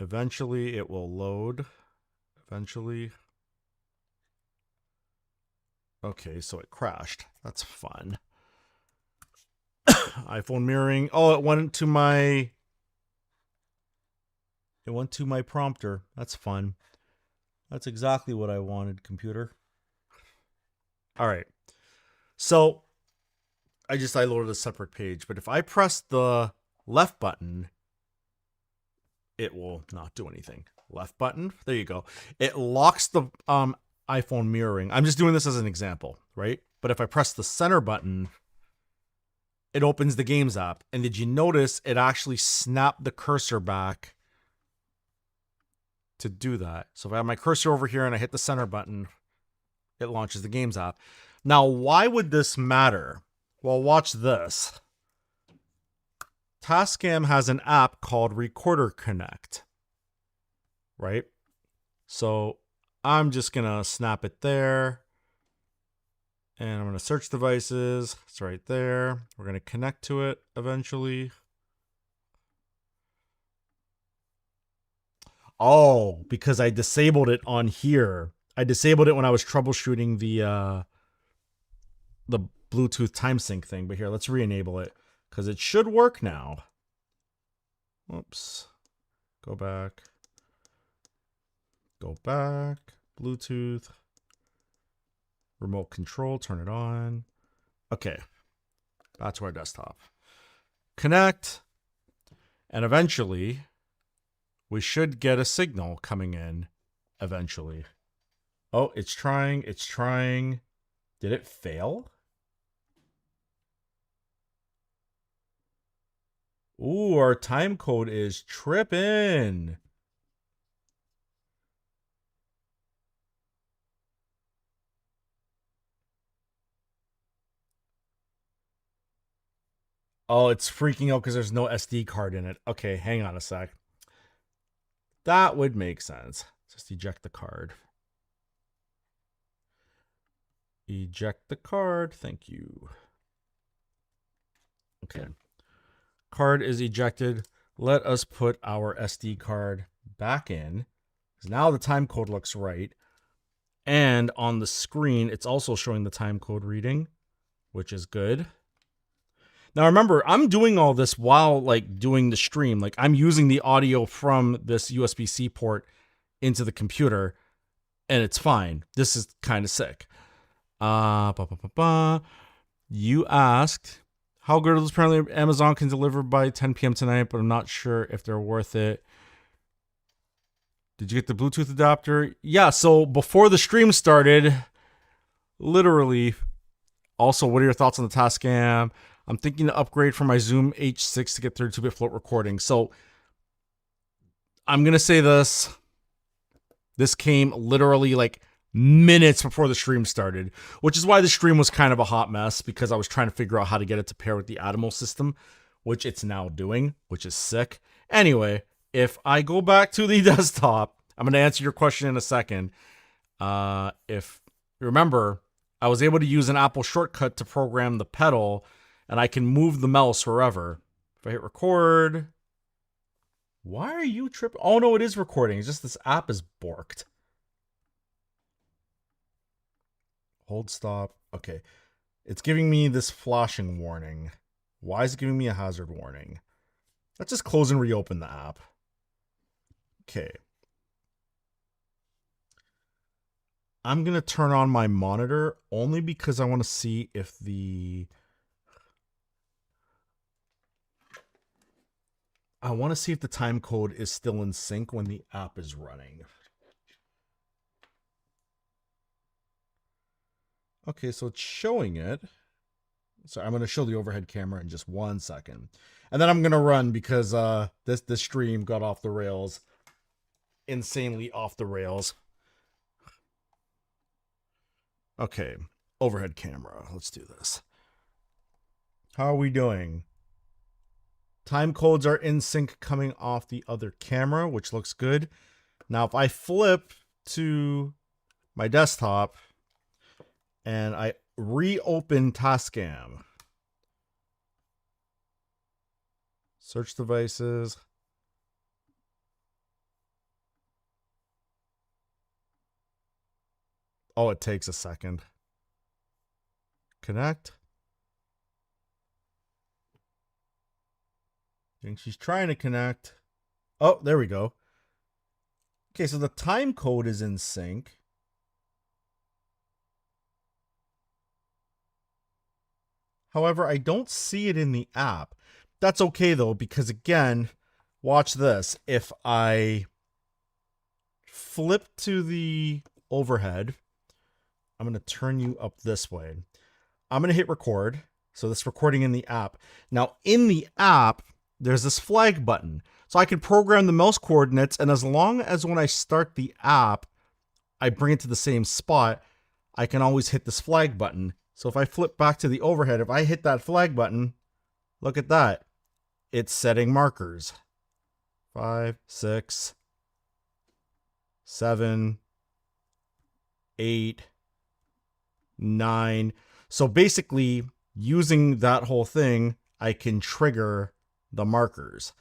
Eventually it will load. Eventually. Okay, so it crashed. That's fun. iPhone mirroring. Oh, it went to my prompter. That's fun. That's exactly what I wanted, computer. All right. So I loaded a separate page, but if I press the left button, it will not do anything. Left button. There you go. It locks the iPhone mirroring. I'm just doing this as an example, right? But if I press the center button, it opens the Games app. And did you notice it actually snapped the cursor back to do that? So if I have my cursor over here and I hit the center button, it launches the Games app. Now, why would this matter? Well, watch this. Tascam has an app called Recorder Connect, right? So I'm just going to snap it there. And I'm going to search devices. It's right there. We're going to connect to it eventually. Oh, because I disabled it on here. I disabled it when I was troubleshooting the Bluetooth time sync thing. But here, let's re-enable it because it should work now. Whoops. Go back. Go back. Bluetooth. Remote control. Turn it on. Okay. Back to our desktop. Connect. And eventually, we should get a signal coming in eventually. Oh, it's trying. It's trying. Did it fail? Ooh, our time code is tripping. Oh, it's freaking out because there's no SD card in it. Okay, hang on a sec. That would make sense. Just eject the card. Eject the card. Thank you. Okay. Card is ejected. Let us put our SD card back in. Now the time code looks right. And on the screen, it's also showing the time code reading, which is good. Now remember, I'm doing all this while like doing the stream. Like I'm using the audio from this USB-C port into the computer, and it's fine. This is kind of sick. You asked how good are those? Apparently Amazon can deliver by 10 p.m. tonight, but I'm not sure if they're worth it. Did you get the Bluetooth adapter? Yeah, so before the stream started, literally, also, what are your thoughts on the Tascam? I'm thinking to upgrade from my Zoom H6 to get 32-bit float recording. So I'm going to say this. This came literally like minutes before the stream started, which is why the stream was kind of a hot mess, because I was trying to figure out how to get it to pair with the Atmos system, which it's now doing, which is sick. Anyway, if I go back to the desktop, I'm going to answer your question in a second. If you remember, I was able to use an Apple shortcut to program the pedal, and I can move the mouse wherever. If I hit record, why are you tripping? Oh no, it is recording. It's just this app is borked. Hold stop. Okay. It's giving me this flashing warning. Why is it giving me a hazard warning? Let's just close and reopen the app. Okay. I'm going to turn on my monitor only because I want to see if the... I want to see if the time code is still in sync when the app is running. Okay, so it's showing it. So I'm going to show the overhead camera in just 1 second. And then I'm going to run because this stream got off the rails. Insanely off the rails. Okay, overhead camera. Let's do this. How are we doing? Time codes are in sync coming off the other camera, which looks good. Now, if I flip to my desktop and I reopen Tascam, search devices, oh, it takes a second. Connect. I think she's trying to connect. Oh, there we go. Okay, so the time code is in sync. However, I don't see it in the app. That's okay though, because again, watch this. If I flip to the overhead, I'm going to turn you up this way. I'm going to hit record. So this recording in the app. Now in the app, there's this flag button. So I can program the mouse coordinates, and as long as when I start the app, I bring it to the same spot, I can always hit this flag button. So if I flip back to the overhead, if I hit that flag button, look at that. It's setting markers. 5, 6, 7, 8, 9. So basically, using that whole thing, I can trigger the markers.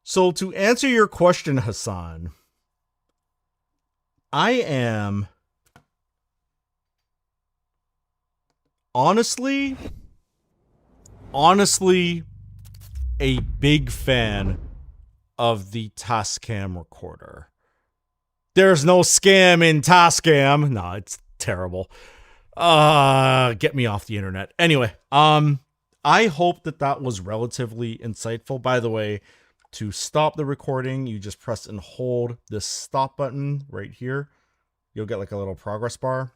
So to answer your question, Hassan, I am honestly a big fan of the Tascam recorder. There's no scam in Tascam. No, it's terrible. Get me off the internet. Anyway, I hope that was relatively insightful. By the way, to stop the recording, you just press and hold this stop button right here. You'll get like a little progress bar.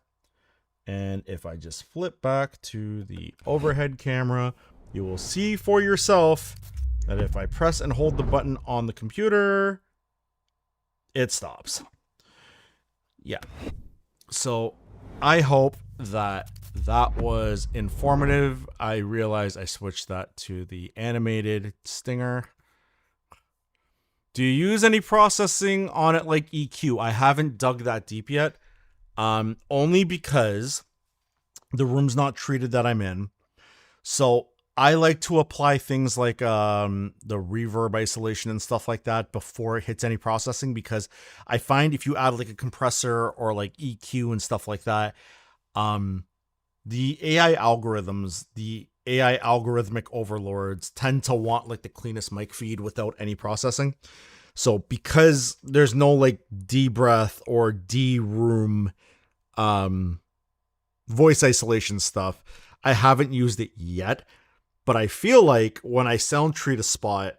And if I just flip back to the overhead camera, you will see for yourself that if I press and hold the button on the computer, it stops. Yeah. So I hope that was informative. I realized I switched that to the animated stinger. Do you use any processing on it like EQ? I haven't dug that deep yet. Only because the room's not treated that I'm in. So I like to apply things like the reverb isolation and stuff like that before it hits any processing, because I find if you add like a compressor or like EQ and stuff like that, the AI algorithms, the AI algorithmic overlords tend to want like the cleanest mic feed without any processing. So because there's no like D-breath or D-room voice isolation stuff, I haven't used it yet. But I feel like when I sound treat a spot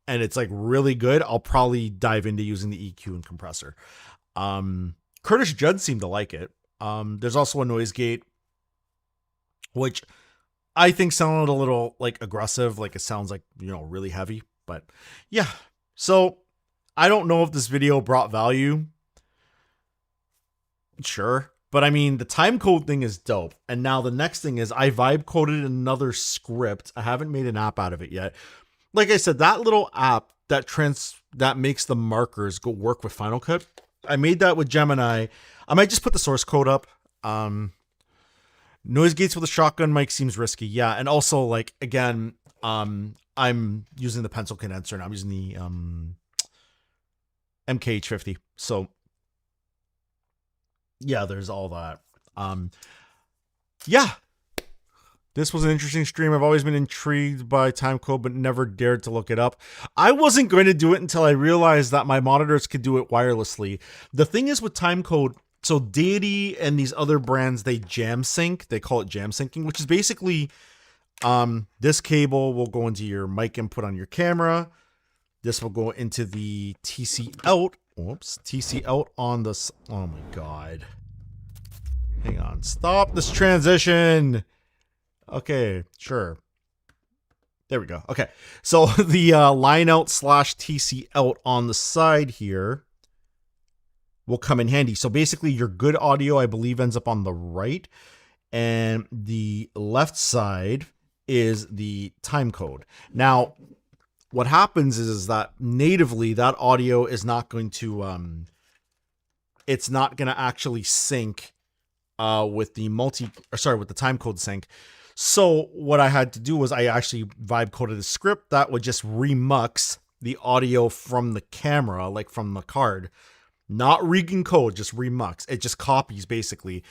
and it's like really good, I'll probably dive into using the EQ and compressor. Curtis Judd seemed to like it. There's also a noise gate, which I think sounded a little like aggressive, like it sounds like, you know, really heavy. But yeah, so I don't know if this video brought value. Sure. But I mean, the time code thing is dope. And now the next thing is I vibe coded another script. I haven't made an app out of it yet. Like I said, that little app that makes the markers go work with Final Cut, I made that with Gemini. I might just put the source code up. Noise gates with a shotgun mic seems risky. Yeah. And also, like, again, I'm using the pencil condenser and I'm using the MKH50. So yeah, there's all that. Yeah, this was an interesting stream. I've always been intrigued by timecode, but never dared to look it up. I wasn't going to do it until I realized that my monitors could do it wirelessly. The thing is with timecode, so Deity and these other brands, they jam sync. They call it jam syncing, which is basically this cable will go into your mic input on your camera. This will go into the TC out. Whoops, TC out on this. Oh my God. Hang on. Stop this transition. Okay, sure. There we go. Okay. So the line out / TC out on the side here will come in handy. So basically your good audio, I believe, ends up on the right, and the left side is the time code. Now, what happens is that natively that audio is not going to it's not going to actually sync with the with the time code sync. So what I had to do was I actually vibe coded a script that would just remux the audio from the camera, like from the card, not re-encode, just remux. It just copies basically,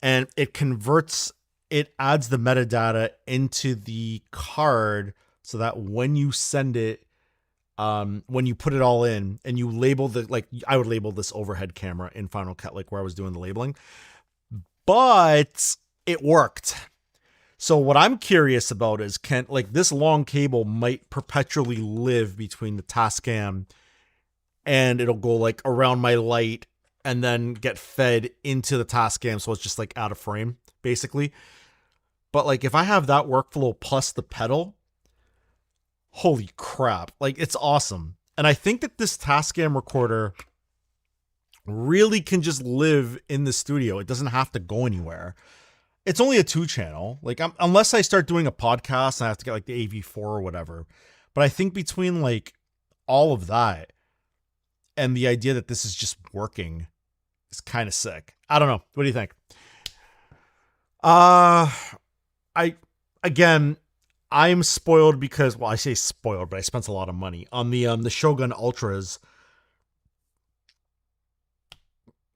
and it converts, it adds the metadata into the card so that when you send it, when you put it all in and you label the, like I would label this overhead camera in Final Cut, like where I was doing the labeling, but it worked. So what I'm curious about is, can, like, this long cable might perpetually live between the Tascam and it'll go like around my light and then get fed into the Tascam. So it's just like out of frame basically. But like if I have that workflow plus the pedal, holy crap, like it's awesome. And I think that this Tascam recorder really can just live in the studio. It doesn't have to go anywhere. It's only a 2-channel. Like unless I start doing a podcast, I have to get like the AV4 or whatever. But I think between like all of that and the idea that this is just working is kind of sick. I don't know. What do you think? I'm spoiled because, well, I say spoiled, but I spent a lot of money on the Shogun Ultras.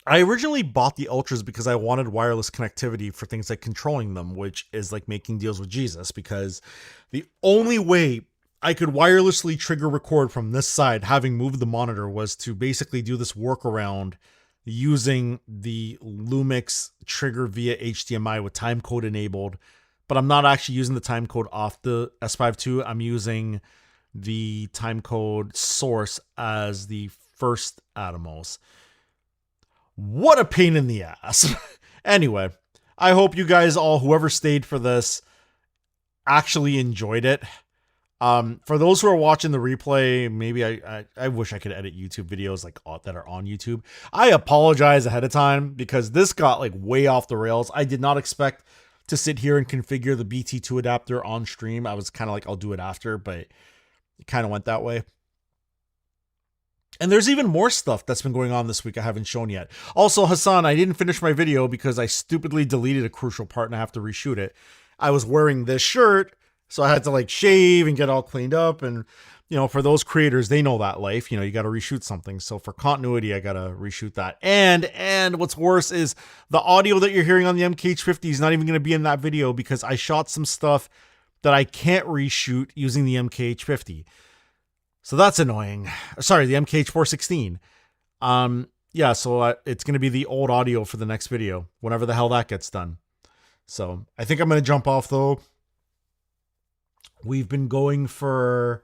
I originally bought the Ultras because I wanted wireless connectivity for things like controlling them, which is like making deals with Jesus, because the only way I could wirelessly trigger record from this side, having moved the monitor, was to basically do this workaround using the Lumix trigger via HDMI with timecode enabled. But I'm not actually using the timecode off the S5 II. I'm using the timecode source as the first Atomos. What a pain in the ass. Anyway, I hope you guys all, whoever stayed for this, actually enjoyed it. For those who are watching the replay, maybe I wish I could edit YouTube videos like that are on YouTube. I apologize ahead of time because this got like way off the rails. I did not expect to sit here and configure the BT2 adapter on stream. I was kind of like, I'll do it after, but it kind of went that way. And there's even more stuff that's been going on this week I haven't shown yet. Also, Hassan, I didn't finish my video because I stupidly deleted a crucial part and I have to reshoot it. I was wearing this shirt, so I had to like shave and get all cleaned up. And, you know, for those creators, they know that life. You know, you got to reshoot something. So for continuity, I got to reshoot that. And what's worse is the audio that you're hearing on the MKH50 is not even going to be in that video because I shot some stuff that I can't reshoot using the MKH50. So that's annoying. Sorry, the MKH416. Yeah, so it's going to be the old audio for the next video, whenever the hell that gets done. So I think I'm going to jump off though. We've been going for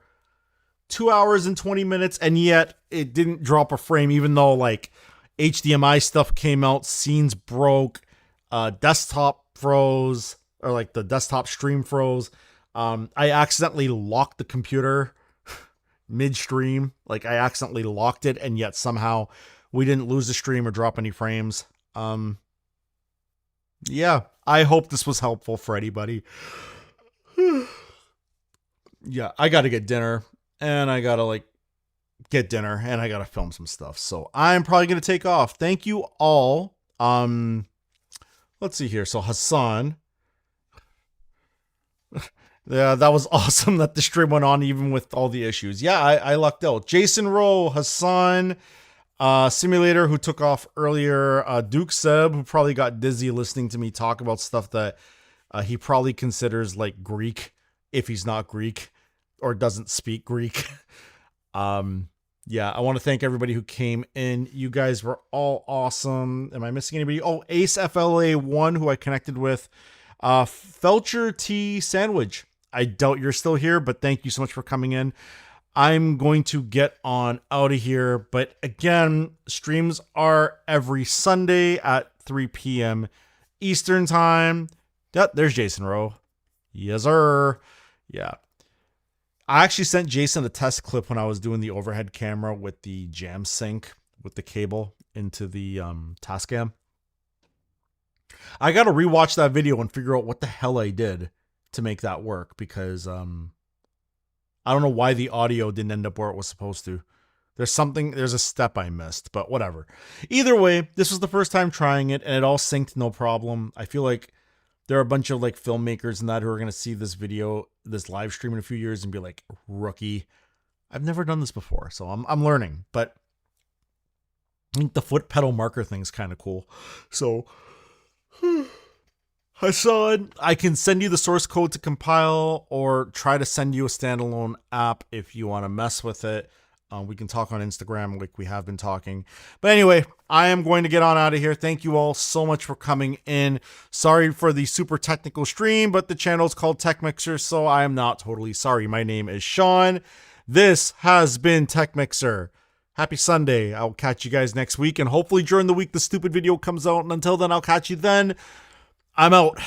2 hours and 20 minutes, and yet it didn't drop a frame, even though like HDMI stuff came out, scenes broke, desktop froze, or like the desktop stream froze. I accidentally locked the computer midstream. Like I accidentally locked it, and yet somehow we didn't lose the stream or drop any frames. Yeah, I hope this was helpful for anybody. Yeah, I got to get dinner, and I got to like get dinner, and I got to film some stuff. So I'm probably going to take off. Thank you all. Let's see here. So Hassan. Yeah, that was awesome that the stream went on even with all the issues. Yeah, I lucked out. Jason Rowe, Hassan, Simulator, who took off earlier, Duke Seb, who probably got dizzy listening to me talk about stuff that he probably considers like Greek, if he's not Greek or doesn't speak Greek. Yeah, I want to thank everybody who came in. You guys were all awesome. Am I missing anybody? Oh, Ace FR-AV2, who I connected with. Felcher T Sandwich. I doubt you're still here, but thank you so much for coming in. I'm going to get on out of here. But again, streams are every Sunday at 3 p.m. Eastern time. Yep, there's Jason Rowe. Yes, sir. Yeah. I actually sent Jason a test clip when I was doing the overhead camera with the jam sync with the cable into the Tascam. I got to rewatch that video and figure out what the hell I did to make that work, because I don't know why the audio didn't end up where it was supposed to. There's a step I missed, but whatever. Either way, this was the first time trying it, and it all synced no problem. I feel like there are a bunch of like filmmakers and that who are going to see this video, this live stream in a few years and be like, rookie. I've never done this before, so I'm learning. But I think the foot pedal marker thing's kind of cool. So Hassan, I can send you the source code to compile, or try to send you a standalone app if you want to mess with it. We can talk on Instagram like we have been talking. But anyway, I am going to get on out of here. Thank you all so much for coming in. Sorry for the super technical stream, but the channel is called Tech Mixer, so I am not totally sorry. My name is Sean. This has been Tech Mixer. Happy Sunday. I'll catch you guys next week, and hopefully during the week the stupid video comes out. And until then, I'll catch you then. I'm out.